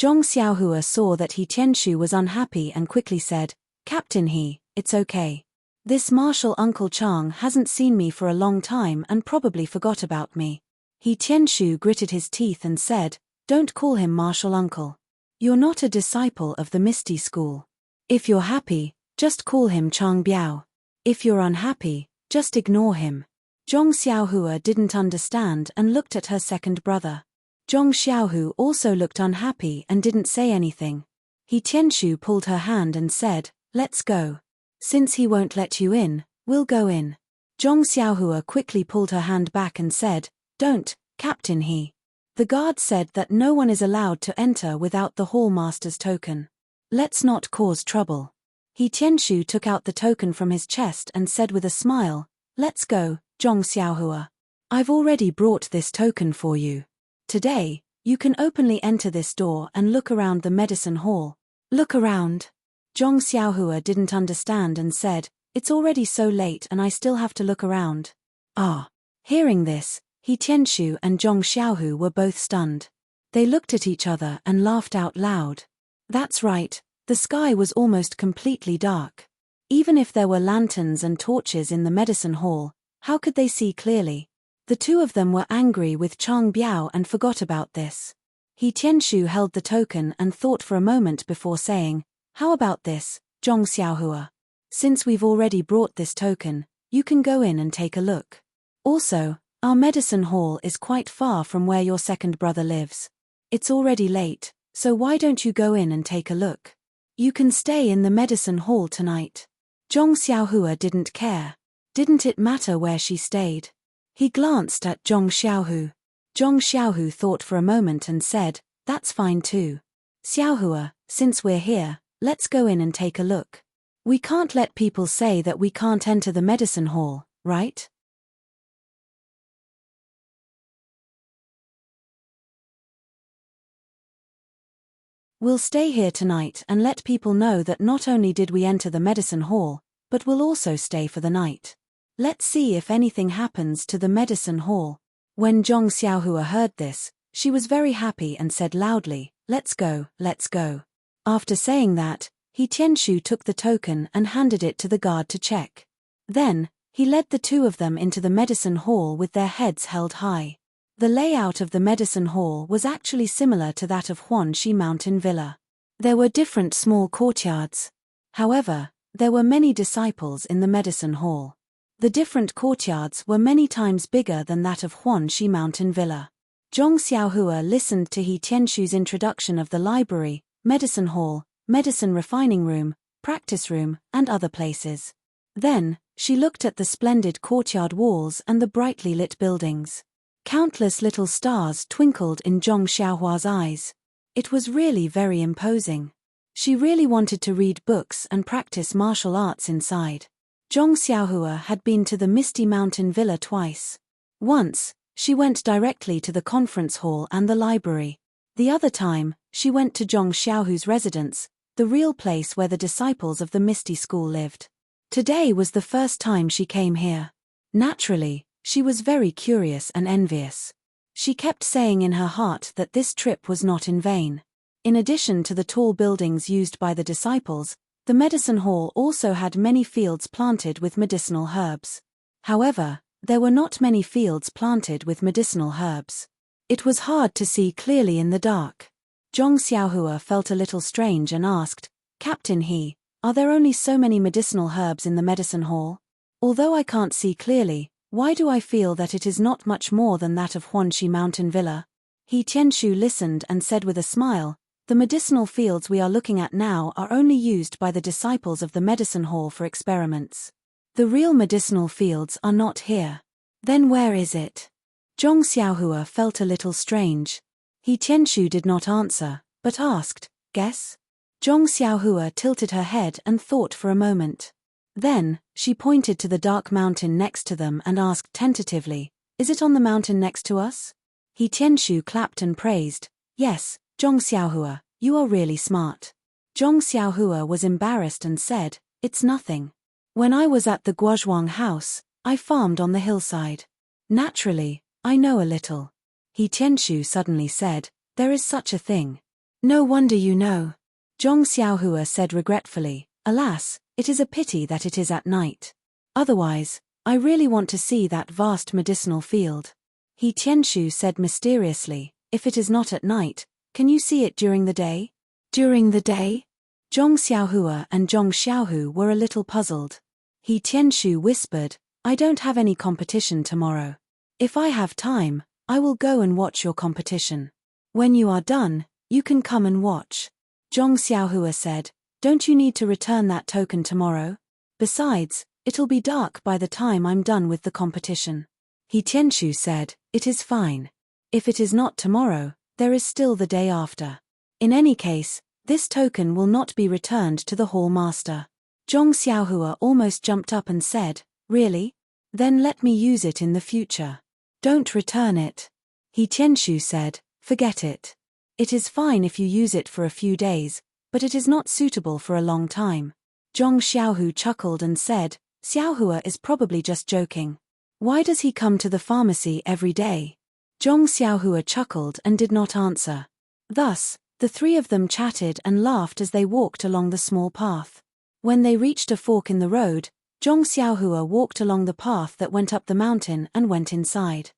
Zhong Xiaohua saw that He Tianshu was unhappy and quickly said, "Captain He, it's okay. This martial Uncle Chang hasn't seen me for a long time and probably forgot about me." He Tianshu gritted his teeth and said, "Don't call him martial uncle. You're not a disciple of the Misty School. If you're happy, just call him Chang Biao. If you're unhappy, just ignore him." Zhong Xiaohua didn't understand and looked at her second brother. Zhong Xiaohu also looked unhappy and didn't say anything. He Tianshu pulled her hand and said, "Let's go. Since he won't let you in, we'll go in." Zhong Xiaohua quickly pulled her hand back and said, "Don't, Captain He. The guard said that no one is allowed to enter without the hall master's token. Let's not cause trouble." He Tianshu took out the token from his chest and said with a smile, "Let's go, Zhong Xiaohua. I've already brought this token for you. Today, you can openly enter this door and look around the medicine hall." "Look around?" Zhong Xiaohua didn't understand and said, "It's already so late and I still have to look around." Ah. Hearing this, He Tianshu and Zhong Xiaohu were both stunned. They looked at each other and laughed out loud. That's right, the sky was almost completely dark. Even if there were lanterns and torches in the medicine hall, how could they see clearly? The two of them were angry with Chang Biao and forgot about this. He Tianshu held the token and thought for a moment before saying, "How about this, Zhong Xiaohua? Since we've already brought this token, you can go in and take a look. Also, our medicine hall is quite far from where your second brother lives. It's already late, so why don't you go in and take a look? You can stay in the medicine hall tonight." Zhong Xiaohua didn't care. Didn't it matter where she stayed? He glanced at Zhong Xiaohu. Zhong Xiaohu thought for a moment and said, "That's fine too. Xiaohua, since we're here, let's go in and take a look. We can't let people say that we can't enter the medicine hall, right?" "We'll stay here tonight and let people know that not only did we enter the medicine hall, but we'll also stay for the night. Let's see if anything happens to the medicine hall." When Zhong Xiaohua heard this, she was very happy and said loudly, "Let's go, let's go." After saying that, He Tianshu took the token and handed it to the guard to check. Then, he led the two of them into the medicine hall with their heads held high. The layout of the medicine hall was actually similar to that of Huanxi Mountain Villa. There were different small courtyards. However, there were many disciples in the medicine hall. The different courtyards were many times bigger than that of Huanxi Mountain Villa. Zhong Xiaohua listened to He Tianshu's introduction of the library, medicine hall, medicine refining room, practice room, and other places. Then, she looked at the splendid courtyard walls and the brightly lit buildings. Countless little stars twinkled in Zhong Xiaohua's eyes. It was really very imposing. She really wanted to read books and practice martial arts inside. Zhong Xiaohua had been to the Misty Mountain Villa twice. Once, she went directly to the conference hall and the library. The other time, she went to Zhong Xiaohu's residence, the real place where the disciples of the Misty School lived. Today was the first time she came here. Naturally, she was very curious and envious. She kept saying in her heart that this trip was not in vain. In addition to the tall buildings used by the disciples, the medicine hall also had many fields planted with medicinal herbs. However, there were not many fields planted with medicinal herbs. It was hard to see clearly in the dark. Zhong Xiaohua felt a little strange and asked, "Captain He, are there only so many medicinal herbs in the medicine hall? Although I can't see clearly, why do I feel that it is not much more than that of Huanxi Mountain Villa?" He Tianshu listened and said with a smile, "The medicinal fields we are looking at now are only used by the disciples of the medicine hall for experiments. The real medicinal fields are not here." "Then where is it?" Zhong Xiaohua felt a little strange. He Tianshu did not answer, but asked, "Guess?" Zhong Xiaohua tilted her head and thought for a moment. Then, she pointed to the dark mountain next to them and asked tentatively, "Is it on the mountain next to us?" He Tianshu clapped and praised, "Yes, Zhong Xiaohua, you are really smart." Zhong Xiaohua was embarrassed and said, "It's nothing. When I was at the Guozhuang house, I farmed on the hillside. Naturally, I know a little." He Tianshu suddenly said, "There is such a thing." No wonder you know. Zhong Xiaohua said regretfully, alas, it is a pity that it is at night. Otherwise, I really want to see that vast medicinal field. He Tianshu said mysteriously, if it is not at night, can you see it during the day? During the day? Zhong Xiaohua and Zhong Xiaohu were a little puzzled. He Tianshu whispered, I don't have any competition tomorrow. If I have time, I will go and watch your competition. When you are done, you can come and watch. Zhong Xiaohua said, don't you need to return that token tomorrow? Besides, it'll be dark by the time I'm done with the competition. He Tianshu said, it is fine. If it is not tomorrow, there is still the day after. In any case, this token will not be returned to the hall master. Zhong Xiaohua almost jumped up and said, really? Then let me use it in the future. Don't return it. He Tianshu said, forget it. It is fine if you use it for a few days, but it is not suitable for a long time. Zhong Xiaohu chuckled and said, Xiaohua is probably just joking. Why does he come to the pharmacy every day? Zhong Xiaohua chuckled and did not answer. Thus, the three of them chatted and laughed as they walked along the small path. When they reached a fork in the road, Zhong Xiaohua walked along the path that went up the mountain and went inside.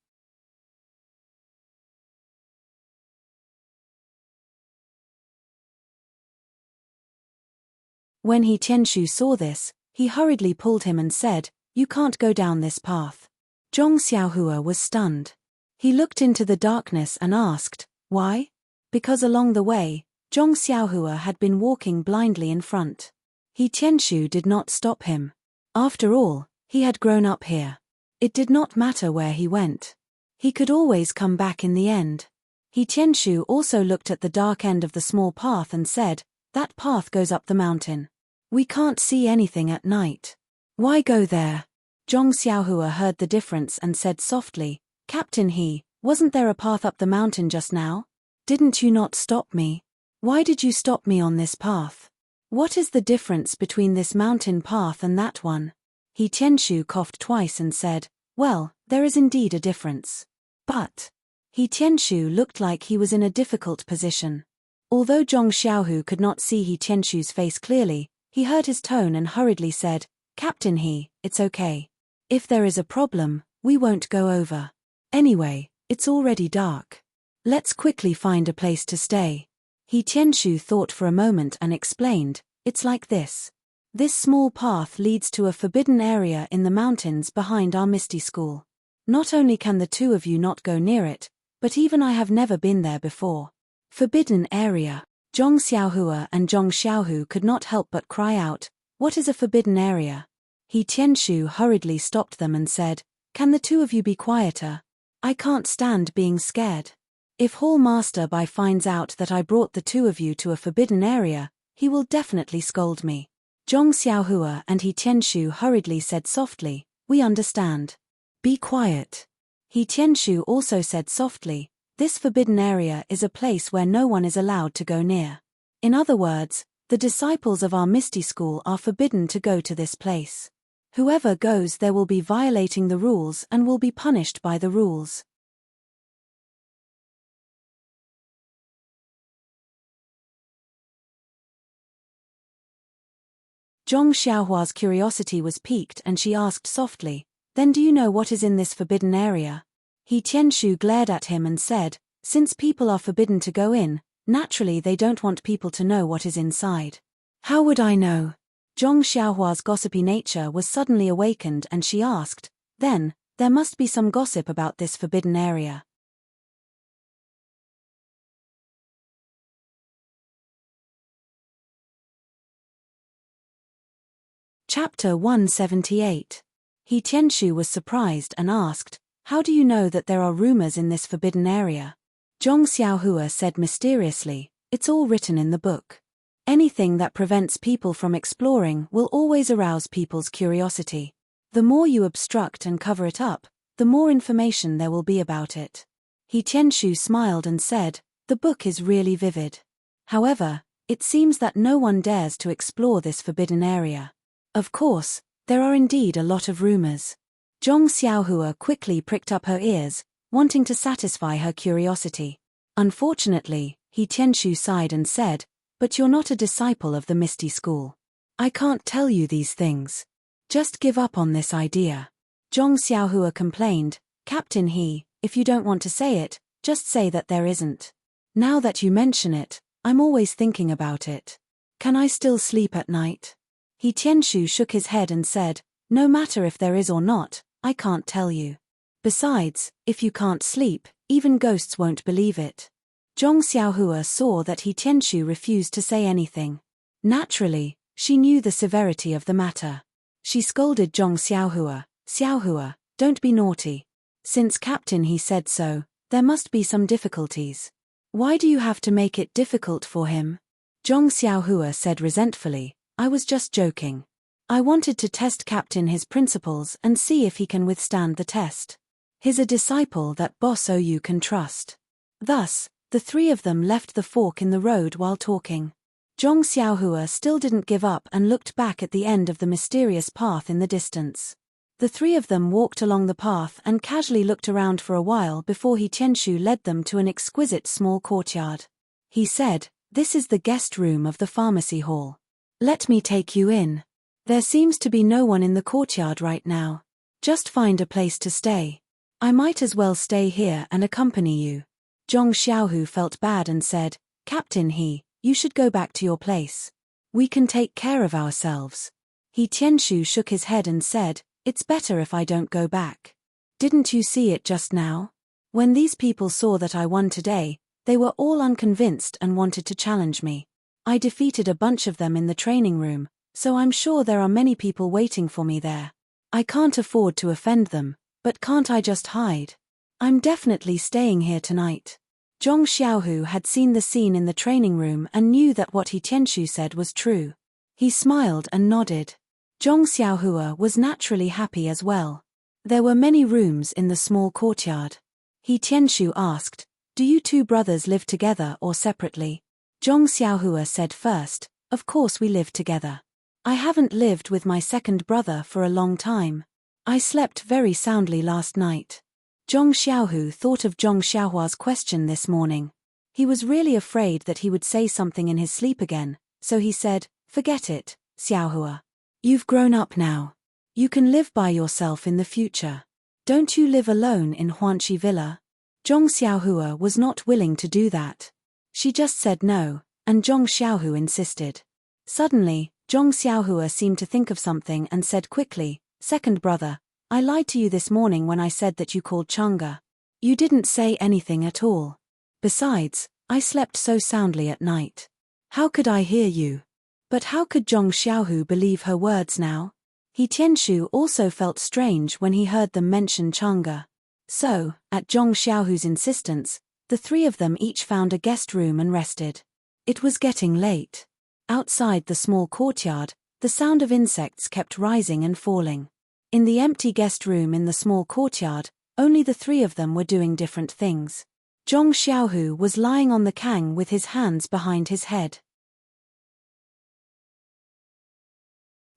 When He Tianshu saw this, he hurriedly pulled him and said, you can't go down this path. Zhong Xiaohua was stunned. He looked into the darkness and asked, why? Because along the way, Zhong Xiaohua had been walking blindly in front. He Tianshu did not stop him. After all, he had grown up here. It did not matter where he went. He could always come back in the end. He Tianshu also looked at the dark end of the small path and said, that path goes up the mountain. We can't see anything at night. Why go there? Zhong Xiaohua heard the difference and said softly, Captain wasn't there a path up the mountain just now? Didn't you not stop me? Why did you stop me on this path? What is the difference between this mountain path and that one? He Tianshu coughed twice and said, well, there is indeed a difference. But He Tianshu looked like he was in a difficult position. Although Zhong Xiaohu could not see He Tianshu's face clearly, he heard his tone and hurriedly said, Captain it's okay. If there is a problem, we won't go over. Anyway, it's already dark. Let's quickly find a place to stay. He Tianshu thought for a moment and explained, it's like this. This small path leads to a forbidden area in the mountains behind our Misty School. Not only can the two of you not go near it, but even I have never been there before. Forbidden area. Zhong Xiaohua and Zhong Xiaohu could not help but cry out, what is a forbidden area? He Tianshu hurriedly stopped them and said, can the two of you be quieter? I can't stand being scared. If Hall Master Bai finds out that I brought the two of you to a forbidden area, he will definitely scold me. Zhong Xiaohua and He Tianshu hurriedly said softly, we understand. Be quiet. He Tianshu also said softly, this forbidden area is a place where no one is allowed to go near. In other words, the disciples of our Misty School are forbidden to go to this place. Whoever goes there will be violating the rules and will be punished by the rules. Zhong Xiaohua's curiosity was piqued and she asked softly, then do you know what is in this forbidden area? He Tianshu glared at him and said, since people are forbidden to go in, naturally they don't want people to know what is inside. How would I know? Zhong Xiaohua's gossipy nature was suddenly awakened and she asked, then, there must be some gossip about this forbidden area. Chapter 178. He Tianshu was surprised and asked, how do you know that there are rumors in this forbidden area? Zhong Xiaohua said mysteriously, it's all written in the book. Anything that prevents people from exploring will always arouse people's curiosity. The more you obstruct and cover it up, the more information there will be about it. He Tianshu smiled and said, the book is really vivid. However, it seems that no one dares to explore this forbidden area. Of course, there are indeed a lot of rumors. Zhong Xiaohua quickly pricked up her ears, wanting to satisfy her curiosity. Unfortunately, He Tianshu sighed and said, "But you're not a disciple of the Misty School. I can't tell you these things. Just give up on this idea." Zhong Xiaohua complained, "Captain He, if you don't want to say it, just say that there isn't. Now that you mention it, I'm always thinking about it. Can I still sleep at night?" He Tianshu shook his head and said, "No matter if there is or not, I can't tell you. Besides, if you can't sleep, even ghosts won't believe it." Zhong Xiaohua saw that He Tianshu refused to say anything. Naturally, she knew the severity of the matter. She scolded Zhong Xiaohua, "Xiaohua, don't be naughty. Since Captain He said so, there must be some difficulties. Why do you have to make it difficult for him?" Zhong Xiaohua said resentfully, "I was just joking. I wanted to test Captain His principles and see if he can withstand the test. He's a disciple that Boss OU can trust." Thus, the three of them left the fork in the road while talking. Zhong Xiaohua still didn't give up and looked back at the end of the mysterious path in the distance. The three of them walked along the path and casually looked around for a while before He Tianshu led them to an exquisite small courtyard. He said, "This is the guest room of the pharmacy hall. Let me take you in. There seems to be no one in the courtyard right now. Just find a place to stay. I might as well stay here and accompany you." Zhong Xiaohu felt bad and said, "Captain He, you should go back to your place. We can take care of ourselves." He Tianshu shook his head and said, "It's better if I don't go back. Didn't you see it just now? When these people saw that I won today, they were all unconvinced and wanted to challenge me. I defeated a bunch of them in the training room, so I'm sure there are many people waiting for me there. I can't afford to offend them, but can't I just hide? I'm definitely staying here tonight." Zhong Xiaohu had seen the scene in the training room and knew that what He Tianshu said was true. He smiled and nodded. Zhong Xiaohua was naturally happy as well. There were many rooms in the small courtyard. He Tianshu asked, "Do you two brothers live together or separately?" Zhong Xiaohua said first, "Of course we live together. I haven't lived with my second brother for a long time. I slept very soundly last night." Zhong Xiaohu thought of Zhong Xiaohua's question this morning. He was really afraid that he would say something in his sleep again, so he said, "Forget it, Xiaohua. You've grown up now. You can live by yourself in the future. Don't you live alone in Huanxi Villa?" Zhong Xiaohua was not willing to do that. She just said no, and Zhong Xiaohu insisted. Suddenly, Zhong Xiaohua seemed to think of something and said quickly, "Second brother, I lied to you this morning when I said that you called Chang'e. You didn't say anything at all. Besides, I slept so soundly at night. How could I hear you?" But how could Zhong Xiaohu believe her words now? He Tianshu also felt strange when he heard them mention Chang'e. So, at Zhong Xiaohu's insistence, the three of them each found a guest room and rested. It was getting late. Outside the small courtyard, the sound of insects kept rising and falling. In the empty guest room in the small courtyard, only the three of them were doing different things. Zhong Xiaohu was lying on the kang with his hands behind his head.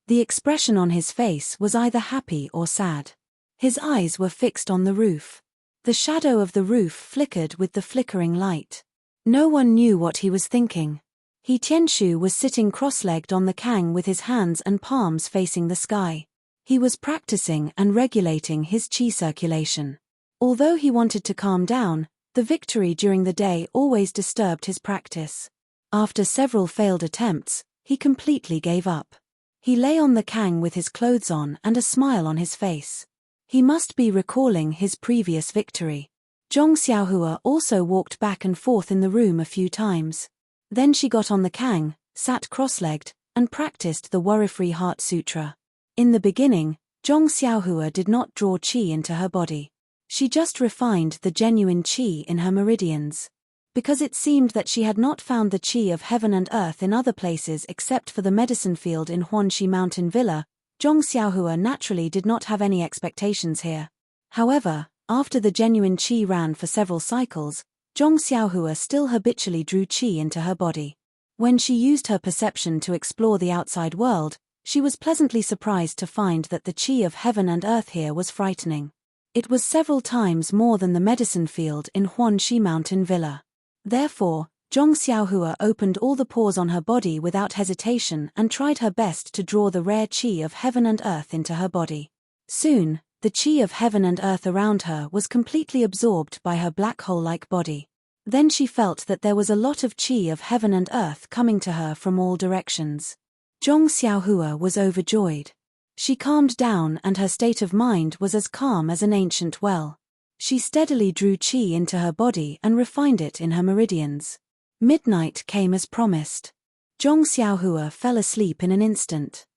The expression on his face was either happy or sad. His eyes were fixed on the roof. The shadow of the roof flickered with the flickering light. No one knew what he was thinking. He Tianshu was sitting cross-legged on the kang with his hands and palms facing the sky. He was practicing and regulating his qi circulation. Although he wanted to calm down, the victory during the day always disturbed his practice. After several failed attempts, he completely gave up. He lay on the kang with his clothes on and a smile on his face. He must be recalling his previous victory. Zhong Xiaohua also walked back and forth in the room a few times. Then she got on the kang, sat cross-legged, and practiced the Worry-Free Heart Sutra. In the beginning, Zhong Xiaohua did not draw qi into her body. She just refined the genuine qi in her meridians. Because it seemed that she had not found the qi of heaven and earth in other places except for the medicine field in Huanxi Mountain Villa, Zhong Xiaohua naturally did not have any expectations here. However, after the genuine qi ran for several cycles, Zhong Xiaohua still habitually drew qi into her body. When she used her perception to explore the outside world, she was pleasantly surprised to find that the qi of heaven and earth here was frightening. It was several times more than the medicine field in Huanxi Mountain Villa. Therefore, Zhong Xiaohua opened all the pores on her body without hesitation and tried her best to draw the rare qi of heaven and earth into her body. Soon, the qi of heaven and earth around her was completely absorbed by her black hole-like body. Then she felt that there was a lot of qi of heaven and earth coming to her from all directions. Zhong Xiaohua was overjoyed. She calmed down and her state of mind was as calm as an ancient well. She steadily drew qi into her body and refined it in her meridians. Midnight came as promised. Zhong Xiaohua fell asleep in an instant.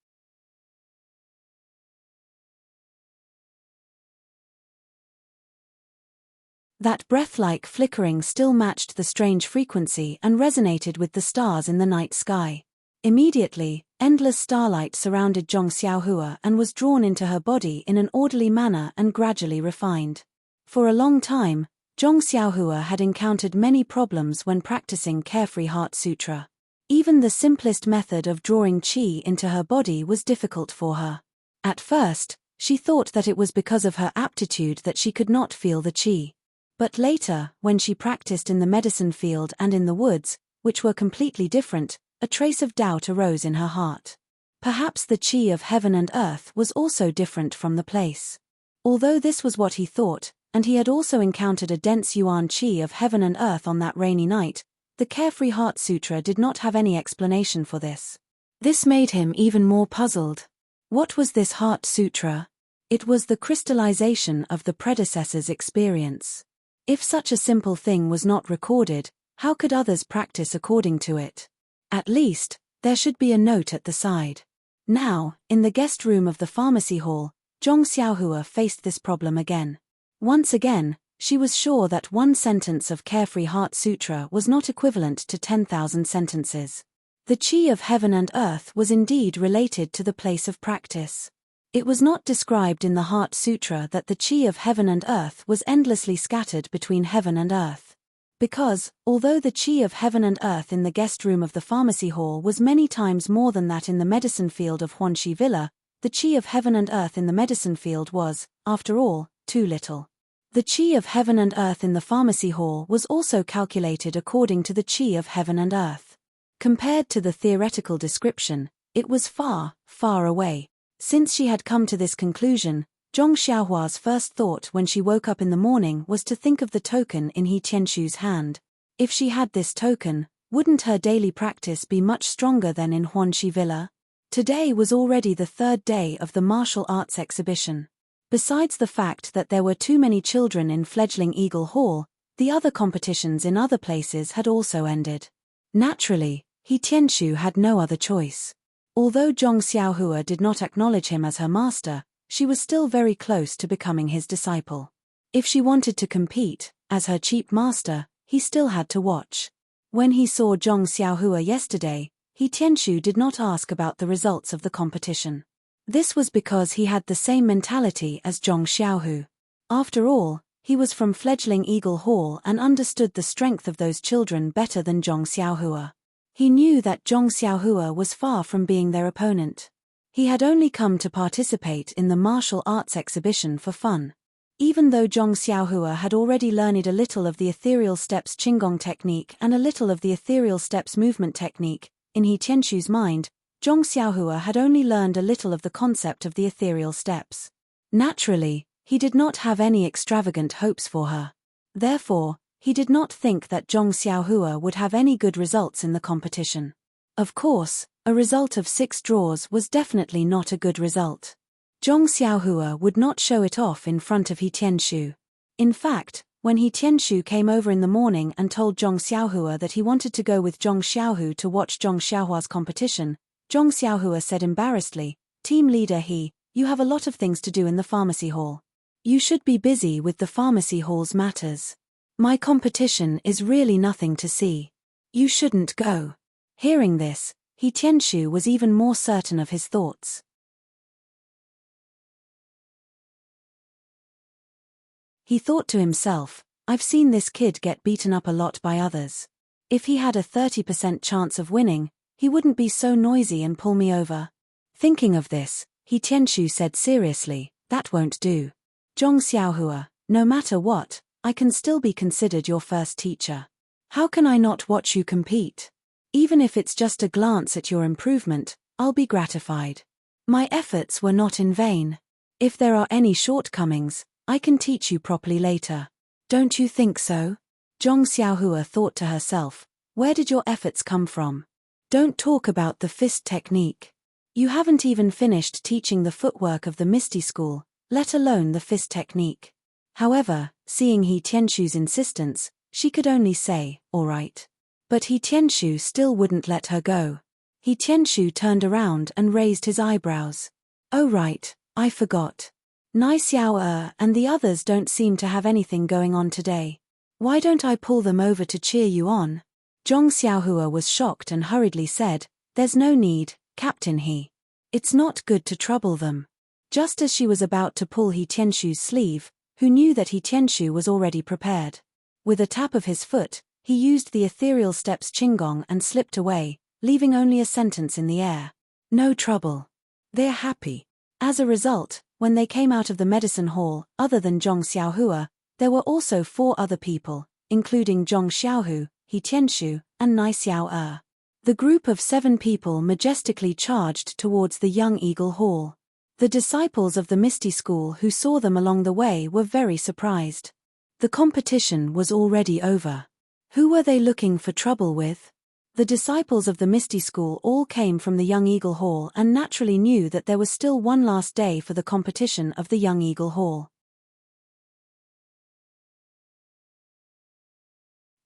That breath-like flickering still matched the strange frequency and resonated with the stars in the night sky. Immediately, endless starlight surrounded Zhong Xiaohua and was drawn into her body in an orderly manner and gradually refined. For a long time, Zhong Xiaohua had encountered many problems when practicing Carefree Heart Sutra. Even the simplest method of drawing qi into her body was difficult for her. At first, she thought that it was because of her aptitude that she could not feel the qi. But later, when she practiced in the medicine field and in the woods, which were completely different, a trace of doubt arose in her heart. Perhaps the qi of heaven and earth was also different from the place. Although this was what he thought, and he had also encountered a dense yuan qi of heaven and earth on that rainy night, the Carefree Heart Sutra did not have any explanation for this. This made him even more puzzled. What was this Heart Sutra? It was the crystallization of the predecessor's experience. If such a simple thing was not recorded, how could others practice according to it? At least, there should be a note at the side. Now, in the guest room of the pharmacy hall, Zhong Xiaohua faced this problem again. Once again, she was sure that one sentence of Carefree Heart Sutra was not equivalent to 10,000 sentences. The qi of heaven and earth was indeed related to the place of practice. It was not described in the Heart Sutra that the qi of heaven and earth was endlessly scattered between heaven and earth. Because, although the qi of heaven and earth in the guest room of the pharmacy hall was many times more than that in the medicine field of Huanxi Villa, the qi of heaven and earth in the medicine field was, after all, too little. The qi of heaven and earth in the pharmacy hall was also calculated according to the qi of heaven and earth. Compared to the theoretical description, it was far, far away. Since she had come to this conclusion, Zhong Xiaohua's first thought when she woke up in the morning was to think of the token in He Tianshu's hand. If she had this token, wouldn't her daily practice be much stronger than in Huanxi Villa? Today was already the third day of the martial arts exhibition. Besides the fact that there were too many children in fledgling Eagle Hall, the other competitions in other places had also ended. Naturally, He Tianshu had no other choice. Although Zhong Xiaohua did not acknowledge him as her master, she was still very close to becoming his disciple. If she wanted to compete, as her cheap master, he still had to watch. When he saw Zhong Xiaohua yesterday, He Tianshu did not ask about the results of the competition. This was because he had the same mentality as Zhong Xiaohu. After all, he was from fledgling Eagle Hall and understood the strength of those children better than Zhong Xiaohua. He knew that Zhong Xiaohua was far from being their opponent. He had only come to participate in the martial arts exhibition for fun. Even though Zhong Xiaohua had already learned a little of the ethereal steps Qigong technique and a little of the ethereal steps movement technique, in He Tianshu's mind, Zhong Xiaohua had only learned a little of the concept of the ethereal steps. Naturally, he did not have any extravagant hopes for her. Therefore, he did not think that Zhong Xiaohua would have any good results in the competition. Of course, a result of 6 draws was definitely not a good result. Zhong Xiaohua would not show it off in front of He Tianshu. In fact, when He Tianshu came over in the morning and told Zhong Xiaohua that he wanted to go with Zhong Xiaohu to watch Zhong Xiaohua's competition, Zhong Xiaohua said embarrassedly, "Team leader you have a lot of things to do in the pharmacy hall. You should be busy with the pharmacy hall's matters. My competition is really nothing to see. You shouldn't go." Hearing this, He Tianshu was even more certain of his thoughts. He thought to himself, "I've seen this kid get beaten up a lot by others. If he had a 30% chance of winning, he wouldn't be so noisy and pull me over." Thinking of this, He Tianshu said seriously, "That won't do. Zhong Xiaohua, no matter what, I can still be considered your first teacher. How can I not watch you compete? Even if it's just a glance at your improvement, I'll be gratified. My efforts were not in vain. If there are any shortcomings, I can teach you properly later. Don't you think so? Zhong Xiaohua thought to herself, where did your efforts come from? Don't talk about the fist technique. You haven't even finished teaching the footwork of the Misty School, let alone the fist technique. However, seeing He Tianshu's insistence, she could only say, all right. But He Tianshu still wouldn't let her go. He Tianshu turned around and raised his eyebrows. Oh right, I forgot. Nai Xiao and the others don't seem to have anything going on today. Why don't I pull them over to cheer you on? Zhong Xiaohua was shocked and hurriedly said, there's no need, Captain He. It's not good to trouble them. Just as she was about to pull He Tianshu's sleeve, who knew that He Tianshu was already prepared. With a tap of his foot, he used the ethereal steps Qinggong and slipped away, leaving only a sentence in the air. No trouble. They're happy. As a result, when they came out of the medicine hall, other than Zhong Xiaohua, there were also 4 other people, including Zhong Xiaohu, He Tianshu, and Nai Xiao. The group of 7 people majestically charged towards the Young Eagle Hall. The disciples of the Misty School who saw them along the way were very surprised. The competition was already over. Who were they looking for trouble with? The disciples of the Misty School all came from the Young Eagle Hall and naturally knew that there was still one last day for the competition of the Young Eagle Hall.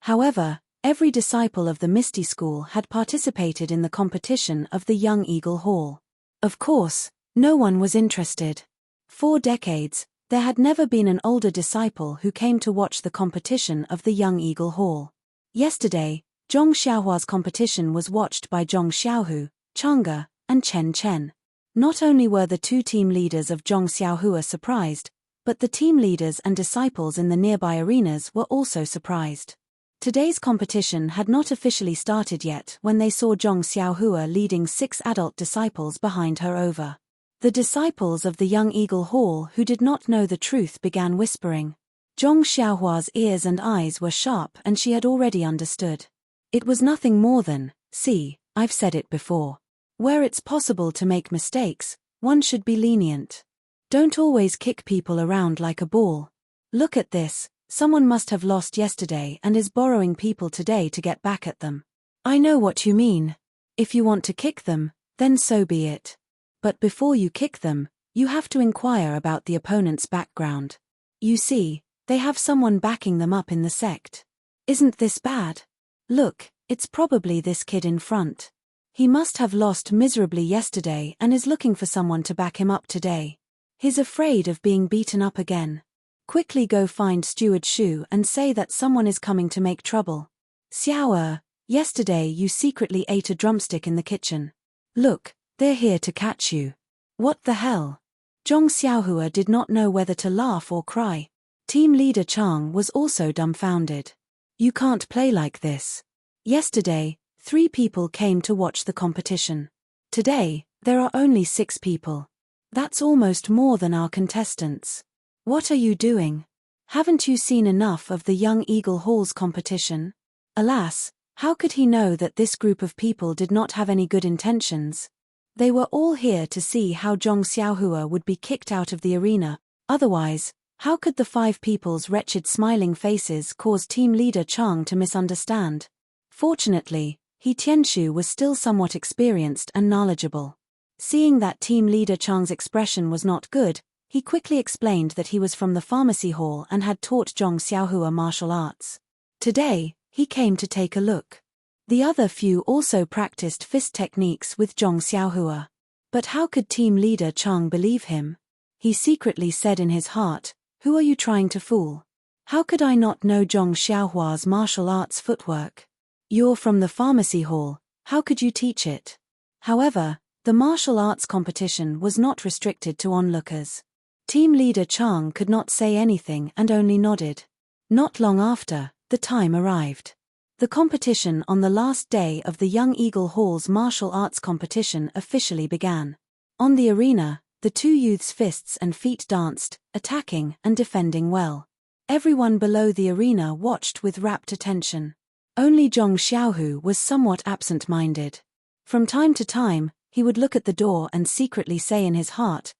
However, every disciple of the Misty School had participated in the competition of the Young Eagle Hall. Of course, no one was interested. For decades, there had never been an older disciple who came to watch the competition of the Young Eagle Hall. Yesterday, Zhong Xiaohua's competition was watched by Zhong Xiaohu, Chang'e, and Chen Chen. Not only were the 2 team leaders of Zhong Xiaohua surprised, but the team leaders and disciples in the nearby arenas were also surprised. Today's competition had not officially started yet when they saw Zhong Xiaohua leading 6 adult disciples behind her over. The disciples of the Young Eagle Hall who did not know the truth began whispering. Zhong Xiaohua's ears and eyes were sharp and she had already understood. It was nothing more than, see, I've said it before. Where it's possible to make mistakes, one should be lenient. Don't always kick people around like a ball. Look at this, someone must have lost yesterday and is borrowing people today to get back at them. I know what you mean. If you want to kick them, then so be it. But before you kick them, you have to inquire about the opponent's background. You see, they have someone backing them up in the sect. Isn't this bad? Look, it's probably this kid in front. He must have lost miserably yesterday and is looking for someone to back him up today. He's afraid of being beaten up again. Quickly go find Steward Shu and say that someone is coming to make trouble. Xiao, yesterday you secretly ate a drumstick in the kitchen. Look, they're here to catch you. What the hell? Zhong Xiaohua did not know whether to laugh or cry. Team leader Chang was also dumbfounded. You can't play like this. Yesterday, 3 people came to watch the competition. Today, there are only 6 people. That's almost more than our contestants. What are you doing? Haven't you seen enough of the Young Eagle Hall's competition? Alas, how could he know that this group of people did not have any good intentions? They were all here to see how Zhong Xiaohua would be kicked out of the arena, otherwise, how could the 5 people's wretched smiling faces cause team leader Chang to misunderstand? Fortunately, He Tianshu was still somewhat experienced and knowledgeable. Seeing that team leader Chang's expression was not good, he quickly explained that he was from the pharmacy hall and had taught Zhong Xiaohua martial arts. Today, he came to take a look. The other few also practiced fist techniques with Zhong Xiaohua. But how could team leader Chang believe him? He secretly said in his heart, who are you trying to fool? How could I not know Zhong Xiaohua's martial arts footwork? You're from the pharmacy hall, how could you teach it? However, the martial arts competition was not restricted to onlookers. Team leader Chang could not say anything and only nodded. Not long after, the time arrived. The competition on the last day of the Young Eagle Hall's martial arts competition officially began. On the arena, the 2 youths' fists and feet danced, attacking and defending well. Everyone below the arena watched with rapt attention. Only Zhong Xiaohu was somewhat absent-minded. From time to time, he would look at the door and secretly say in his heart,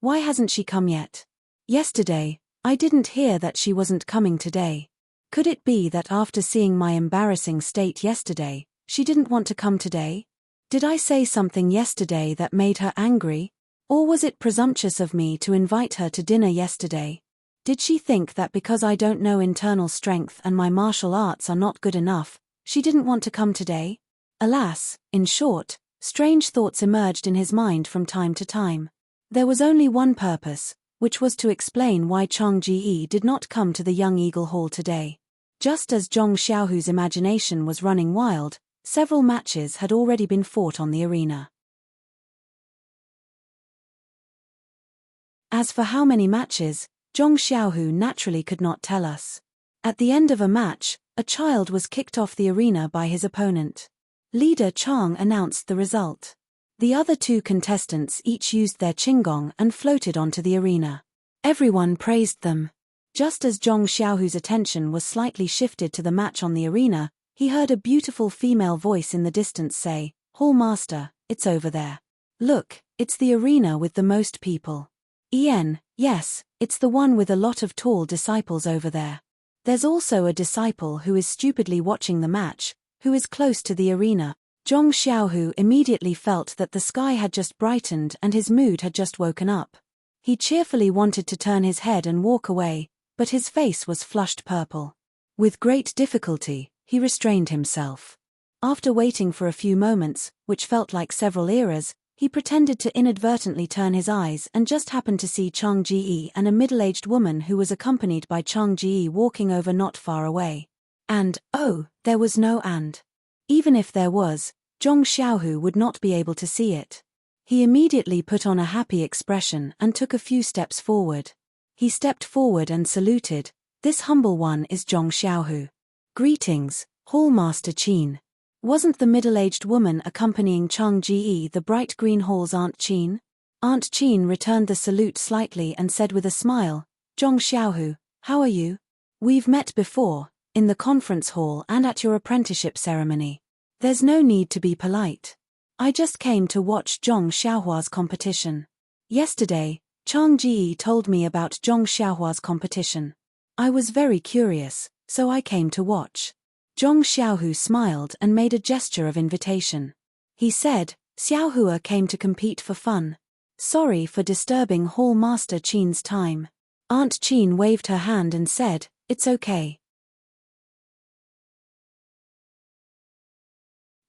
why hasn't she come yet? Yesterday, I didn't hear that she wasn't coming today. Could it be that after seeing my embarrassing state yesterday, she didn't want to come today? Did I say something yesterday that made her angry? Or was it presumptuous of me to invite her to dinner yesterday? Did she think that because I don't know internal strength and my martial arts are not good enough, she didn't want to come today? Alas, in short, strange thoughts emerged in his mind from time to time. There was only one purpose, which was to explain why Chang Ji did not come to the Young Eagle Hall today. Just as Zhong Xiaohu's imagination was running wild, several matches had already been fought on the arena. As for how many matches, Zhong Xiaohu naturally could not tell us. At the end of a match, a child was kicked off the arena by his opponent. Leader Chang announced the result. The other two contestants each used their qinggong and floated onto the arena. Everyone praised them. Just as Zhong Xiaohu's attention was slightly shifted to the match on the arena, he heard a beautiful female voice in the distance say, "Hall Master, it's over there. Look, it's the arena with the most people." Yes, it's the one with a lot of tall disciples over there. There's also a disciple who is stupidly watching the match, who is close to the arena. Zhong Xiaohu immediately felt that the sky had just brightened and his mood had just woken up. He cheerfully wanted to turn his head and walk away, but his face was flushed purple. With great difficulty, he restrained himself. After waiting for a few moments, which felt like several eras, he pretended to inadvertently turn his eyes and just happened to see Chang Ji and a middle-aged woman who was accompanied by Chang Ji walking over not far away. And, oh, there was no and. Even if there was, Zhong Xiaohu would not be able to see it. He immediately put on a happy expression and took a few steps forward. He stepped forward and saluted. "This humble one is Zhong Xiaohu. Greetings, Hall Master Qin." Wasn't the middle-aged woman accompanying Chang Ji the bright green hall's Aunt Qin? Aunt Qin returned the salute slightly and said with a smile, "Zhong Xiaohu, how are you? We've met before, in the conference hall and at your apprenticeship ceremony. There's no need to be polite. I just came to watch Zhong Xiaohua's competition. Yesterday, Chang Ji told me about Zhong Xiaohua's competition. I was very curious, so I came to watch." Zhong Xiaohu smiled and made a gesture of invitation. He said, "Xiaohua came to compete for fun. Sorry for disturbing Hall Master Qin's time." Aunt Qin waved her hand and said, "It's okay."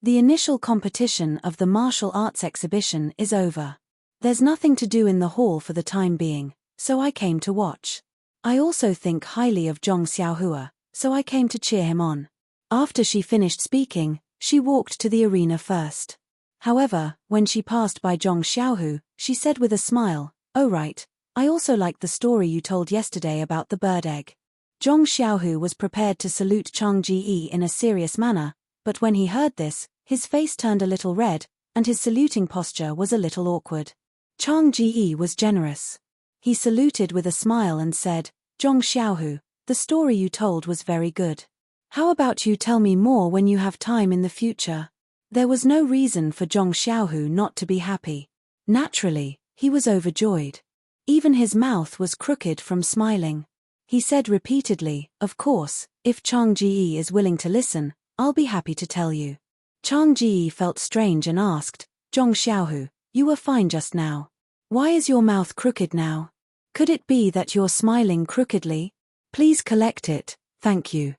The initial competition of the martial arts exhibition is over. There's nothing to do in the hall for the time being, so I came to watch. I also think highly of Zhong Xiaohua, so I came to cheer him on. After she finished speaking, she walked to the arena first. However, when she passed by Zhong Xiaohu, she said with a smile, "Oh right, I also liked the story you told yesterday about the bird egg." Zhong Xiaohu was prepared to salute Chang Ji in a serious manner, but when he heard this, his face turned a little red, and his saluting posture was a little awkward. Chang Ji was generous. He saluted with a smile and said, "Zhong Xiaohu, the story you told was very good. How about you tell me more when you have time in the future?" There was no reason for Zhong Xiaohu not to be happy. Naturally, he was overjoyed. Even his mouth was crooked from smiling. He said repeatedly, "Of course, if Chang Ji is willing to listen, I'll be happy to tell you." Chang Ji felt strange and asked, "Zhong Xiaohu, you were fine just now. Why is your mouth crooked now? Could it be that you're smiling crookedly? Please collect it, thank you."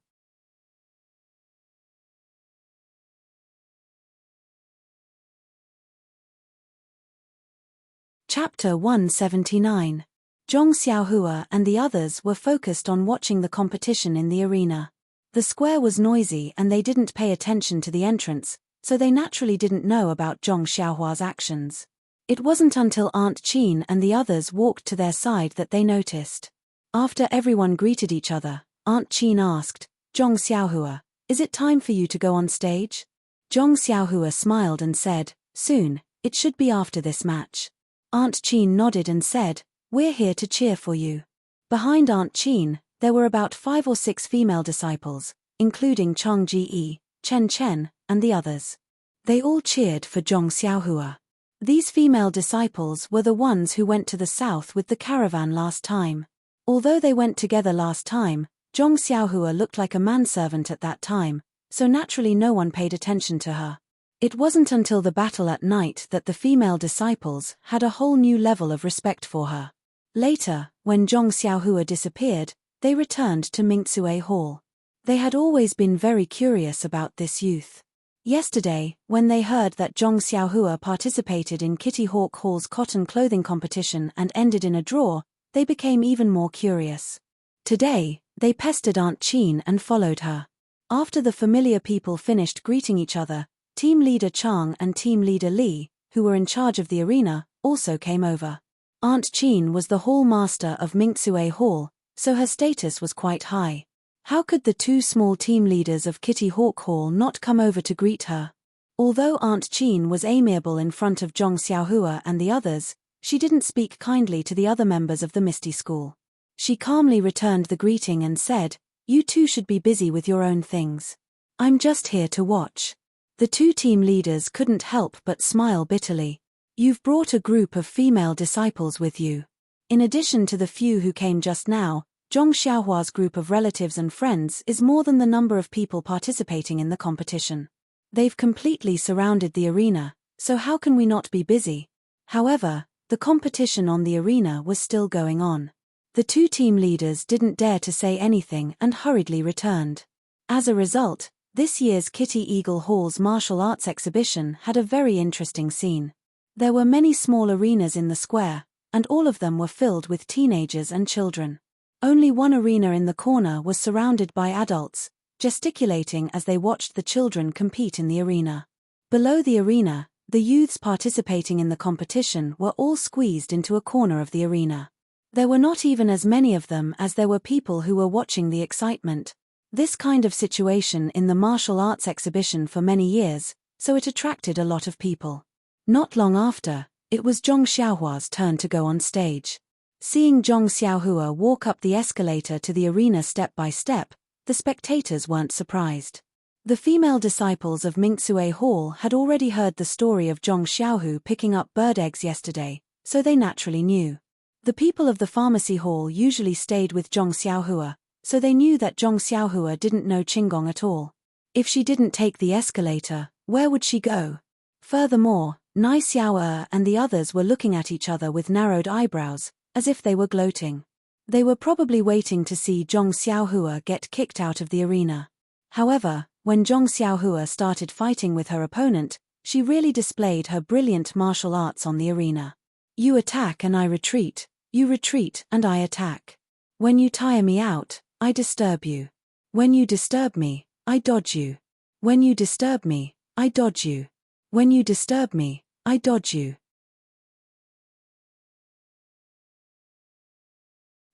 Chapter 179. Zhong Xiaohua and the others were focused on watching the competition in the arena. The square was noisy and they didn't pay attention to the entrance, so they naturally didn't know about Zhong Xiaohua's actions. It wasn't until Aunt Qin and the others walked to their side that they noticed. After everyone greeted each other, Aunt Qin asked, "Zhong Xiaohua, is it time for you to go on stage?" Zhong Xiaohua smiled and said, "Soon, it should be after this match." Aunt Qin nodded and said, "We're here to cheer for you." Behind Aunt Qin, there were about 5 or 6 female disciples, including Chong Ji, Chen Chen, and the others. They all cheered for Zhong Xiaohua. These female disciples were the ones who went to the south with the caravan last time. Although they went together last time, Zhong Xiaohua looked like a manservant at that time, so naturally no one paid attention to her. It wasn't until the battle at night that the female disciples had a whole new level of respect for her. Later, when Zhong Xiaohua disappeared, they returned to Mingzue Hall. They had always been very curious about this youth. Yesterday, when they heard that Zhong Xiaohua participated in Kitty Hawk Hall's cotton clothing competition and ended in a draw, they became even more curious. Today, they pestered Aunt Chin and followed her. After the familiar people finished greeting each other, Team Leader Chang and Team Leader Li, who were in charge of the arena, also came over. Aunt Chin was the hall master of Mingzue Hall, so her status was quite high. How could the two small team leaders of Kitty Hawk Hall not come over to greet her? Although Aunt Chin was amiable in front of Zhong Xiaohua and the others, she didn't speak kindly to the other members of the Misty School. She calmly returned the greeting and said, "You two should be busy with your own things. I'm just here to watch." The two team leaders couldn't help but smile bitterly. "You've brought a group of female disciples with you. In addition to the few who came just now, Zhong Xiaohua's group of relatives and friends is more than the number of people participating in the competition. They've completely surrounded the arena, so how can we not be busy?" However, the competition on the arena was still going on. The two team leaders didn't dare to say anything and hurriedly returned. As a result, this year's Kitty Eagle Hall's martial arts exhibition had a very interesting scene. There were many small arenas in the square, and all of them were filled with teenagers and children. Only one arena in the corner was surrounded by adults, gesticulating as they watched the children compete in the arena. Below the arena, the youths participating in the competition were all squeezed into a corner of the arena. There were not even as many of them as there were people who were watching the excitement. This kind of situation in the martial arts exhibition for many years, so it attracted a lot of people. Not long after, it was Zhong Xiaohua's turn to go on stage. Seeing Zhong Xiaohua walk up the escalator to the arena step by step, the spectators weren't surprised. The female disciples of Mingzue Hall had already heard the story of Zhong Xiaohu picking up bird eggs yesterday, so they naturally knew. The people of the pharmacy hall usually stayed with Zhong Xiaohua, so they knew that Zhong Xiaohua didn't know Qinggong at all. If she didn't take the escalator, where would she go? Furthermore, Nai Xiao'er and the others were looking at each other with narrowed eyebrows, as if they were gloating. They were probably waiting to see Zhong Xiaohua get kicked out of the arena. However, when Zhong Xiaohua started fighting with her opponent, she really displayed her brilliant martial arts on the arena. "You attack and I retreat, you retreat and I attack. When you tire me out, I disturb you. When you disturb me, I dodge you. When you disturb me, I dodge you. When you disturb me, I dodge you."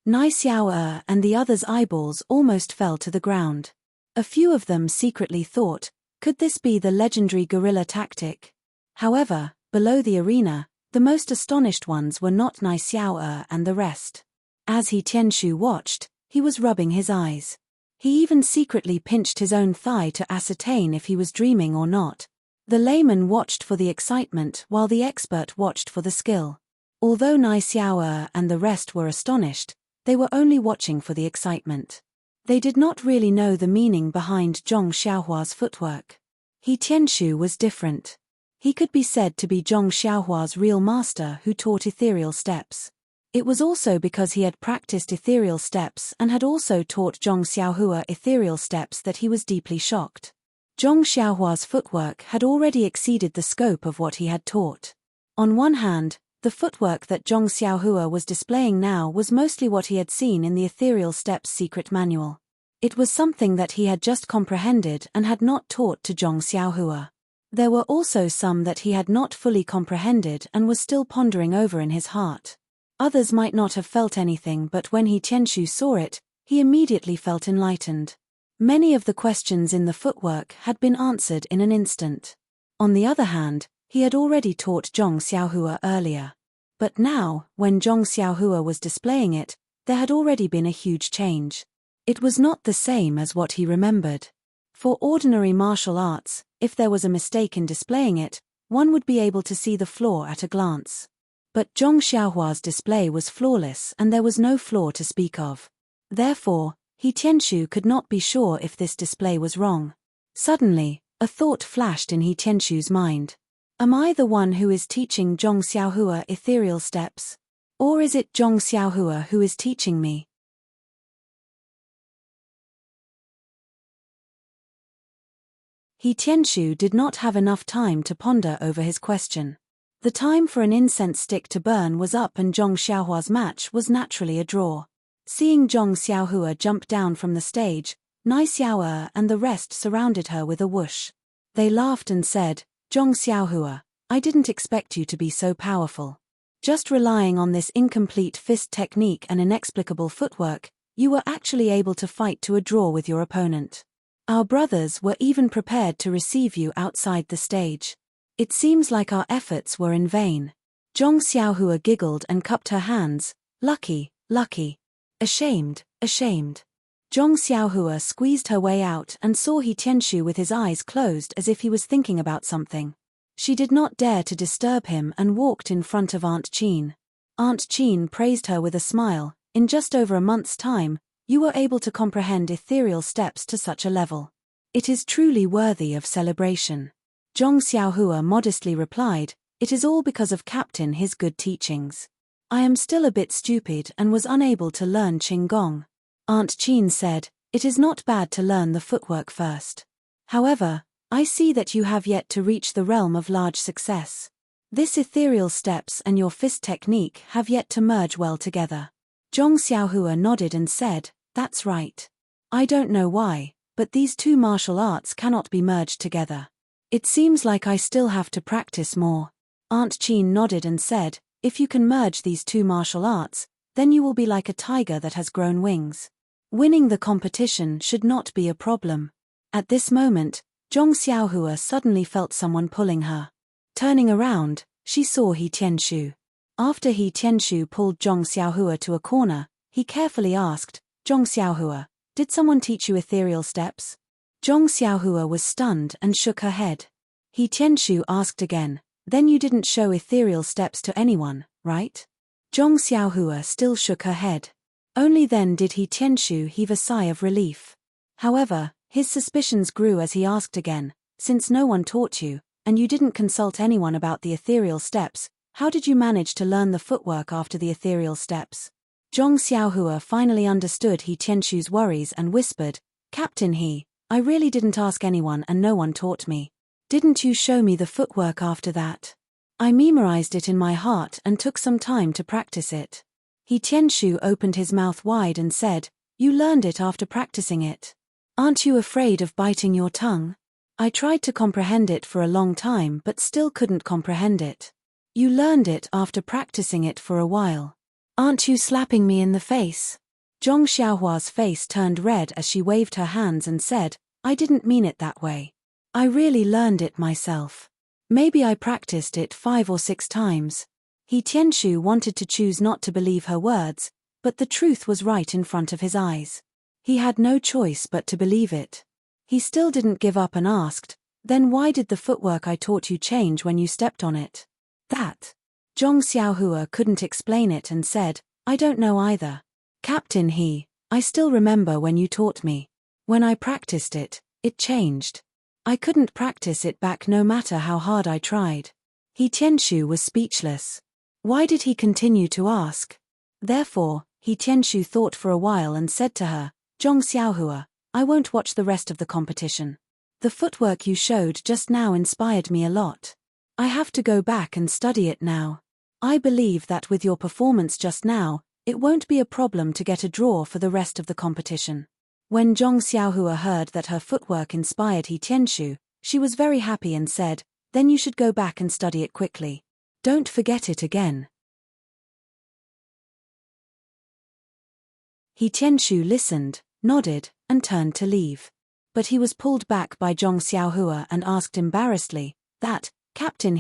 Nai Xiao'er and the others' eyeballs almost fell to the ground. A few of them secretly thought, could this be the legendary guerrilla tactic? However, below the arena, the most astonished ones were not Nai Xiao'er and the rest. As He Tianshu watched, he was rubbing his eyes. He even secretly pinched his own thigh to ascertain if he was dreaming or not. The layman watched for the excitement while the expert watched for the skill. Although Nai Xiao'er and the rest were astonished, they were only watching for the excitement. They did not really know the meaning behind Zhong Xiaohua's footwork. He Tianshu was different. He could be said to be Zhong Xiaohua's real master who taught ethereal steps. It was also because he had practiced ethereal steps and had also taught Zhong Xiaohua ethereal steps that he was deeply shocked. Zhong Xiaohua's footwork had already exceeded the scope of what he had taught. On one hand, the footwork that Zhong Xiaohua was displaying now was mostly what he had seen in the ethereal steps secret manual. It was something that he had just comprehended and had not taught to Zhong Xiaohua. There were also some that he had not fully comprehended and was still pondering over in his heart. Others might not have felt anything, but when He Tianshu saw it, he immediately felt enlightened. Many of the questions in the footwork had been answered in an instant. On the other hand, he had already taught Zhong Xiaohua earlier. But now, when Zhong Xiaohua was displaying it, there had already been a huge change. It was not the same as what he remembered. For ordinary martial arts, if there was a mistake in displaying it, one would be able to see the flaw at a glance. But Zhong Xiaohua's display was flawless and there was no flaw to speak of. Therefore, He Tianshu could not be sure if this display was wrong. Suddenly, a thought flashed in He Tianshu's mind. Am I the one who is teaching Zhong Xiaohua ethereal steps? Or is it Zhong Xiaohua who is teaching me? He Tianshu did not have enough time to ponder over his question. The time for an incense stick to burn was up and Zhong Xiaohua's match was naturally a draw. Seeing Zhong Xiaohua jump down from the stage, Nai Xiaoer and the rest surrounded her with a whoosh. They laughed and said, Zhong Xiaohua, I didn't expect you to be so powerful. Just relying on this incomplete fist technique and inexplicable footwork, you were actually able to fight to a draw with your opponent. Our brothers were even prepared to receive you outside the stage. It seems like our efforts were in vain. Zhong Xiaohua giggled and cupped her hands. Lucky, lucky. Ashamed, ashamed. Zhong Xiaohua squeezed her way out and saw He Tianshu with his eyes closed as if he was thinking about something. She did not dare to disturb him and walked in front of Aunt Qin. Aunt Qin praised her with a smile. In just over a month's time, you were able to comprehend ethereal steps to such a level. It is truly worthy of celebration. Zhong Xiaohua modestly replied, It is all because of Captain his good teachings. I am still a bit stupid and was unable to learn Qinggong. Aunt Qin said, It is not bad to learn the footwork first. However, I see that you have yet to reach the realm of large success. This ethereal steps and your fist technique have yet to merge well together. Zhong Xiaohua nodded and said, That's right. I don't know why, but these two martial arts cannot be merged together. It seems like I still have to practice more. Aunt Qin nodded and said, If you can merge these two martial arts, then you will be like a tiger that has grown wings. Winning the competition should not be a problem. At this moment, Zhong Xiaohua suddenly felt someone pulling her. Turning around, she saw He Tianshu. After He Tianshu pulled Zhong Xiaohua to a corner, he carefully asked, Zhong Xiaohua, did someone teach you ethereal steps? Zhong Xiaohua was stunned and shook her head. He Tianshu asked again, Then you didn't show ethereal steps to anyone, right? Zhong Xiaohua still shook her head. Only then did He Tianshu heave a sigh of relief. However, his suspicions grew as he asked again, Since no one taught you, and you didn't consult anyone about the ethereal steps, how did you manage to learn the footwork after the ethereal steps? Zhong Xiaohua finally understood He Tianshu's worries and whispered, Captain I really didn't ask anyone and no one taught me. Didn't you show me the footwork after that? I memorized it in my heart and took some time to practice it. He Tianshu opened his mouth wide and said, You learned it after practicing it. Aren't you afraid of biting your tongue? I tried to comprehend it for a long time but still couldn't comprehend it. You learned it after practicing it for a while. Aren't you slapping me in the face? Zhong Xiaohua's face turned red as she waved her hands and said, I didn't mean it that way. I really learned it myself. Maybe I practiced it 5 or 6 times. He Tianshu wanted to choose not to believe her words, but the truth was right in front of his eyes. He had no choice but to believe it. He still didn't give up and asked, Then why did the footwork I taught you change when you stepped on it? That. Zhong Xiaohua couldn't explain it and said, I don't know either. Captain I still remember when you taught me. When I practiced it, it changed. I couldn't practice it back no matter how hard I tried. He Tianshu was speechless. Why did he continue to ask? Therefore, He Tianshu thought for a while and said to her, Zhong Xiaohua, I won't watch the rest of the competition. The footwork you showed just now inspired me a lot. I have to go back and study it now. I believe that with your performance just now, it won't be a problem to get a draw for the rest of the competition. When Zhong Xiaohua heard that her footwork inspired He Tianshu, she was very happy and said, Then you should go back and study it quickly. Don't forget it again. He Tianshu listened, nodded, and turned to leave. But he was pulled back by Zhong Xiaohua and asked embarrassedly, Captain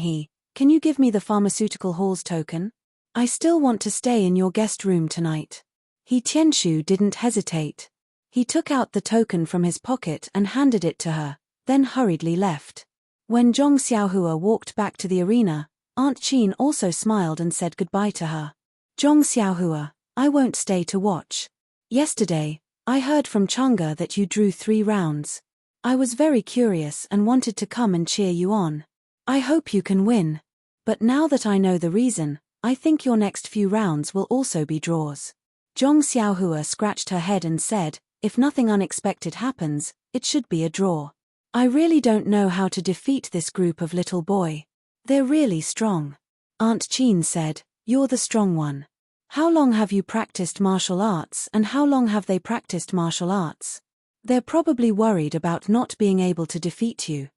can you give me the pharmaceutical hall's token? I still want to stay in your guest room tonight. He Tianshu didn't hesitate. He took out the token from his pocket and handed it to her, then hurriedly left. When Zhong Xiaohua walked back to the arena, Aunt Qin also smiled and said goodbye to her. Zhong Xiaohua, I won't stay to watch. Yesterday, I heard from Chang'e that you drew 3 rounds. I was very curious and wanted to come and cheer you on. I hope you can win. But now that I know the reason, I think your next few rounds will also be draws. Zhong Xiaohua scratched her head and said, if nothing unexpected happens, it should be a draw. I really don't know how to defeat this group of little boy. They're really strong. Aunt Qin said, you're the strong one. How long have you practiced martial arts and how long have they practiced martial arts? They're probably worried about not being able to defeat you.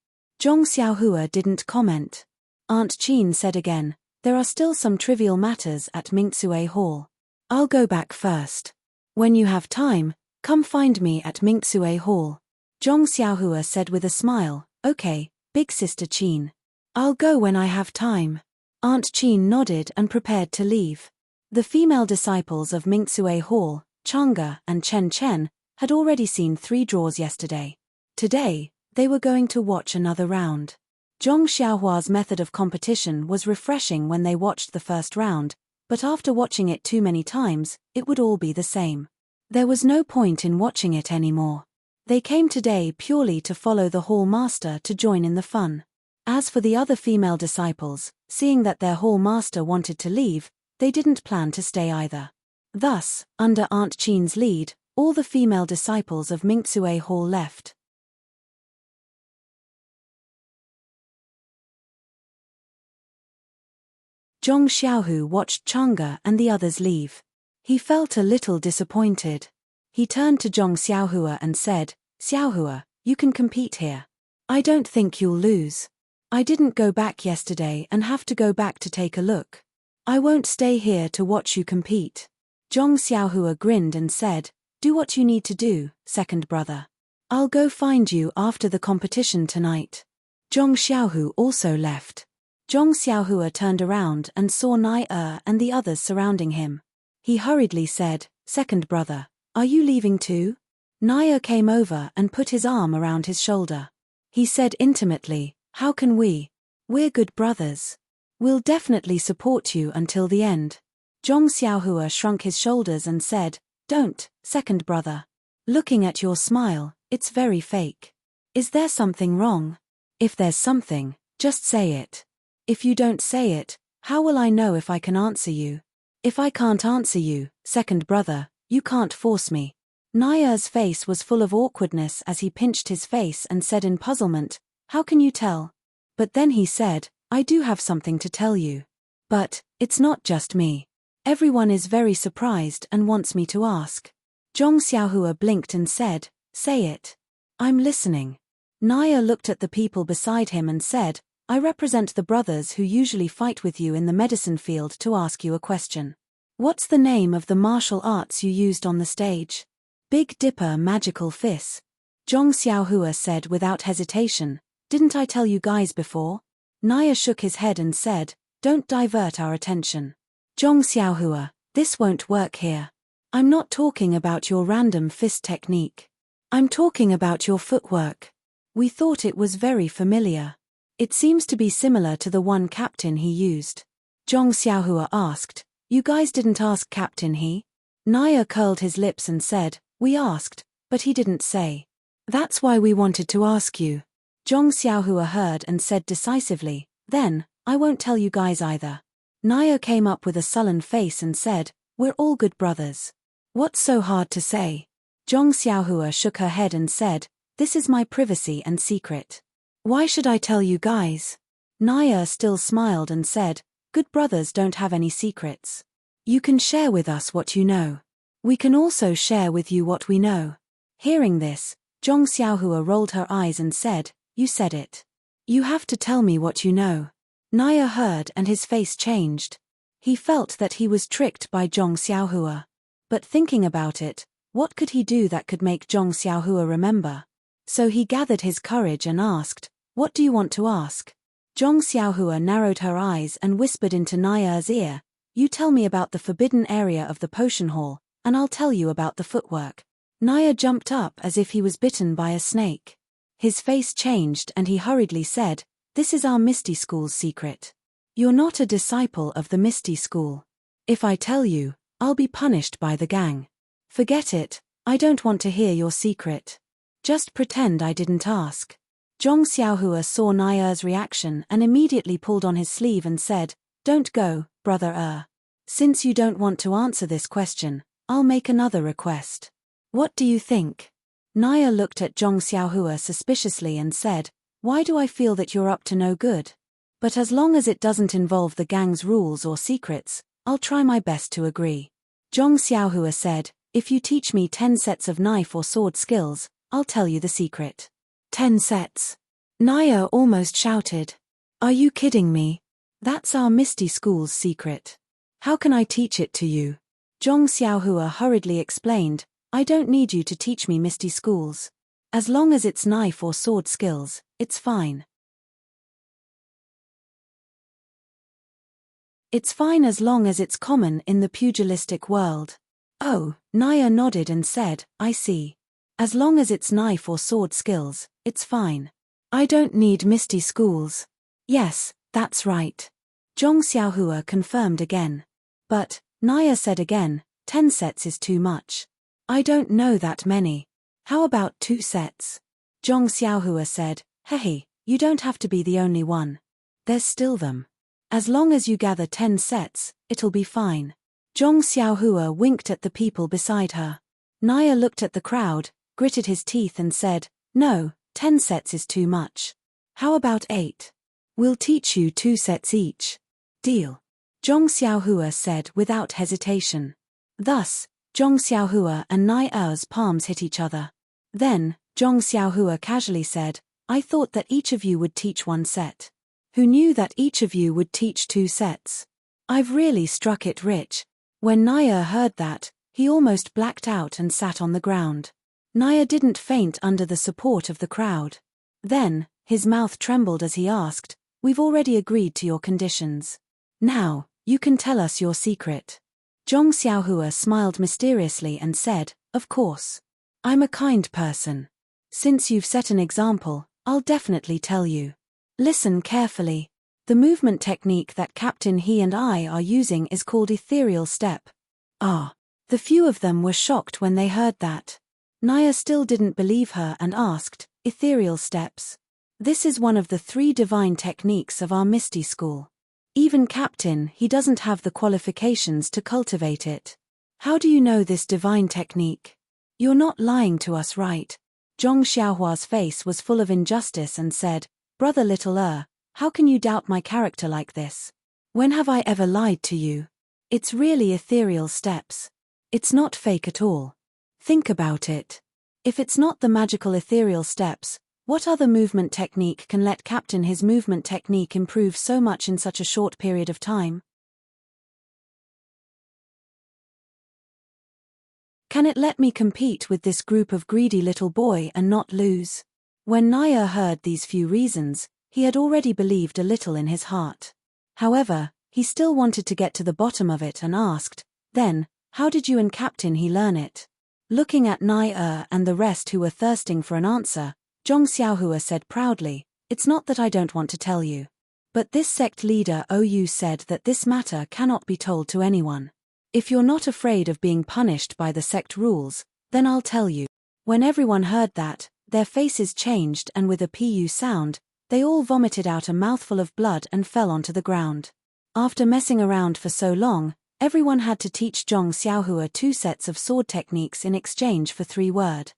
Zhong Xiaohua didn't comment. Aunt Qin said again, there are still some trivial matters at Minxue Hall. I'll go back first. When you have time, come find me at Minxue Hall. Zhong Xiaohua said with a smile, okay, big sister Qin. I'll go when I have time. Aunt Qin nodded and prepared to leave. The female disciples of Minxue Hall, Chang'e and Chen Chen, had already seen 3 draws yesterday. Today, they were going to watch another round. Zhong Xiaohua's method of competition was refreshing when they watched the first round, but after watching it too many times, it would all be the same. There was no point in watching it anymore. They came today purely to follow the hall master to join in the fun. As for the other female disciples, seeing that their hall master wanted to leave, they didn't plan to stay either. Thus, under Aunt Qin's lead, all the female disciples of Minxue Hall left. Zhong Xiaohu watched Chang'e and the others leave. He felt a little disappointed. He turned to Zhong Xiaohua and said, Xiaohua, you can compete here. I don't think you'll lose. I didn't go back yesterday and have to go back to take a look. I won't stay here to watch you compete. Zhong Xiaohua grinned and said, do what you need to do, second brother. I'll go find you after the competition tonight. Zhong Xiaohu also left. Zhong Xiaohua turned around and saw Nai and the others surrounding him. He hurriedly said, second brother, are you leaving too? Nai came over and put his arm around his shoulder. He said intimately, how can we? We're good brothers. We'll definitely support you until the end. Zhong Xiaohua shrunk his shoulders and said, don't, second brother. Looking at your smile, it's very fake. Is there something wrong? If there's something, just say it. If you don't say it, how will I know if I can answer you? If I can't answer you, second brother, you can't force me. Nai's face was full of awkwardness as he pinched his face and said in puzzlement, how can you tell? But then he said, I do have something to tell you. But, it's not just me. Everyone is very surprised and wants me to ask. Zhong Xiaohua blinked and said, say it. I'm listening. Nai looked at the people beside him and said, I represent the brothers who usually fight with you in the medicine field to ask you a question. What's the name of the martial arts you used on the stage? Big Dipper Magical Fist. Zhong Xiaohua said without hesitation, didn't I tell you guys before? Nai shook his head and said, don't divert our attention. Zhong Xiaohua, this won't work here. I'm not talking about your random fist technique. I'm talking about your footwork. We thought it was very familiar. It seems to be similar to the one Captain He used. Zhong Xiaohua asked, you guys didn't ask Captain He? Nai curled his lips and said, we asked, but he didn't say. That's why we wanted to ask you. Zhong Xiaohua heard and said decisively, then, I won't tell you guys either. Nai came up with a sullen face and said, we're all good brothers. What's so hard to say? Zhong Xiaohua shook her head and said, this is my privacy and secret. Why should I tell you guys? Nai still smiled and said, good brothers don't have any secrets. You can share with us what you know. We can also share with you what we know. Hearing this, Zhong Xiaohua rolled her eyes and said, you said it. You have to tell me what you know. Nai heard and his face changed. He felt that he was tricked by Zhong Xiaohua. But thinking about it, what could he do that could make Zhong Xiaohua remember? So he gathered his courage and asked, what do you want to ask? Zhong Xiaohua narrowed her eyes and whispered into Nai's ear, you tell me about the forbidden area of the potion hall, and I'll tell you about the footwork. Naya jumped up as if he was bitten by a snake. His face changed and he hurriedly said, "This is our Misty School's secret. You're not a disciple of the Misty School. If I tell you, I'll be punished by the gang. Forget it, I don't want to hear your secret. Just pretend I didn't ask." Zhong Xiaohua saw Naya's reaction and immediately pulled on his sleeve and said, "Don't go, brother. Since you don't want to answer this question, I'll make another request." "What do you think?" Naya looked at Zhong Xiaohua suspiciously and said, "Why do I feel that you're up to no good? But as long as it doesn't involve the gang's rules or secrets, I'll try my best to agree." Zhong Xiaohua said, "If you teach me 10 sets of knife or sword skills, I'll tell you the secret." 10 sets. Naya almost shouted. "Are you kidding me? That's our Misty School's secret. How can I teach it to you?" Zhong Xiaohua hurriedly explained, "I don't need you to teach me Misty Schools. As long as it's knife or sword skills, it's fine. It's fine as long as it's common in the pugilistic world." "Oh," Naya nodded and said, "I see. As long as it's knife or sword skills, it's fine. I don't need Misty Schools." "Yes, that's right." Zhong Xiaohua confirmed again. "But," Naya said again, 10 sets is too much. I don't know that many. How about 2 sets? Zhong Xiaohua said, "Hey, you don't have to be the only one. There's still them. As long as you gather 10 sets, it'll be fine." Zhong Xiaohua winked at the people beside her. Naya looked at the crowd, gritted his teeth and said, "No, 10 sets is too much. How about 8? We'll teach you 2 sets each. Deal." Zhong Xiaohua said without hesitation. Thus, Zhong Xiaohua and Naya's palms hit each other. Then, Zhong Xiaohua casually said, "I thought that each of you would teach 1 set. Who knew that each of you would teach 2 sets? I've really struck it rich." When Naya heard that, he almost blacked out and sat on the ground. Naya didn't faint under the support of the crowd. Then, his mouth trembled as he asked, "We've already agreed to your conditions. Now, you can tell us your secret." Zhong Xiaohua smiled mysteriously and said, "Of course. I'm a kind person. Since you've set an example, I'll definitely tell you. Listen carefully. The movement technique that Captain He and I are using is called ethereal step." Ah. The few of them were shocked when they heard that. Naya still didn't believe her and asked, "Ethereal steps? This is one of the 3 divine techniques of our Misty School. Even Captain He doesn't have the qualifications to cultivate it. How do you know this divine technique? You're not lying to us, right?" Zhong Xiaohua's face was full of injustice and said, "Brother Little how can you doubt my character like this? When have I ever lied to you? It's really ethereal steps. It's not fake at all. Think about it. If it's not the magical ethereal steps, what other movement technique can let Captain his movement technique improve so much in such a short period of time? Can it let me compete with this group of greedy little boy and not lose?" When Naya heard these few reasons, he had already believed a little in his heart. However, he still wanted to get to the bottom of it and asked, "Then, how did you and Captain He learn it?" Looking at Naya and the rest who were thirsting for an answer, Zhong Xiaohua said proudly, "It's not that I don't want to tell you. But this sect leader OU said that this matter cannot be told to anyone. If you're not afraid of being punished by the sect rules, then I'll tell you." When everyone heard that, their faces changed and with a pu sound, they all vomited out a mouthful of blood and fell onto the ground. After messing around for so long, everyone had to teach Zhong Xiaohua 2 sets of sword techniques in exchange for 3 word.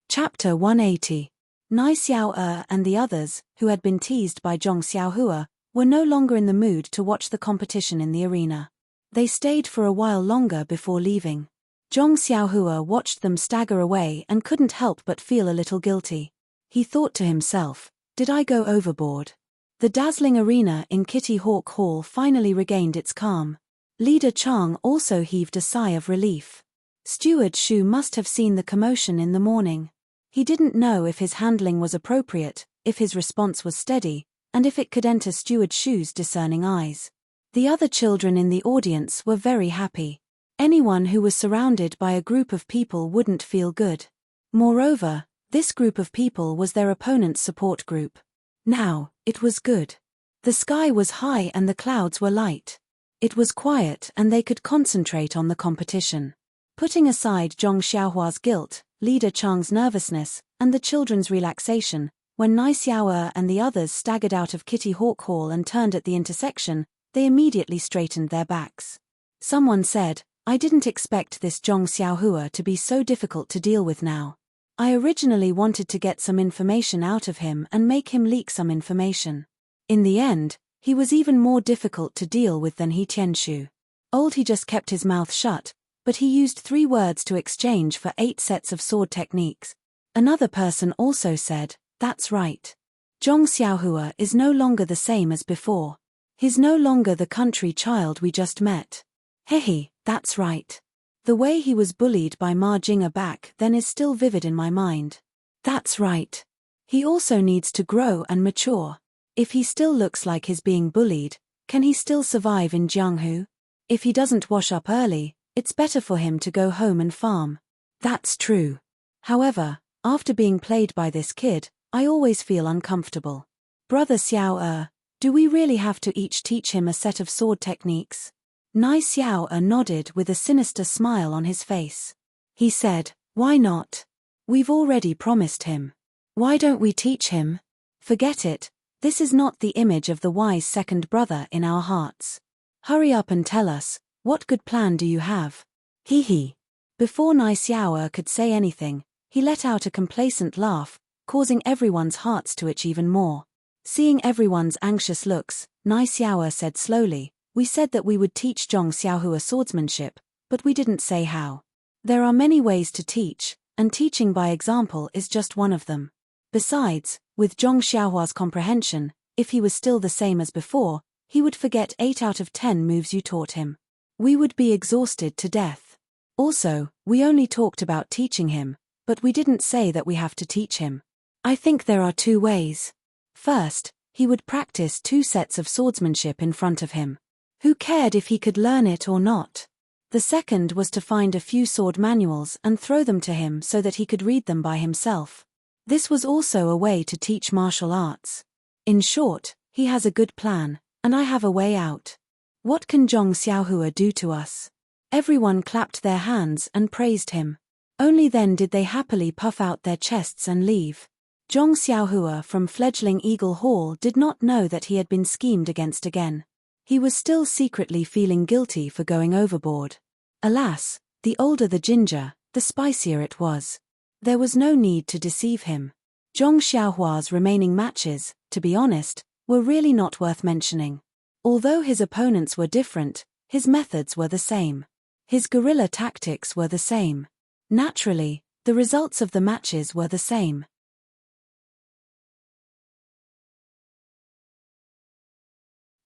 Chapter 180. Nai Xiao and the others, who had been teased by Zhong Xiaohua, were no longer in the mood to watch the competition in the arena. They stayed for a while longer before leaving. Zhong Xiaohua watched them stagger away and couldn't help but feel a little guilty. He thought to himself, "Did I go overboard?" The dazzling arena in Kitty Hawk Hall finally regained its calm. Leader Chang also heaved a sigh of relief. Steward Shu must have seen the commotion in the morning. He didn't know if his handling was appropriate, if his response was steady, and if it could enter Steward Shu's discerning eyes. The other children in the audience were very happy. Anyone who was surrounded by a group of people wouldn't feel good. Moreover, this group of people was their opponent's support group. Now, it was good. The sky was high and the clouds were light. It was quiet and they could concentrate on the competition. Putting aside Zhong Xiaohua's guilt, Leader Chang's nervousness, and the children's relaxation, when Nai Xiao'er and the others staggered out of Kitty Hawk Hall and turned at the intersection, they immediately straightened their backs. Someone said, "I didn't expect this Zhong Xiaohua to be so difficult to deal with now. I originally wanted to get some information out of him and make him leak some information. In the end, he was even more difficult to deal with than He Tianshu. He just kept his mouth shut, but he used 3 words to exchange for 8 sets of sword techniques." Another person also said, "That's right. Zhong Xiaohua is no longer the same as before. He's no longer the country child we just met. Hehe, that's right. The way he was bullied by Ma Jing'er back then is still vivid in my mind. That's right. He also needs to grow and mature. If he still looks like he's being bullied, can he still survive in Jianghu? If he doesn't wash up early, it's better for him to go home and farm. That's true. However, after being played by this kid, I always feel uncomfortable. Brother Xiao'er, do we really have to each teach him a set of sword techniques?" Nai Xiao'er nodded with a sinister smile on his face. He said, "Why not? We've already promised him. Why don't we teach him? Forget it, this is not the image of the wise second brother in our hearts. Hurry up and tell us, what good plan do you have?" Hee. Before Nai Xiao'er could say anything, he let out a complacent laugh, causing everyone's hearts to itch even more. Seeing everyone's anxious looks, Nai Xiao'er said slowly, "We said that we would teach Zhong Xiaohua swordsmanship, but we didn't say how. There are many ways to teach, and teaching by example is just one of them. Besides, with Zhong Xiaohua's comprehension, if he was still the same as before, he would forget 8 out of 10 moves you taught him. We would be exhausted to death. Also, we only talked about teaching him, but we didn't say that we have to teach him. I think there are 2 ways. First, he would practice 2 sets of swordsmanship in front of him. Who cared if he could learn it or not? The second was to find a few sword manuals and throw them to him so that he could read them by himself. This was also a way to teach martial arts. In short, he has a good plan, and I have a way out. What can Zhong Xiaohua do to us?" Everyone clapped their hands and praised him. Only then did they happily puff out their chests and leave. Zhong Xiaohua from fledgling Eagle Hall did not know that he had been schemed against again. He was still secretly feeling guilty for going overboard. Alas, the older the ginger, the spicier it was. There was no need to deceive him. Zhong Xiaohua's remaining matches, to be honest, were really not worth mentioning. Although his opponents were different, his methods were the same. His guerrilla tactics were the same. Naturally, the results of the matches were the same.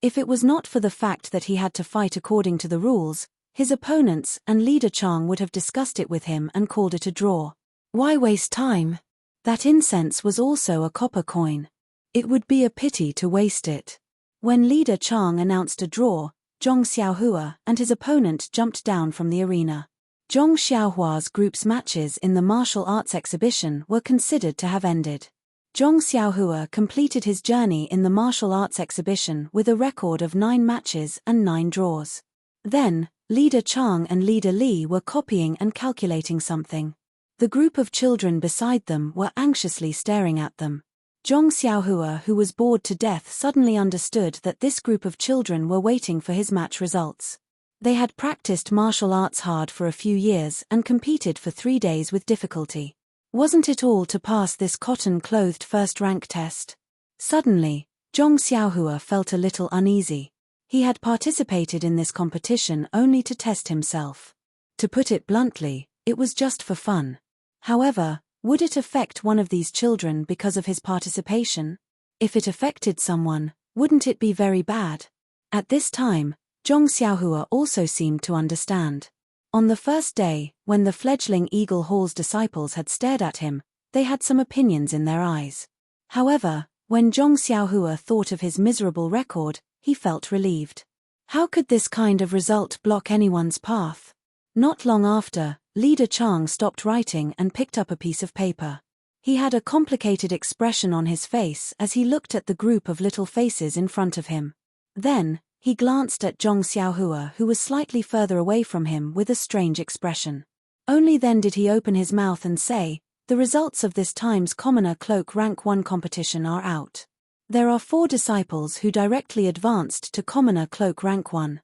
If it was not for the fact that he had to fight according to the rules, his opponents and Leader Chang would have discussed it with him and called it a draw. Why waste time? That incense was also a copper coin. It would be a pity to waste it. When Leader Chang announced a draw, Zhong Xiaohua and his opponent jumped down from the arena. Zhong Xiaohua's group's matches in the martial arts exhibition were considered to have ended. Zhong Xiaohua completed his journey in the martial arts exhibition with a record of 9 matches and 9 draws. Then, Leader Chang and Leader Li were copying and calculating something. The group of children beside them were anxiously staring at them. Zhong Xiaohua, who was bored to death, suddenly understood that this group of children were waiting for his match results. They had practiced martial arts hard for a few years and competed for 3 days with difficulty. Wasn't it all to pass this cotton-clothed first-rank test? Suddenly, Zhong Xiaohua felt a little uneasy. He had participated in this competition only to test himself. To put it bluntly, it was just for fun. However, would it affect one of these children because of his participation? If it affected someone, wouldn't it be very bad? At this time, Zhong Xiaohua also seemed to understand. On the first day, when the fledgling Eagle Hall's disciples had stared at him, they had some opinions in their eyes. However, When Zhong Xiaohua thought of his miserable record, he felt relieved. How could this kind of result block anyone's path? Not long after, Leader Chang stopped writing and picked up a piece of paper. He had a complicated expression on his face as he looked at the group of little faces in front of him. Then, he glanced at Zhong Xiaohua, who was slightly further away from him, with a strange expression. Only then did he open his mouth and say, "The results of this time's Commoner Cloak Rank 1 competition are out. There are 4 disciples who directly advanced to Commoner Cloak Rank 1.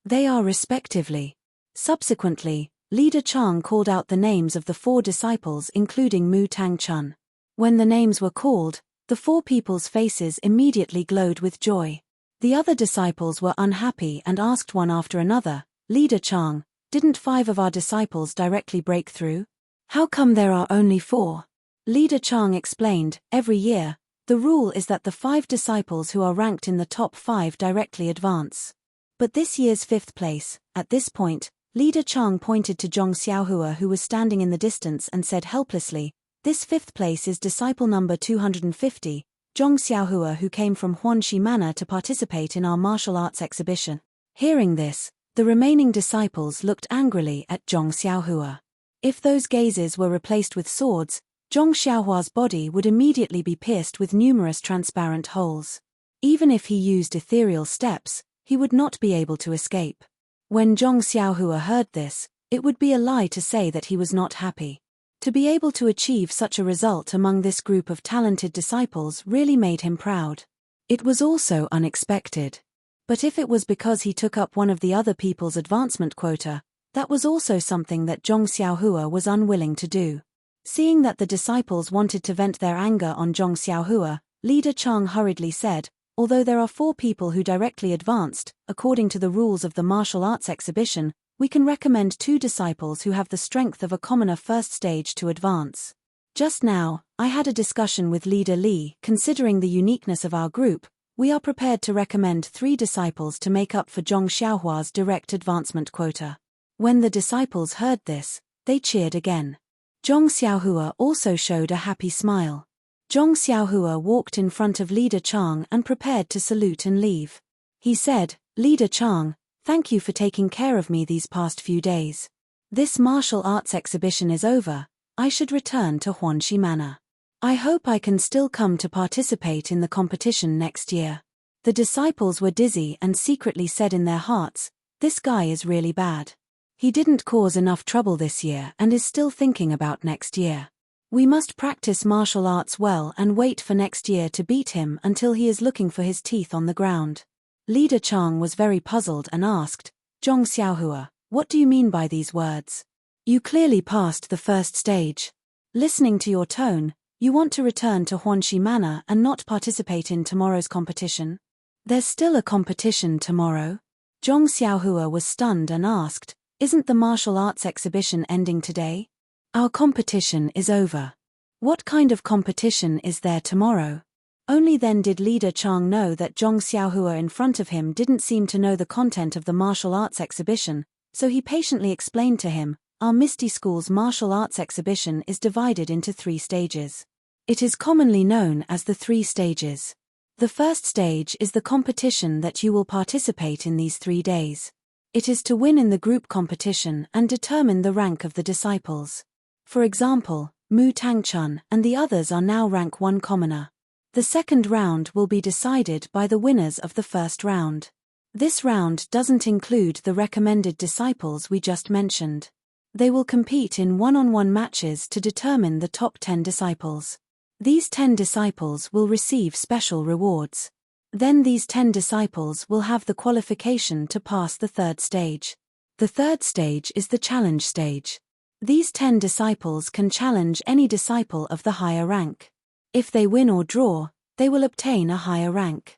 They are respectively." Subsequently, Leader Chang called out the names of the 4 disciples, including Mu Tangchun. When the names were called, the 4 people's faces immediately glowed with joy. The other disciples were unhappy and asked one after another, "Leader Chang, didn't 5 of our disciples directly break through? How come there are only 4? Leader Chang explained, "Every year, the rule is that the 5 disciples who are ranked in the top 5 directly advance. But this year's 5th place." At this point, Leader Chang pointed to Zhong Xiaohua, who was standing in the distance, and said helplessly, "This 5th place is disciple number 250, Zhong Xiaohua, who came from Huanxi Manor to participate in our martial arts exhibition." Hearing this, the remaining disciples looked angrily at Zhong Xiaohua. If those gazes were replaced with swords, Zhong Xiaohua's body would immediately be pierced with numerous transparent holes. Even if he used ethereal steps, he would not be able to escape. When Zhong Xiaohua heard this, it would be a lie to say that he was not happy. To be able to achieve such a result among this group of talented disciples really made him proud. It was also unexpected. But if it was because he took up one of the other people's advancement quota, that was also something that Zhong Xiaohua was unwilling to do. Seeing that the disciples wanted to vent their anger on Zhong Xiaohua, Leader Chang hurriedly said, "Although there are 4 people who directly advanced, according to the rules of the martial arts exhibition, we can recommend 2 disciples who have the strength of a commoner first stage to advance. Just now, I had a discussion with Leader Li. Considering the uniqueness of our group, we are prepared to recommend 3 disciples to make up for Zhong Xiaohua's direct advancement quota." When the disciples heard this, they cheered again. Zhong Xiaohua also showed a happy smile. Zhong Xiaohua walked in front of Leader Chang and prepared to salute and leave. He said, "Leader Chang, thank you for taking care of me these past few days. This martial arts exhibition is over, I should return to Huanxi Manor. I hope I can still come to participate in the competition next year." The disciples were dizzy and secretly said in their hearts, "This guy is really bad. He didn't cause enough trouble this year and is still thinking about next year. We must practice martial arts well and wait for next year to beat him until he is looking for his teeth on the ground." Leader Chang was very puzzled and asked, "Zhong Xiaohua, what do you mean by these words? You clearly passed the first stage. Listening to your tone, you want to return to Huanxi Manor and not participate in tomorrow's competition? There's still a competition tomorrow?" Zhong Xiaohua was stunned and asked, "Isn't the martial arts exhibition ending today? Our competition is over. What kind of competition is there tomorrow?" Only then did Leader Chang know that Zhong Xiaohua in front of him didn't seem to know the content of the martial arts exhibition, so he patiently explained to him, "Our Misty School's martial arts exhibition is divided into 3 stages. It is commonly known as the 3 stages. The first stage is the competition that you will participate in these 3 days. It is to win in the group competition and determine the rank of the disciples. For example, Mu Tangchun and the others are now rank 1 commoner. The second round will be decided by the winners of the first round. This round doesn't include the recommended disciples we just mentioned. They will compete in one-on-one matches to determine the top 10 disciples. These 10 disciples will receive special rewards. Then these 10 disciples will have the qualification to pass the 3rd stage. The 3rd stage is the challenge stage. These 10 disciples can challenge any disciple of the higher rank. If they win or draw, they will obtain a higher rank.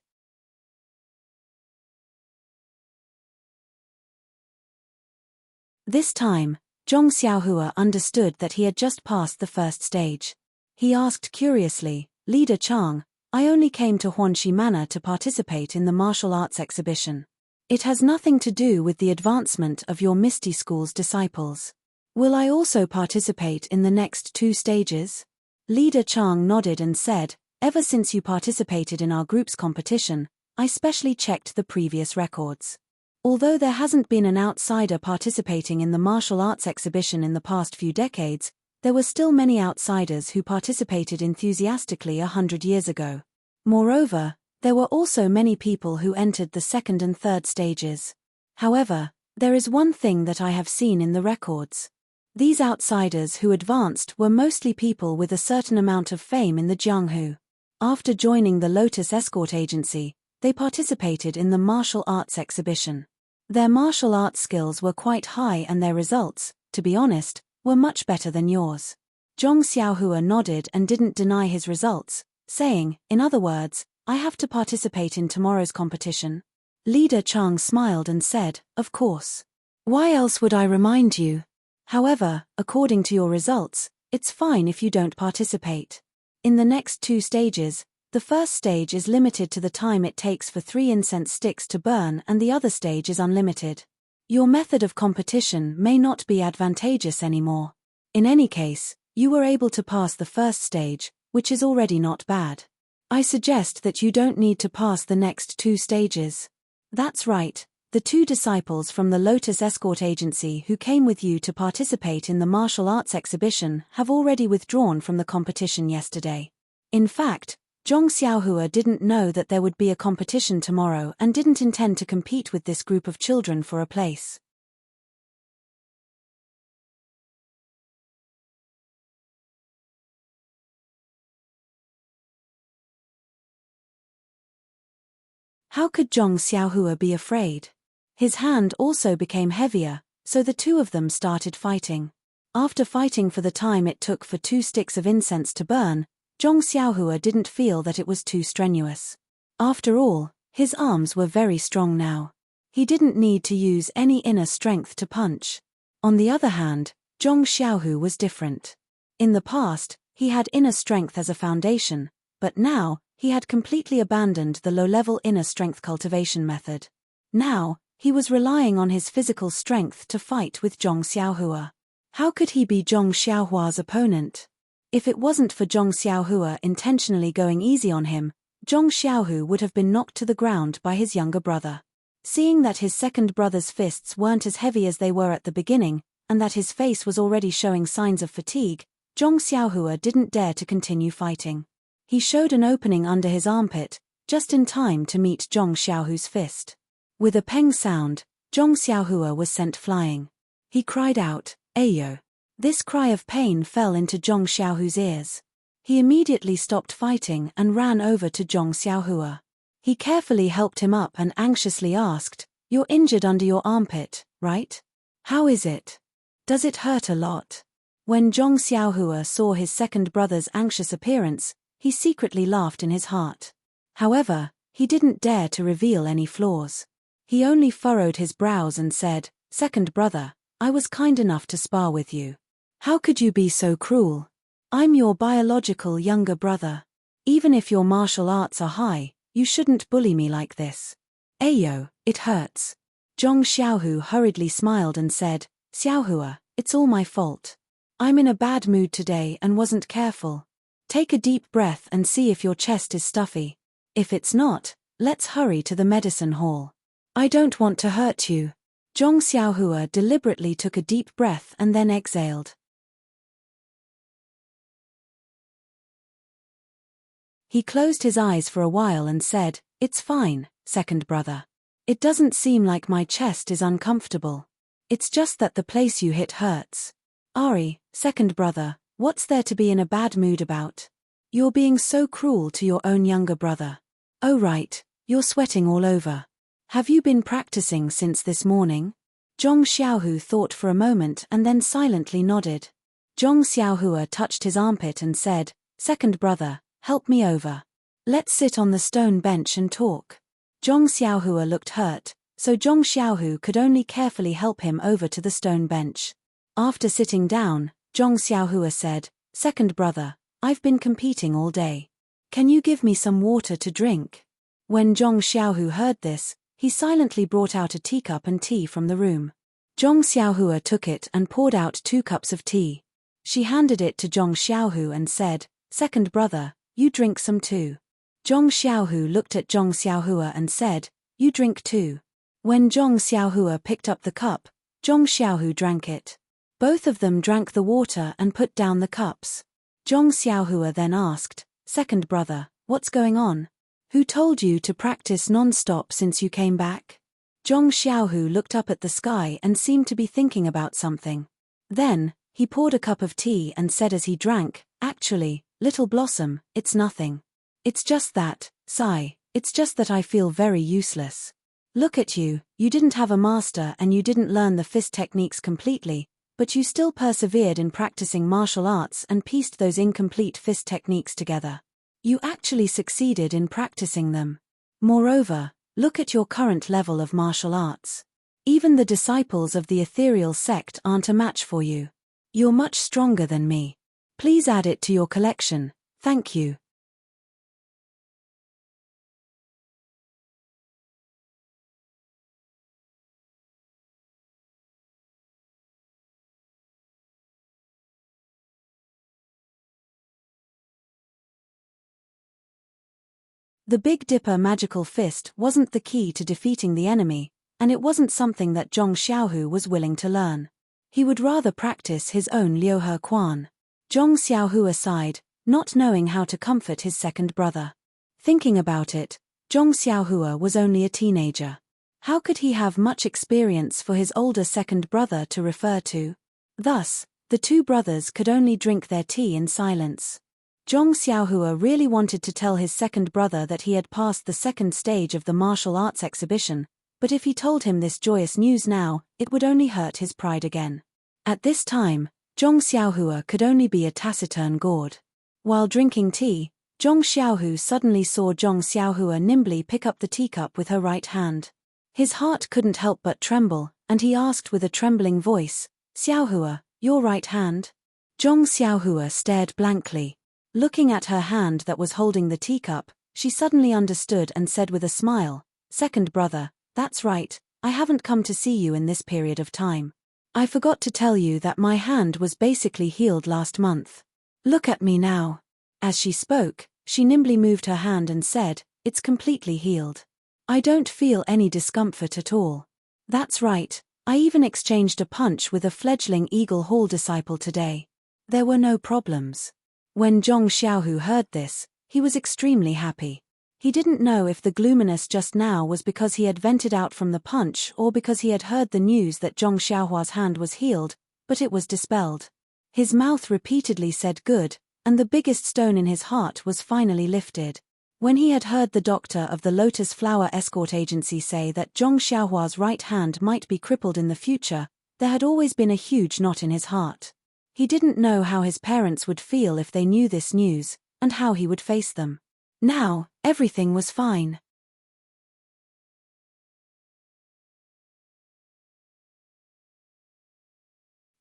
This time, Zhong Xiaohua understood that he had just passed the 1st stage. He asked curiously, "Leader Chang, I only came to Huanxi Manor to participate in the martial arts exhibition. It has nothing to do with the advancement of your Misty School's disciples. Will I also participate in the next 2 stages? Leader Chang nodded and said, ever since you participated in our group's competition, I specially checked the previous records. Although there hasn't been an outsider participating in the martial arts exhibition in the past few decades, there were still many outsiders who participated enthusiastically 100 years ago. Moreover, there were also many people who entered the 2nd and 3rd stages. However, there is one thing that I have seen in the records. These outsiders who advanced were mostly people with a certain amount of fame in the Jianghu. After joining the Lotus Escort Agency, they participated in the martial arts exhibition. Their martial arts skills were quite high and their results, to be honest, were much better than yours. Zhong Xiaohua nodded and didn't deny his results, saying, in other words, I have to participate in tomorrow's competition. Leader Chang smiled and said, of course. Why else would I remind you? However, according to your results, it's fine if you don't participate. In the next 2 stages, the first stage is limited to the time it takes for 3 incense sticks to burn and the other stage is unlimited. Your method of competition may not be advantageous anymore. In any case, you were able to pass the first stage, which is already not bad. I suggest that you don't need to pass the next 2 stages. That's right, the 2 disciples from the Lotus Escort Agency who came with you to participate in the martial arts exhibition have already withdrawn from the competition yesterday. In fact, Zhong Xiaohua didn't know that there would be a competition tomorrow and didn't intend to compete with this group of children for a place. How could Zhong Xiaohua be afraid? His hand also became heavier, so the 2 of them started fighting. After fighting for the time it took for 2 sticks of incense to burn, Zhong Xiaohua didn't feel that it was too strenuous. After all, his arms were very strong now. He didn't need to use any inner strength to punch. On the other hand, Zhong Xiaohu was different. In the past, he had inner strength as a foundation, but now, he had completely abandoned the low-level inner strength cultivation method. Now, he was relying on his physical strength to fight with Zhong Xiaohua. How could he be Zhong Xiaohua's opponent? If it wasn't for Zhong Xiaohua intentionally going easy on him, Zhong Xiaohu would have been knocked to the ground by his younger brother. Seeing that his second brother's fists weren't as heavy as they were at the beginning, and that his face was already showing signs of fatigue, Zhong Xiaohua didn't dare to continue fighting. He showed an opening under his armpit, just in time to meet Zhong Xiaohu's fist. With a peng sound, Zhong Xiaohua was sent flying. He cried out, Ayo! This cry of pain fell into Zhong Xiaohu's ears. He immediately stopped fighting and ran over to Zhong Xiaohua. He carefully helped him up and anxiously asked, You're injured under your armpit, right? How is it? Does it hurt a lot? When Zhong Xiaohua saw his second brother's anxious appearance, he secretly laughed in his heart. However, he didn't dare to reveal any flaws. He only furrowed his brows and said, Second brother, I was kind enough to spar with you. How could you be so cruel? I'm your biological younger brother. Even if your martial arts are high, you shouldn't bully me like this. Ayo, it hurts. Zhong Xiaohu hurriedly smiled and said, Xiaohua, it's all my fault. I'm in a bad mood today and wasn't careful. Take a deep breath and see if your chest is stuffy. If it's not, let's hurry to the medicine hall. I don't want to hurt you. Zhong Xiaohua deliberately took a deep breath and then exhaled. He closed his eyes for a while and said, It's fine, second brother. It doesn't seem like my chest is uncomfortable. It's just that the place you hit hurts. Ari, second brother, what's there to be in a bad mood about? You're being so cruel to your own younger brother. Oh right, you're sweating all over. Have you been practicing since this morning? Zhong Xiaohu thought for a moment and then silently nodded. Zhong Xiaohua touched his armpit and said, Second brother, help me over. Let's sit on the stone bench and talk. Zhong Xiaohua looked hurt, so Zhong Xiaohu could only carefully help him over to the stone bench. After sitting down, Zhong Xiaohua said, Second brother, I've been competing all day. Can you give me some water to drink? When Zhong Xiaohu heard this, he silently brought out a teacup and tea from the room. Zhong Xiaohua took it and poured out 2 cups of tea. She handed it to Zhong Xiaohu and said, "Second brother, you drink some too." Zhong Xiaohu looked at Zhong Xiaohua and said, "You drink too." When Zhong Xiaohua picked up the cup, Zhong Xiaohu drank it. Both of them drank the water and put down the cups. Zhong Xiaohua then asked, "Second brother, what's going on? Who told you to practice non-stop since you came back?" Zhong Xiaohu looked up at the sky and seemed to be thinking about something. Then, he poured a cup of tea and said as he drank, "Actually, little Blossom, it's nothing. It's just that, it's just that I feel very useless. Look at you, you didn't have a master and you didn't learn the fist techniques completely, but you still persevered in practicing martial arts and pieced those incomplete fist techniques together. You actually succeeded in practicing them. Moreover, look at your current level of martial arts. Even the disciples of the ethereal sect aren't a match for you. You're much stronger than me. Please add it to your collection, thank you." The Big Dipper magical fist wasn't the key to defeating the enemy, and it wasn't something that Zhong Xiaohu was willing to learn. He would rather practice his own Liuhe Quan. Zhong Xiaohua sighed, not knowing how to comfort his second brother. Thinking about it, Zhong Xiaohua was only a teenager. How could he have much experience for his older second brother to refer to? Thus, the 2 brothers could only drink their tea in silence. Zhong Xiaohua really wanted to tell his second brother that he had passed the second stage of the martial arts exhibition, but if he told him this joyous news now, it would only hurt his pride again. At this time, Zhong Xiaohua could only be a taciturn gourd. While drinking tea, Zhong Xiaohu suddenly saw Zhong Xiaohua nimbly pick up the teacup with her right hand. His heart couldn't help but tremble, and he asked with a trembling voice, "Xiaohua, your right hand?" Zhong Xiaohua stared blankly. Looking at her hand that was holding the teacup, she suddenly understood and said with a smile, "Second brother, that's right, I haven't come to see you in this period of time. I forgot to tell you that my hand was basically healed last month. Look at me now." As she spoke, she nimbly moved her hand and said, "It's completely healed. I don't feel any discomfort at all. That's right, I even exchanged a punch with a fledgling Eagle Hall disciple today. There were no problems." When Zhong Xiaohu heard this, he was extremely happy. He didn't know if the gloominess just now was because he had vented out from the punch or because he had heard the news that Zhong Xiaohua's hand was healed, but it was dispelled. His mouth repeatedly said good, and the biggest stone in his heart was finally lifted. When he had heard the doctor of the Lotus Flower Escort Agency say that Zhong Xiaohua's right hand might be crippled in the future, there had always been a huge knot in his heart. He didn't know how his parents would feel if they knew this news, and how he would face them. Now, everything was fine.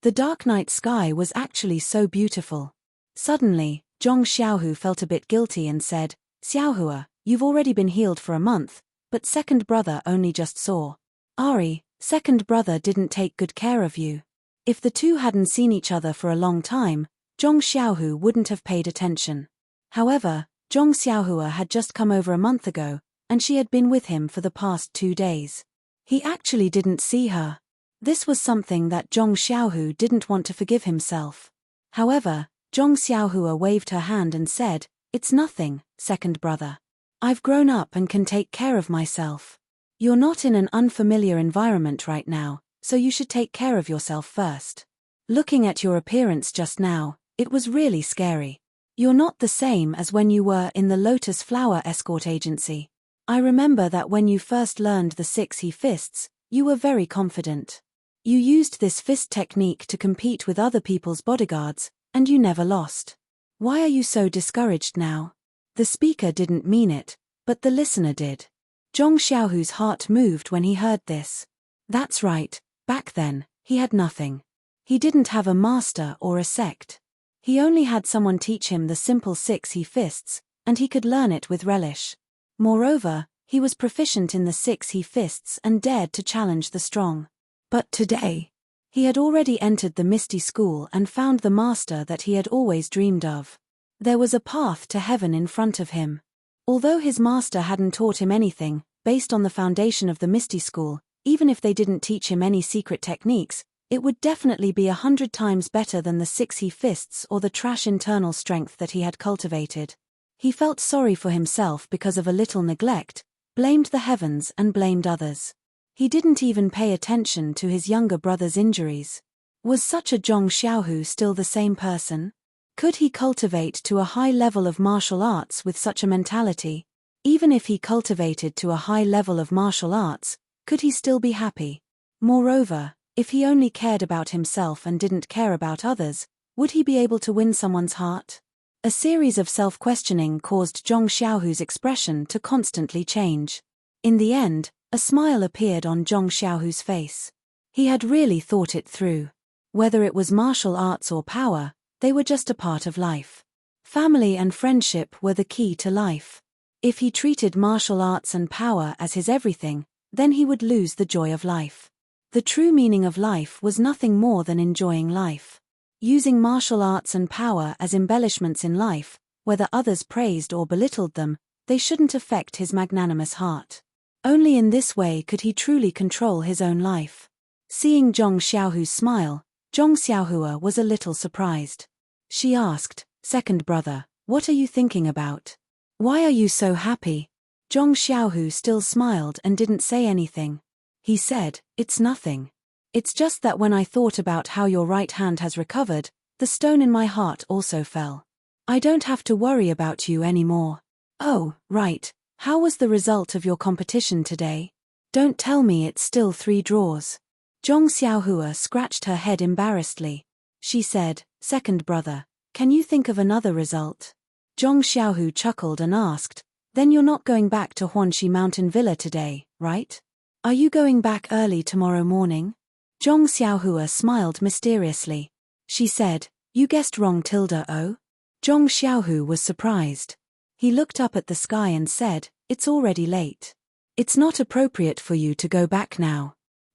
The dark night sky was actually so beautiful. Suddenly, Zhong Xiaohu felt a bit guilty and said, "Xiaohua, you've already been healed for a month, but second brother only just saw. Ari, second brother didn't take good care of you." If the 2 hadn't seen each other for a long time, Zhong Xiaohu wouldn't have paid attention. However, Zhong Xiaohua had just come over a month ago, and she had been with him for the past 2 days. He actually didn't see her. This was something that Zhong Xiaohu didn't want to forgive himself. However, Zhong Xiaohua waved her hand and said, "It's nothing, second brother. I've grown up and can take care of myself. You're not in an unfamiliar environment right now, so you should take care of yourself first. Looking at your appearance just now, it was really scary. You're not the same as when you were in the Lotus Flower Escort Agency. I remember that when you first learned the 6 he fists, you were very confident. You used this fist technique to compete with other people's bodyguards, and you never lost. Why are you so discouraged now?" The speaker didn't mean it, but the listener did. Zhong Xiaohu's heart moved when he heard this. That's right, back then, he had nothing. He didn't have a master or a sect. He only had someone teach him the simple 6 he fists, and he could learn it with relish. Moreover, he was proficient in the 6 he fists and dared to challenge the strong. But today, he had already entered the Misty School and found the master that he had always dreamed of. There was a path to heaven in front of him. Although his master hadn't taught him anything, based on the foundation of the Misty School, even if they didn't teach him any secret techniques, it would definitely be 100 times better than the 6 fists or the trash internal strength that he had cultivated. He felt sorry for himself because of a little neglect, blamed the heavens and blamed others. He didn't even pay attention to his younger brother's injuries. Was such a Zhong Xiaohu still the same person? Could he cultivate to a high level of martial arts with such a mentality? Even if he cultivated to a high level of martial arts, could he still be happy? Moreover, if he only cared about himself and didn't care about others, would he be able to win someone's heart? A series of self-questioning caused Zhong Xiaohu's expression to constantly change. In the end, a smile appeared on Zhong Xiaohu's face. He had really thought it through. Whether it was martial arts or power, they were just a part of life. Family and friendship were the key to life. If he treated martial arts and power as his everything, then he would lose the joy of life. The true meaning of life was nothing more than enjoying life. Using martial arts and power as embellishments in life, whether others praised or belittled them, they shouldn't affect his magnanimous heart. Only in this way could he truly control his own life. Seeing Zhong Xiaohu's smile, Zhong Xiaohua was a little surprised. She asked, "Second brother, what are you thinking about? Why are you so happy?" Zhong Xiaohu still smiled and didn't say anything. He said, "It's nothing. It's just that when I thought about how your right hand has recovered, the stone in my heart also fell. I don't have to worry about you anymore." "Oh, right. How was the result of your competition today? Don't tell me it's still 3 draws. Zhong Xiaohua scratched her head embarrassedly. She said, "Second brother, can you think of another result?" Zhong Xiaohu chuckled and asked, "Then you're not going back to Huanxi Mountain Villa today, right? Are you going back early tomorrow morning?" Zhong Xiaohua smiled mysteriously. She said, "You guessed wrong oh?" Zhong Xiaohu was surprised. He looked up at the sky and said, "It's already late. It's not appropriate for you to go back now."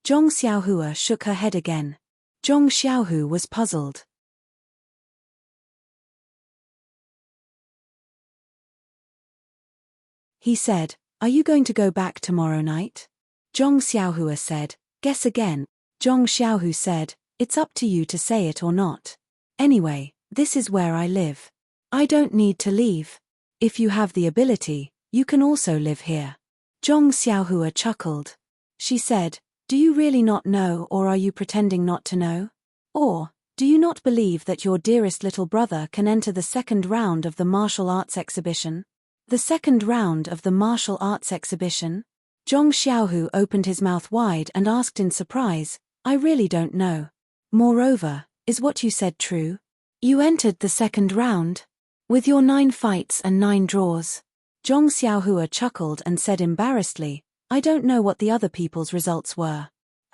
Zhong Xiaohua shook her head again. Zhong Xiaohu was puzzled. He said, "Are you going to go back tomorrow night?" Zhong Xiaohua said, "Guess again." Zhong Xiaohu said, "It's up to you to say it or not. Anyway, this is where I live. I don't need to leave. If you have the ability, you can also live here." Zhong Xiaohua chuckled. She said, "Do you really not know, or are you pretending not to know? Or, do you not believe that your dearest little brother can enter the 2nd round of the martial arts exhibition?" "The 2nd round of the martial arts exhibition?" Zhong Xiaohu opened his mouth wide and asked in surprise, "I really don't know. Moreover, is what you said true? You entered the 2nd round? With your 9 fights and 9 draws?" Zhong Xiaohua chuckled and said embarrassedly, "I don't know what the other people's results were.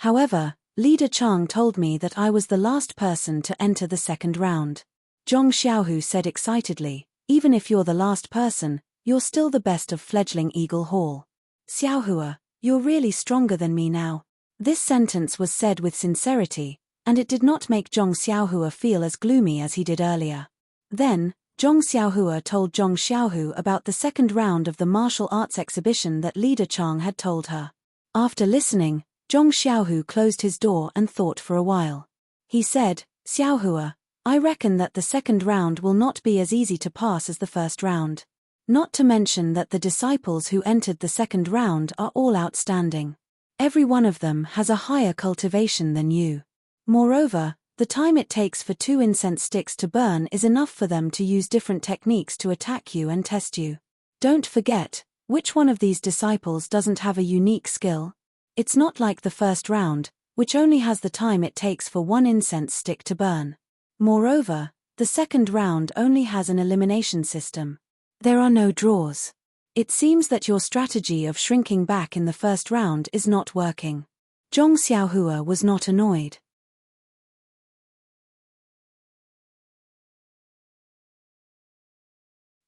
However, Leader Chang told me that I was the last person to enter the 2nd round." Zhong Xiaohu said excitedly, "Even if you're the last person, you're still the best of fledgling Eagle Hall. Xiaohua, you're really stronger than me now." This sentence was said with sincerity, and it did not make Zhong Xiaohua feel as gloomy as he did earlier. Then, Zhong Xiaohua told Zhong Xiaohu about the 2nd round of the martial arts exhibition that Leader Chang had told her. After listening, Zhong Xiaohu closed his door and thought for a while. He said, "Xiaohua, I reckon that the 2nd round will not be as easy to pass as the 1st round. Not to mention that the disciples who entered the 2nd round are all outstanding. Every one of them has a higher cultivation than you. Moreover, the time it takes for 2 incense sticks to burn is enough for them to use different techniques to attack you and test you. Don't forget, which one of these disciples doesn't have a unique skill? It's not like the 1st round, which only has the time it takes for 1 incense stick to burn. Moreover, the 2nd round only has an elimination system. There are no draws. It seems that your strategy of shrinking back in the 1st round is not working." Zhong Xiaohua was not annoyed.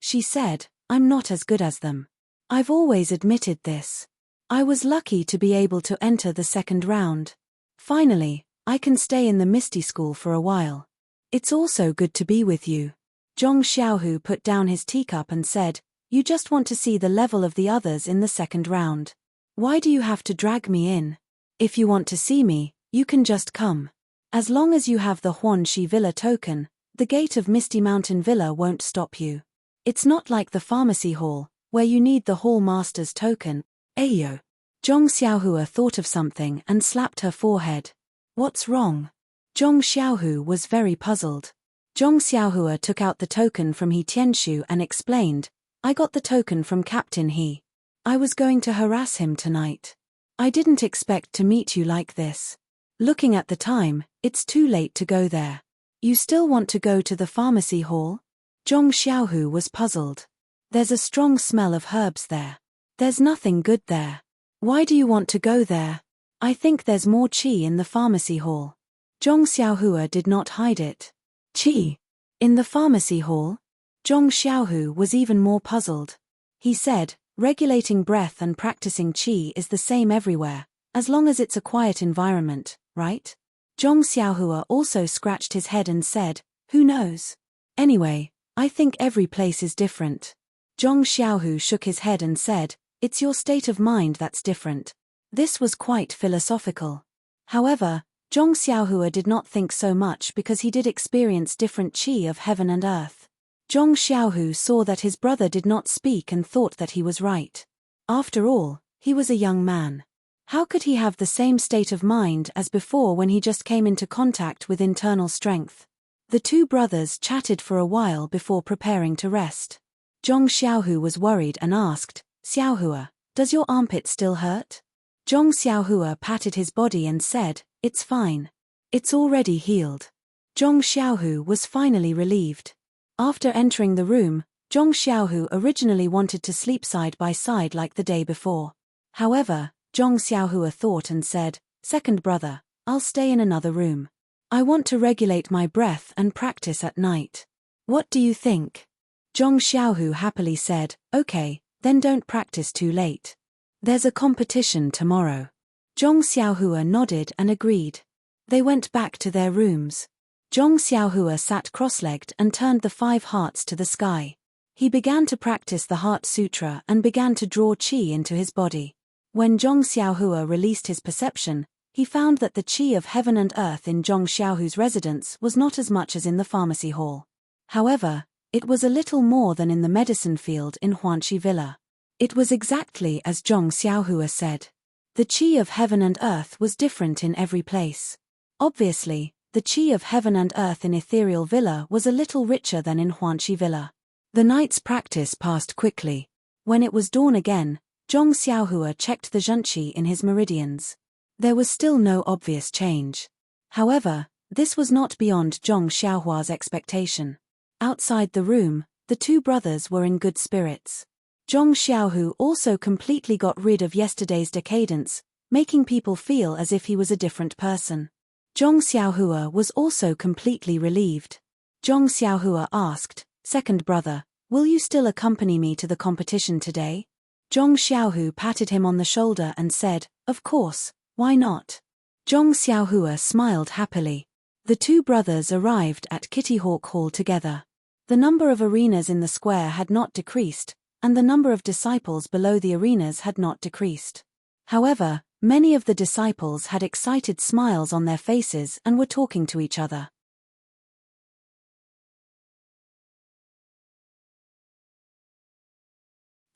She said, "I'm not as good as them. I've always admitted this. I was lucky to be able to enter the 2nd round. Finally, I can stay in the Misty School for a while. It's also good to be with you. Zhong Xiaohu put down his teacup and said, You just want to see the level of the others in the second round. Why do you have to drag me in? If you want to see me, you can just come. As long as you have the Huanxi Villa token, the gate of Misty Mountain Villa won't stop you. It's not like the pharmacy hall, where you need the hall master's token. Ayo. Zhong Xiaohua thought of something and slapped her forehead. What's wrong? Zhong Xiaohu was very puzzled. Zhong Xiaohua took out the token from He Tianshu and explained, I got the token from Captain He. I was going to harass him tonight. I didn't expect to meet you like this. Looking at the time, it's too late to go there. You still want to go to the pharmacy hall? Zhong Xiaohu was puzzled. There's a strong smell of herbs there. There's nothing good there. Why do you want to go there? I think there's more qi in the pharmacy hall. Zhong Xiaohua did not hide it. Qi? In the pharmacy hall? Zhong Xiaohu was even more puzzled. He said, regulating breath and practicing qi is the same everywhere, as long as it's a quiet environment, right? Zhong Xiaohua also scratched his head and said, Who knows? Anyway, I think every place is different. Zhong Xiaohu shook his head and said, It's your state of mind that's different. This was quite philosophical. However, Zhong Xiaohua did not think so much because he did experience different qi of heaven and earth. Zhong Xiaohu saw that his brother did not speak and thought that he was right. After all, he was a young man. How could he have the same state of mind as before when he just came into contact with internal strength? The two brothers chatted for a while before preparing to rest. Zhong Xiaohu was worried and asked, Xiaohua, does your armpit still hurt? Zhong Xiaohua patted his body and said, It's fine. It's already healed. Zhong Xiaohu was finally relieved. After entering the room, Zhong Xiaohu originally wanted to sleep side by side like the day before. However, Zhong Xiaohua thought and said, Second brother, I'll stay in another room. I want to regulate my breath and practice at night. What do you think? Zhong Xiaohu happily said, Okay, then don't practice too late. There's a competition tomorrow. Zhong Xiaohua nodded and agreed. They went back to their rooms. Zhong Xiaohua sat cross-legged and turned the 5 hearts to the sky. He began to practice the Heart Sutra and began to draw qi into his body. When Zhong Xiaohua released his perception, he found that the qi of heaven and earth in Zhong Xiaohu's residence was not as much as in the pharmacy hall. However, it was a little more than in the medicine field in Huanxi Villa. It was exactly as Zhong Xiaohua said. The qi of heaven and earth was different in every place. Obviously, the qi of heaven and earth in Ethereal Villa was a little richer than in Huanxi Villa. The night's practice passed quickly. When it was dawn again, Zhong Xiaohua checked the zhenqi in his meridians. There was still no obvious change. However, this was not beyond Zhong Xiaohua's expectation. Outside the room, the two brothers were in good spirits. Zhong Xiaohu also completely got rid of yesterday's decadence, making people feel as if he was a different person. Zhong Xiaohua was also completely relieved. Zhong Xiaohua asked, Second brother, will you still accompany me to the competition today? Zhong Xiaohu patted him on the shoulder and said, Of course, why not? Zhong Xiaohua smiled happily. The two brothers arrived at Kitty Hawk Hall together. The number of arenas in the square had not decreased, and the number of disciples below the arenas had not decreased. However, many of the disciples had excited smiles on their faces and were talking to each other.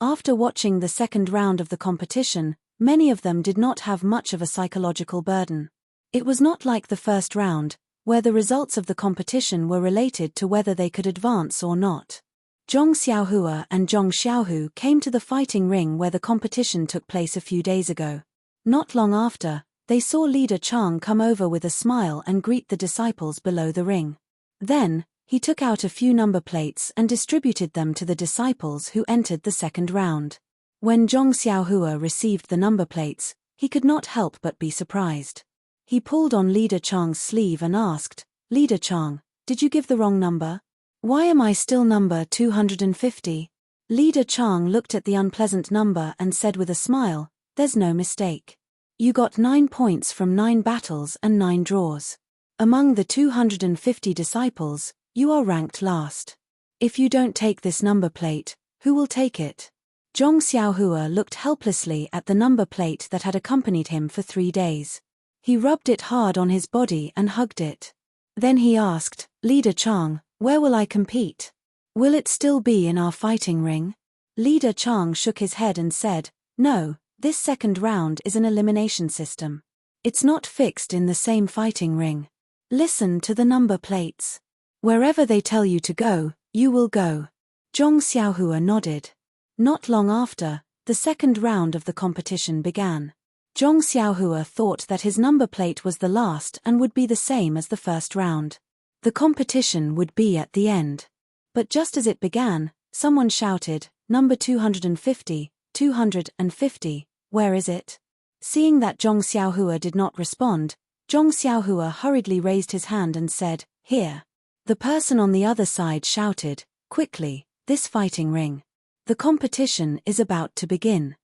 After watching the second round of the competition, many of them did not have much of a psychological burden. It was not like the first round, where the results of the competition were related to whether they could advance or not. Zhong Xiaohua and Zhong Xiaohu came to the fighting ring where the competition took place a few days ago. Not long after, they saw Leader Chang come over with a smile and greet the disciples below the ring. Then, he took out a few number plates and distributed them to the disciples who entered the second round. When Zhong Xiaohua received the number plates, he could not help but be surprised. He pulled on Leader Chang's sleeve and asked, Leader Chang, did you give the wrong number? Why am I still number 250? Leader Chang looked at the unpleasant number and said with a smile, There's no mistake. You got 9 points from 9 battles and 9 draws. Among the 250 disciples, you are ranked last. If you don't take this number plate, who will take it? Zhong Xiaohua looked helplessly at the number plate that had accompanied him for 3 days. He rubbed it hard on his body and hugged it. Then he asked, Leader Chang, where will I compete? Will it still be in our fighting ring? Leader Chang shook his head and said, No, this second round is an elimination system. It's not fixed in the same fighting ring. Listen to the number plates. Wherever they tell you to go, you will go. Zhong Xiaohua nodded. Not long after, the second round of the competition began. Zhong Xiaohua thought that his number plate was the last and would be the same as the first round. The competition would be at the end. But just as it began, someone shouted, Number 250, 250, where is it? Seeing that Zhong Xiaohua did not respond, Zhong Xiaohua hurriedly raised his hand and said, Here. The person on the other side shouted, Quickly, this fighting ring. The competition is about to begin.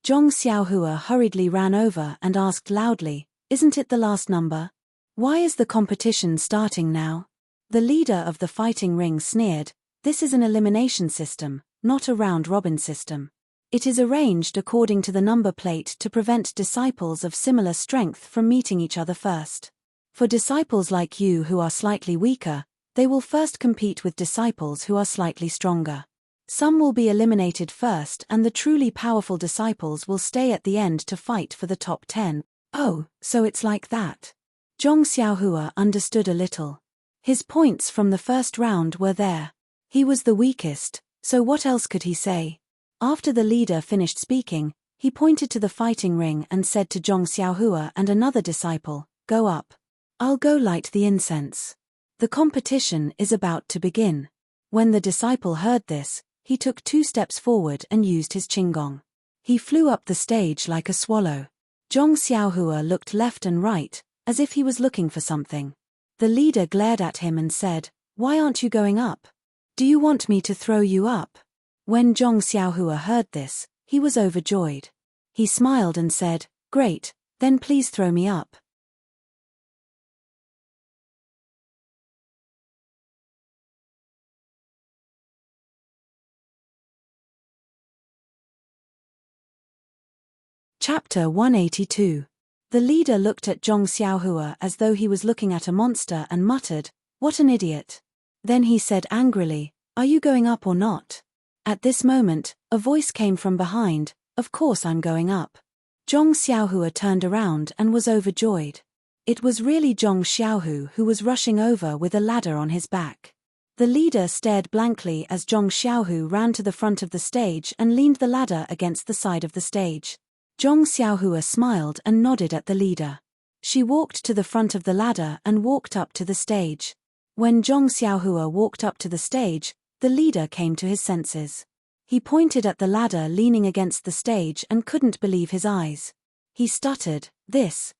Zhong Xiaohua hurriedly ran over and asked loudly, Isn't it the last number? Why is the competition starting now? The leader of the fighting ring sneered, This is an elimination system, not a round-robin system. It is arranged according to the number plate to prevent disciples of similar strength from meeting each other first. For disciples like you who are slightly weaker, they will first compete with disciples who are slightly stronger. Some will be eliminated first and the truly powerful disciples will stay at the end to fight for the top 10. Oh, so it's like that. Zhong Xiaohua understood a little. His points from the first round were there. He was the weakest, so what else could he say? After the leader finished speaking, he pointed to the fighting ring and said to Zhong Xiaohua and another disciple, Go up. I'll go light the incense. The competition is about to begin. When the disciple heard this, he took 2 steps forward and used his qinggong. He flew up the stage like a swallow. Zhong Xiaohua looked left and right, as if he was looking for something. The leader glared at him and said, Why aren't you going up? Do you want me to throw you up? When Zhong Xiaohua heard this, he was overjoyed. He smiled and said, Great, then please throw me up. Chapter 182. The leader looked at Zhong Xiaohua as though he was looking at a monster and muttered, What an idiot. Then he said angrily, Are you going up or not? At this moment, a voice came from behind, Of course I'm going up. Zhong Xiaohua turned around and was overjoyed. It was really Zhong Xiaohu who was rushing over with a ladder on his back. The leader stared blankly as Zhong Xiaohu ran to the front of the stage and leaned the ladder against the side of the stage. Zhong Xiaohua smiled and nodded at the leader. She walked to the front of the ladder and walked up to the stage. When Zhong Xiaohua walked up to the stage, the leader came to his senses. He pointed at the ladder leaning against the stage and couldn't believe his eyes. He stuttered, this,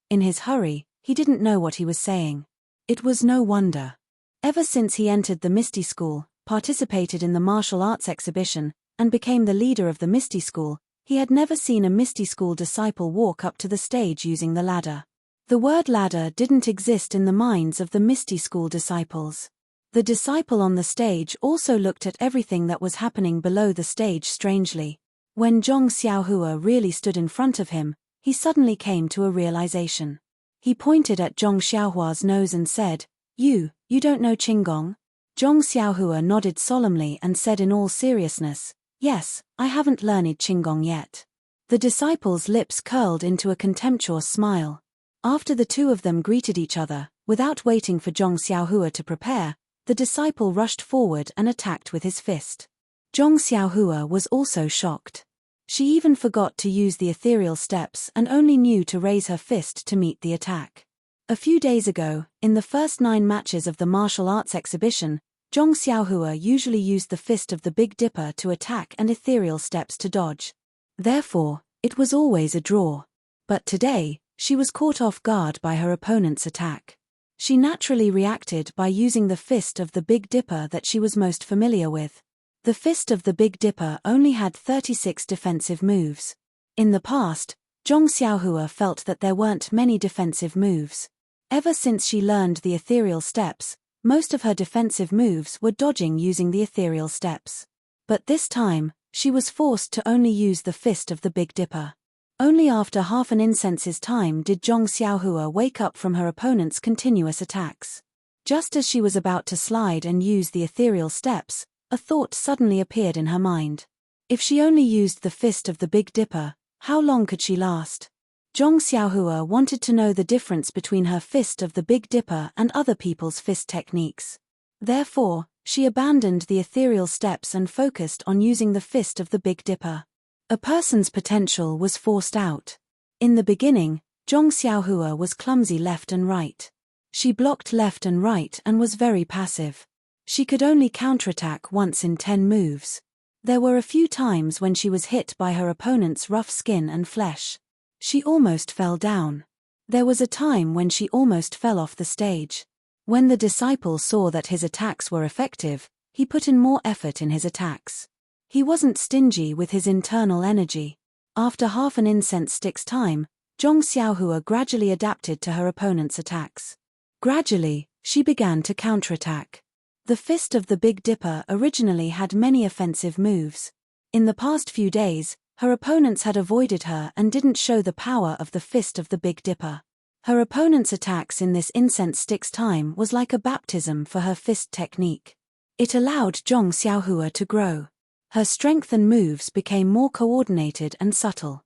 in his hurry, he didn't know what he was saying. It was no wonder. Ever since he entered the Misty School, participated in the martial arts exhibition, and became the leader of the Misty School, he had never seen a Misty School disciple walk up to the stage using the ladder. The word ladder didn't exist in the minds of the Misty School disciples. The disciple on the stage also looked at everything that was happening below the stage strangely. When Zhong Xiaohua really stood in front of him, he suddenly came to a realization. He pointed at Zhong Xiaohua's nose and said, You don't know qinggong? Zhong Xiaohua nodded solemnly and said in all seriousness, Yes, I haven't learned qinggong yet. The disciple's lips curled into a contemptuous smile. After the two of them greeted each other, without waiting for Zhong Xiaohua to prepare, the disciple rushed forward and attacked with his fist. Zhong Xiaohua was also shocked. She even forgot to use the ethereal steps and only knew to raise her fist to meet the attack. A few days ago, in the first 9 matches of the martial arts exhibition, Zhong Xiaohua usually used the fist of the Big Dipper to attack and ethereal steps to dodge. Therefore, it was always a draw. But today, she was caught off guard by her opponent's attack. She naturally reacted by using the fist of the Big Dipper that she was most familiar with. The fist of the Big Dipper only had 36 defensive moves. In the past, Zhong Xiaohua felt that there weren't many defensive moves. Ever since she learned the ethereal steps, most of her defensive moves were dodging using the ethereal steps. But this time, she was forced to only use the fist of the Big Dipper. Only after half an incense's time did Zhong Xiaohua wake up from her opponent's continuous attacks. Just as she was about to slide and use the ethereal steps, a thought suddenly appeared in her mind. If she only used the fist of the Big Dipper, how long could she last? Zhong Xiaohua wanted to know the difference between her fist of the Big Dipper and other people's fist techniques. Therefore, she abandoned the ethereal steps and focused on using the fist of the Big Dipper. A person's potential was forced out. In the beginning, Zhong Xiaohua was clumsy left and right. She blocked left and right and was very passive. She could only counterattack once in 10 moves. There were a few times when she was hit by her opponent's rough skin and flesh. She almost fell down. There was a time when she almost fell off the stage. When the disciple saw that his attacks were effective, he put in more effort in his attacks. He wasn't stingy with his internal energy. After half an incense stick's time, Zhong Xiaohua gradually adapted to her opponent's attacks. Gradually, she began to counterattack. The fist of the Big Dipper originally had many offensive moves. In the past few days, her opponents had avoided her and didn't show the power of the fist of the Big Dipper. Her opponent's attacks in this incense stick's time was like a baptism for her fist technique. It allowed Zhong Xiaohua to grow. Her strength and moves became more coordinated and subtle.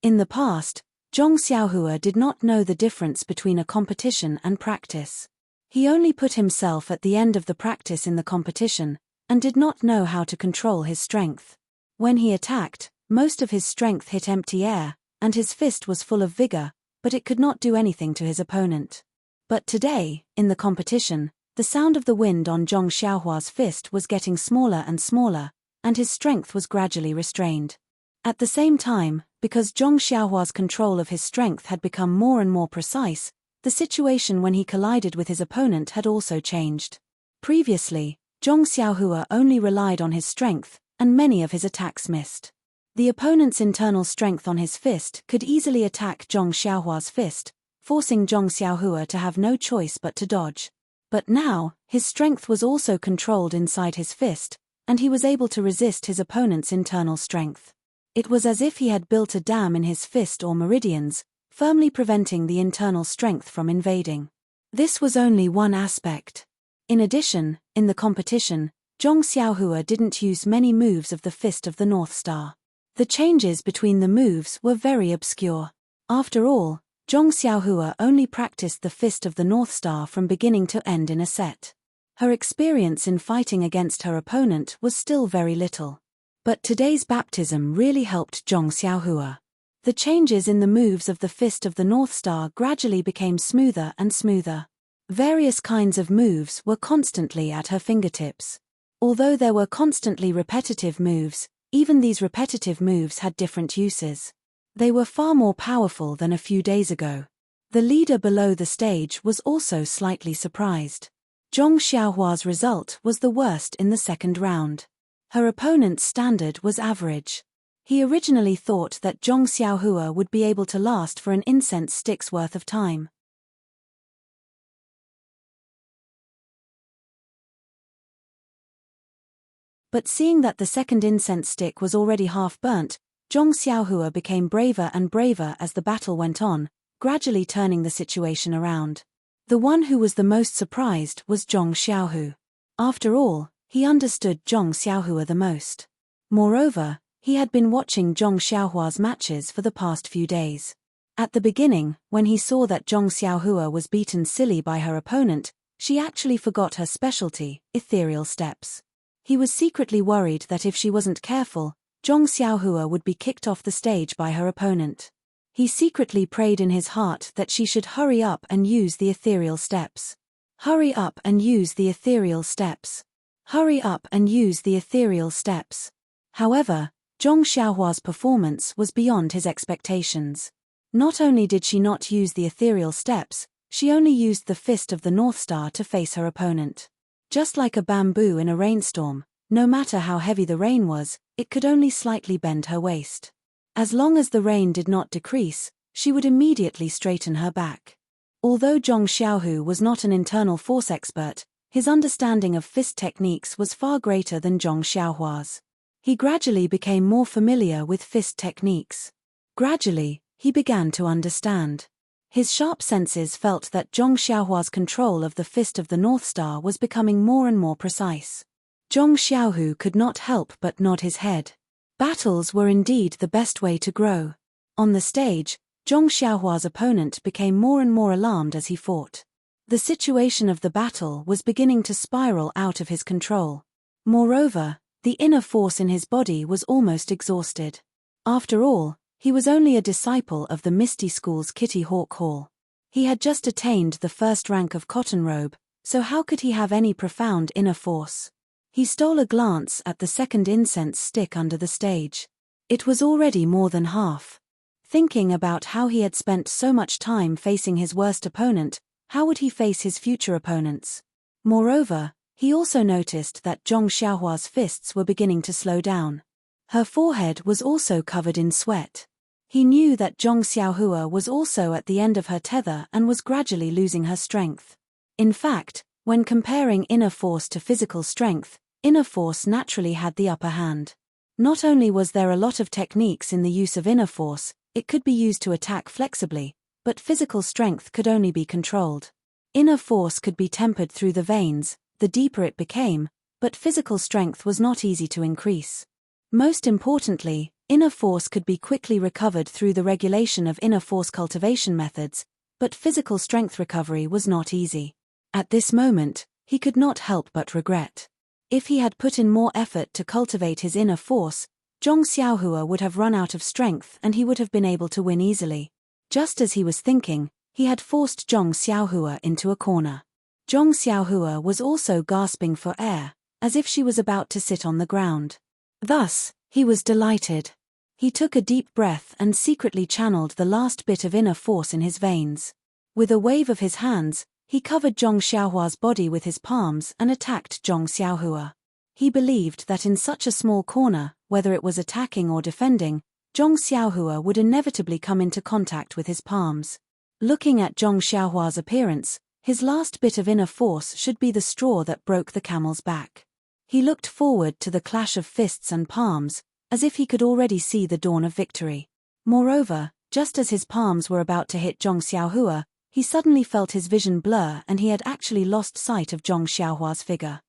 In the past, Zhong Xiaohua did not know the difference between a competition and practice. He only put himself at the end of the practice in the competition, and did not know how to control his strength. When he attacked, most of his strength hit empty air, and his fist was full of vigor, but it could not do anything to his opponent. But today, in the competition, the sound of the wind on Zhong Xiaohua's fist was getting smaller and smaller, and his strength was gradually restrained. At the same time, because Zhong Xiaohua's control of his strength had become more and more precise, the situation when he collided with his opponent had also changed. Previously, Zhong Xiaohua only relied on his strength, and many of his attacks missed. The opponent's internal strength on his fist could easily attack Zhong Xiaohua's fist, forcing Zhong Xiaohua to have no choice but to dodge. But now, his strength was also controlled inside his fist, and he was able to resist his opponent's internal strength. It was as if he had built a dam in his fist or meridians, firmly preventing the internal strength from invading. This was only one aspect. In addition, in the competition, Zhong Xiaohua didn't use many moves of the Fist of the North Star. The changes between the moves were very obscure. After all, Zhong Xiaohua only practiced the Fist of the North Star from beginning to end in a set. Her experience in fighting against her opponent was still very little. But today's baptism really helped Zhong Xiaohua. The changes in the moves of the Fist of the North Star gradually became smoother and smoother. Various kinds of moves were constantly at her fingertips. Although there were constantly repetitive moves, even these repetitive moves had different uses. They were far more powerful than a few days ago. The leader below the stage was also slightly surprised. Zhong Xiaohua's result was the worst in the second round. Her opponent's standard was average. He originally thought that Zhong Xiaohua would be able to last for an incense stick's worth of time. But seeing that the second incense stick was already half burnt, Zhong Xiaohua became braver and braver as the battle went on, gradually turning the situation around. The one who was the most surprised was Zhong Xiaohu. After all, he understood Zhong Xiaohua the most. Moreover, he had been watching Zhong Xiaohua's matches for the past few days. At the beginning, when he saw that Zhong Xiaohua was beaten silly by her opponent, she actually forgot her specialty, ethereal steps. He was secretly worried that if she wasn't careful, Zhong Xiaohua would be kicked off the stage by her opponent. He secretly prayed in his heart that she should hurry up and use the ethereal steps. Hurry up and use the ethereal steps. Hurry up and use the ethereal steps. However, Zhong Xiaohua's performance was beyond his expectations. Not only did she not use the ethereal steps, she only used the fist of the North Star to face her opponent. Just like a bamboo in a rainstorm, no matter how heavy the rain was, it could only slightly bend her waist. As long as the rain did not decrease, she would immediately straighten her back. Although Zhong Xiaohu was not an internal force expert, his understanding of fist techniques was far greater than Zhong Xiaohua's. He gradually became more familiar with fist techniques. Gradually, he began to understand. His sharp senses felt that Zhong Xiaohua's control of the fist of the North Star was becoming more and more precise. Zhong Xiaohu could not help but nod his head. Battles were indeed the best way to grow. On the stage, Zhong Xiaohua's opponent became more and more alarmed as he fought. The situation of the battle was beginning to spiral out of his control. Moreover, the inner force in his body was almost exhausted. After all, he was only a disciple of the Misty School's Kitty Hawk Hall. He had just attained the first rank of Cotton Robe, so how could he have any profound inner force? He stole a glance at the second incense stick under the stage. It was already more than half. Thinking about how he had spent so much time facing his worst opponent, how would he face his future opponents? Moreover, he also noticed that Zhong Xiaohua's fists were beginning to slow down. Her forehead was also covered in sweat. He knew that Zhong Xiaohua was also at the end of her tether and was gradually losing her strength. In fact, when comparing inner force to physical strength, inner force naturally had the upper hand. Not only was there a lot of techniques in the use of inner force, it could be used to attack flexibly, but physical strength could only be controlled. Inner force could be tempered through the veins, the deeper it became, but physical strength was not easy to increase. Most importantly, inner force could be quickly recovered through the regulation of inner force cultivation methods, but physical strength recovery was not easy. At this moment, he could not help but regret. If he had put in more effort to cultivate his inner force, Zhong Xiaohua would have run out of strength and he would have been able to win easily. Just as he was thinking, he had forced Zhong Xiaohua into a corner. Zhong Xiaohua was also gasping for air, as if she was about to sit on the ground. Thus, he was delighted. He took a deep breath and secretly channeled the last bit of inner force in his veins. With a wave of his hands, he covered Zhong Xiaohua's body with his palms and attacked Zhong Xiaohua. He believed that in such a small corner, whether it was attacking or defending, Zhong Xiaohua would inevitably come into contact with his palms. Looking at Zhong Xiaohua's appearance, his last bit of inner force should be the straw that broke the camel's back. He looked forward to the clash of fists and palms, as if he could already see the dawn of victory. Moreover, just as his palms were about to hit Zhong Xiaohua, he suddenly felt his vision blur and he had actually lost sight of Zhong Xiaohua's figure.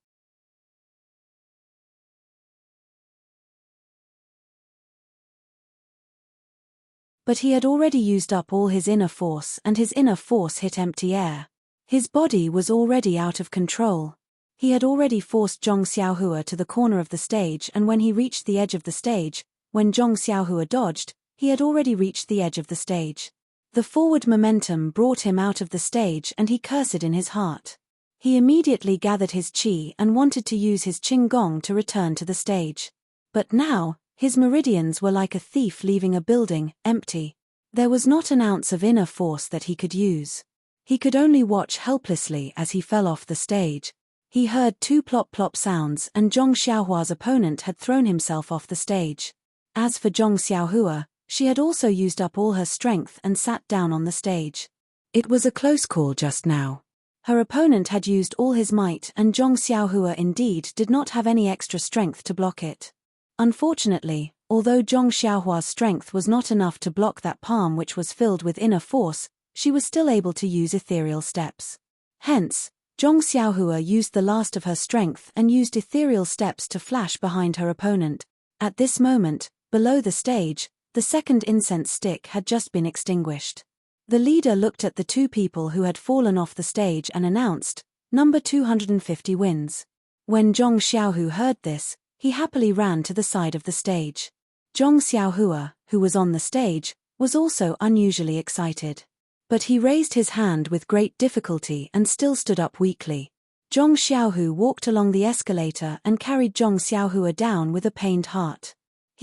But he had already used up all his inner force and his inner force hit empty air. His body was already out of control. He had already forced Zhong Xiaohua to the corner of the stage, and when he reached the edge of the stage, when Zhong Xiaohua dodged, he had already reached the edge of the stage. The forward momentum brought him out of the stage and he cursed in his heart. He immediately gathered his qi and wanted to use his qinggong to return to the stage. But now, his meridians were like a thief leaving a building, empty. There was not an ounce of inner force that he could use. He could only watch helplessly as he fell off the stage. He heard two plop-plop sounds and Zhong Xiaohua's opponent had thrown himself off the stage. As for Zhong Xiaohua, she had also used up all her strength and sat down on the stage. It was a close call just now. Her opponent had used all his might and Zhong Xiaohua indeed did not have any extra strength to block it. Unfortunately, although Zhong Xiaohua's strength was not enough to block that palm which was filled with inner force, she was still able to use ethereal steps. Hence, Zhong Xiaohua used the last of her strength and used ethereal steps to flash behind her opponent. At this moment, below the stage, the second incense stick had just been extinguished. The leader looked at the two people who had fallen off the stage and announced, "Number 250 wins." When Zhong Xiaohu heard this, he happily ran to the side of the stage. Zhong Xiaohua, who was on the stage, was also unusually excited. But he raised his hand with great difficulty and still stood up weakly. Zhong Xiaohu walked along the escalator and carried Zhong Xiaohua down with a pained heart.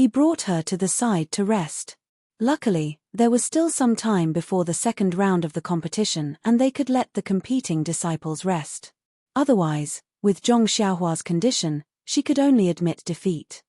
He brought her to the side to rest. Luckily, there was still some time before the second round of the competition and they could let the competing disciples rest. Otherwise, with Zhong Xiaohua's condition, she could only admit defeat.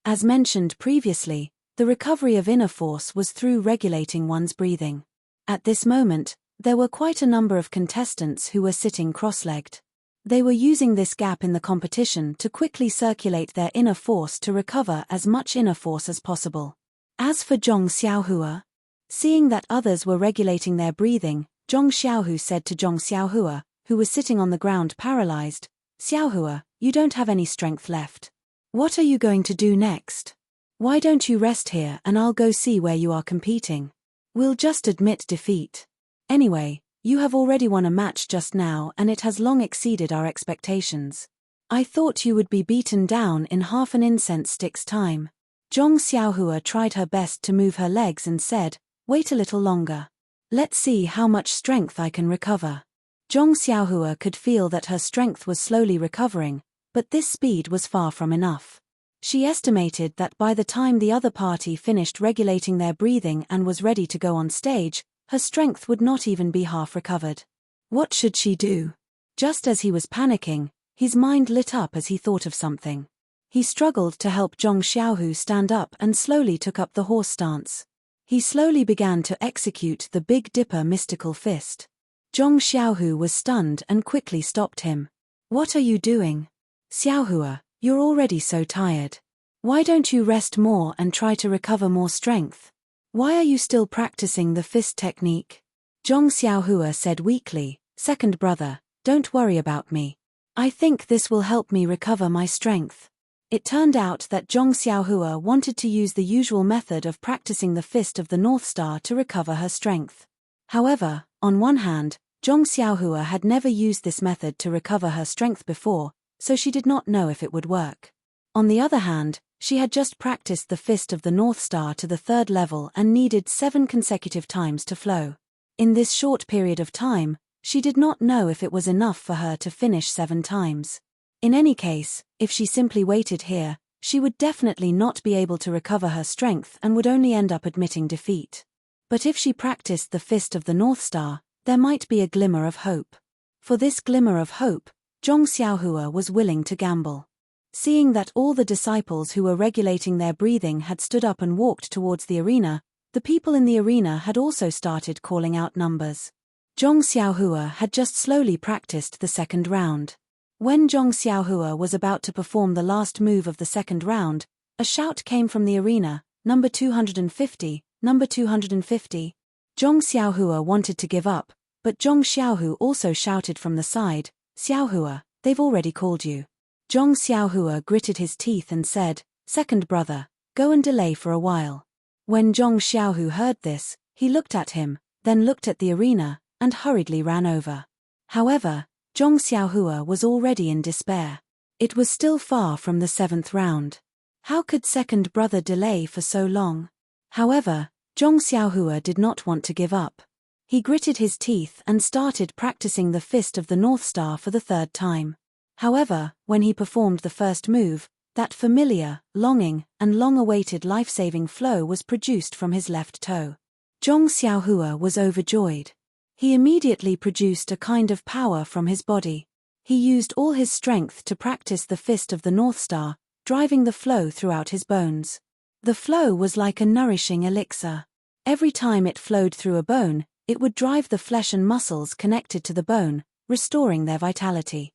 As mentioned previously, the recovery of inner force was through regulating one's breathing. At this moment, there were quite a number of contestants who were sitting cross-legged. They were using this gap in the competition to quickly circulate their inner force to recover as much inner force as possible. As for Zhong Xiaohua, seeing that others were regulating their breathing, Zhong Xiaohu said to Zhong Xiaohua, who was sitting on the ground paralyzed, "Xiaohua, you don't have any strength left. What are you going to do next? Why don't you rest here and I'll go see where you are competing? We'll just admit defeat. Anyway, you have already won a match just now and it has long exceeded our expectations. I thought you would be beaten down in half an incense stick's time." Zhong Xiaohua tried her best to move her legs and said, "Wait a little longer. Let's see how much strength I can recover." Zhong Xiaohua could feel that her strength was slowly recovering, but this speed was far from enough. She estimated that by the time the other party finished regulating their breathing and was ready to go on stage, her strength would not even be half recovered. What should she do? Just as he was panicking, his mind lit up as he thought of something. He struggled to help Zhong Xiaohu stand up and slowly took up the horse stance. He slowly began to execute the Big Dipper mystical fist. Zhong Xiaohu was stunned and quickly stopped him. "What are you doing? Xiaohua, you're already so tired. Why don't you rest more and try to recover more strength? Why are you still practicing the fist technique?" Zhong Xiaohua said weakly, "Second brother, don't worry about me. I think this will help me recover my strength." It turned out that Zhong Xiaohua wanted to use the usual method of practicing the fist of the North Star to recover her strength. However, on one hand, Zhong Xiaohua had never used this method to recover her strength before, so she did not know if it would work. On the other hand, she had just practiced the fist of the North Star to the third level and needed 7 consecutive times to flow. In this short period of time, she did not know if it was enough for her to finish 7 times. In any case, if she simply waited here, she would definitely not be able to recover her strength and would only end up admitting defeat. But if she practiced the fist of the North Star, there might be a glimmer of hope. For this glimmer of hope, Zhong Xiaohua was willing to gamble. Seeing that all the disciples who were regulating their breathing had stood up and walked towards the arena, the people in the arena had also started calling out numbers. Zhong Xiaohua had just slowly practiced the second round. When Zhong Xiaohua was about to perform the last move of the second round, a shout came from the arena, "Number 250, number 250. Zhong Xiaohua wanted to give up, but Zhong Xiaohu also shouted from the side, "Xiaohua, they've already called you." Zhong Xiaohua gritted his teeth and said, "Second brother, go and delay for a while." When Zhong Xiaohu heard this, he looked at him, then looked at the arena, and hurriedly ran over. However, Zhong Xiaohua was already in despair. It was still far from the 7th round. How could second brother delay for so long? However, Zhong Xiaohua did not want to give up. He gritted his teeth and started practicing the fist of the North Star for the 3rd time. However, when he performed the first move, that familiar, longing, and long-awaited life-saving flow was produced from his left toe. Zhong Xiaohua was overjoyed. He immediately produced a kind of power from his body. He used all his strength to practice the fist of the North Star, driving the flow throughout his bones. The flow was like a nourishing elixir. Every time it flowed through a bone, it would drive the flesh and muscles connected to the bone, restoring their vitality.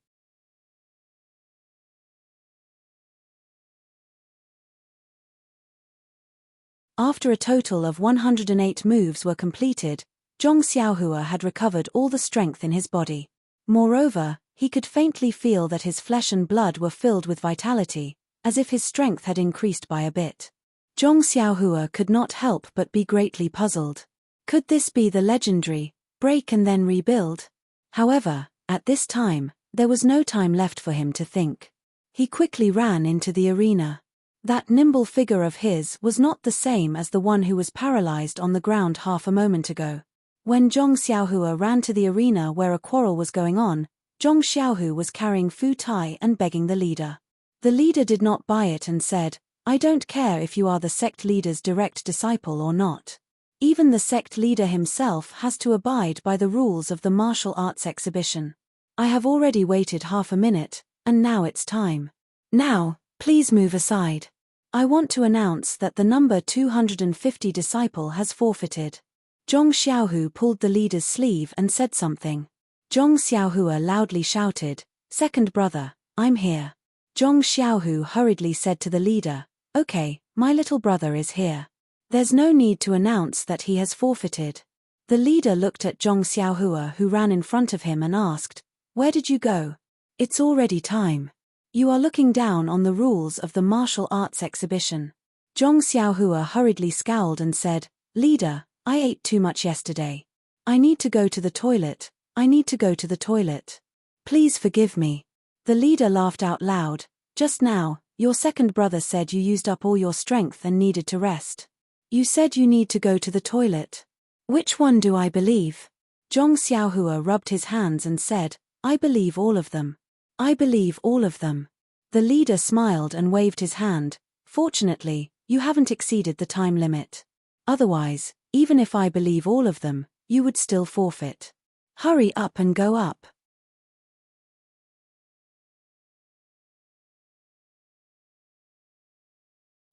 After a total of 108 moves were completed, Zhong Xiaohua had recovered all the strength in his body. Moreover, he could faintly feel that his flesh and blood were filled with vitality, as if his strength had increased by a bit. Zhong Xiaohua could not help but be greatly puzzled. Could this be the legendary, break and then rebuild? However, at this time, there was no time left for him to think. He quickly ran into the arena. That nimble figure of his was not the same as the one who was paralyzed on the ground half a moment ago. When Zhong Xiaohua ran to the arena where a quarrel was going on, Zhong Xiaohu was carrying Fu Tai and begging the leader. The leader did not buy it and said, "I don't care if you are the sect leader's direct disciple or not. Even the sect leader himself has to abide by the rules of the martial arts exhibition. I have already waited half a minute, and now it's time. Now, please move aside. I want to announce that the number 250 disciple has forfeited." Zhong Xiaohu pulled the leader's sleeve and said something. Zhong Xiaohua loudly shouted, "Second brother, I'm here." Zhong Xiaohu hurriedly said to the leader, "Okay, my little brother is here. There's no need to announce that he has forfeited." The leader looked at Zhong Xiaohua, who ran in front of him, and asked, "Where did you go? It's already time. You are looking down on the rules of the martial arts exhibition." Zhong Xiaohua hurriedly scowled and said, "Leader, I ate too much yesterday. I need to go to the toilet. I need to go to the toilet. Please forgive me." The leader laughed out loud. "Just now, your second brother said you used up all your strength and needed to rest. You said you need to go to the toilet. Which one do I believe?" Zhong Xiaohua rubbed his hands and said, "I believe all of them. I believe all of them." The leader smiled and waved his hand. "Fortunately, you haven't exceeded the time limit. Otherwise, even if I believe all of them, you would still forfeit. Hurry up and go up."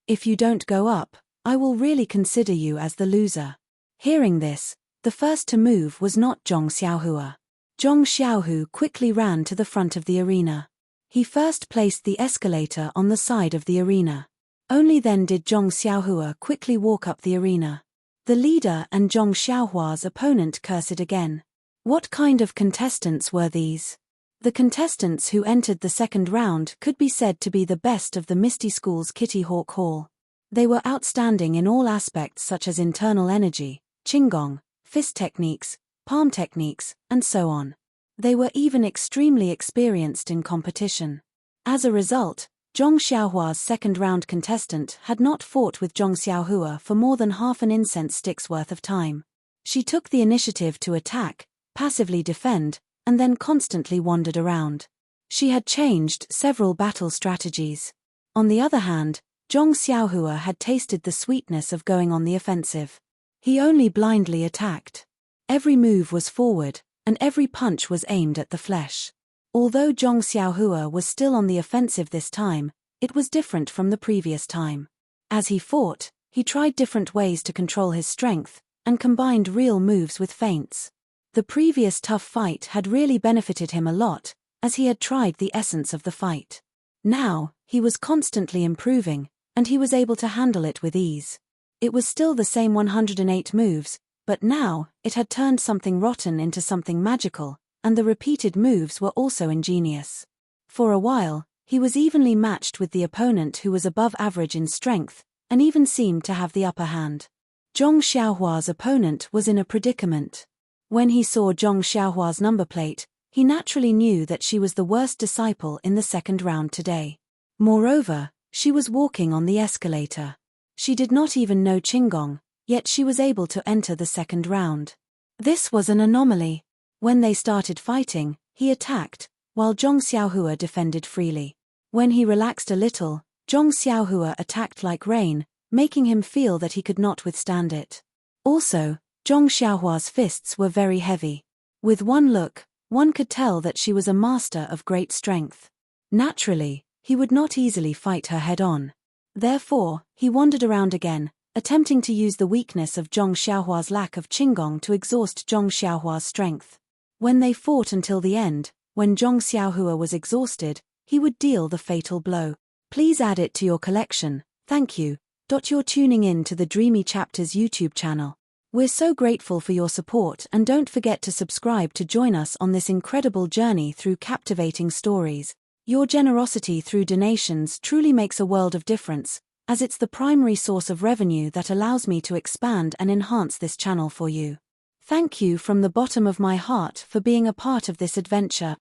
"If you don't go up, I will really consider you as the loser." Hearing this, the first to move was not Zhong Xiaohua. Zhong Xiaohu quickly ran to the front of the arena. He first placed the escalator on the side of the arena. Only then did Zhong Xiaohua quickly walk up the arena. The leader and Zhong Xiaohua's opponent cursed again. What kind of contestants were these? The contestants who entered the second round could be said to be the best of the Misty School's Kitty Hawk Hall. They were outstanding in all aspects such as internal energy, qigong, fist techniques, palm techniques, and so on. They were even extremely experienced in competition. As a result, Zhong Xiaohua's second-round contestant had not fought with Zhong Xiaohua for more than half an incense stick's worth of time. She took the initiative to attack, passively defend, and then constantly wandered around. She had changed several battle strategies. On the other hand, Zhong Xiaohua had tasted the sweetness of going on the offensive. He only blindly attacked. Every move was forward, and every punch was aimed at the flesh. Although Zhong Xiaohua was still on the offensive this time, it was different from the previous time. As he fought, he tried different ways to control his strength, and combined real moves with feints. The previous tough fight had really benefited him a lot, as he had tried the essence of the fight. Now, he was constantly improving, and he was able to handle it with ease. It was still the same 108 moves, but now, it had turned something rotten into something magical, and the repeated moves were also ingenious. For a while, he was evenly matched with the opponent, who was above average in strength, and even seemed to have the upper hand. Zhong Xiaohua's opponent was in a predicament. When he saw Zhong Xiaohua's number plate, he naturally knew that she was the worst disciple in the second round today. Moreover, she was walking on the escalator. She did not even know qigong, yet she was able to enter the second round. This was an anomaly. When they started fighting, he attacked, while Zhong Xiaohua defended freely. When he relaxed a little, Zhong Xiaohua attacked like rain, making him feel that he could not withstand it. Also, Zhong Xiaohua's fists were very heavy. With one look, one could tell that she was a master of great strength. Naturally, he would not easily fight her head-on. Therefore, he wandered around again, attempting to use the weakness of Zhong Xiaohua's lack of qigong to exhaust Zhong Xiaohua's strength. When they fought until the end, when Zhong Xiaohua was exhausted, he would deal the fatal blow. Please add it to your collection, thank you. You're tuning in to the Dreamy Chapters YouTube channel. We're so grateful for your support, and don't forget to subscribe to join us on this incredible journey through captivating stories. Your generosity through donations truly makes a world of difference, as it's the primary source of revenue that allows me to expand and enhance this channel for you. Thank you from the bottom of my heart for being a part of this adventure.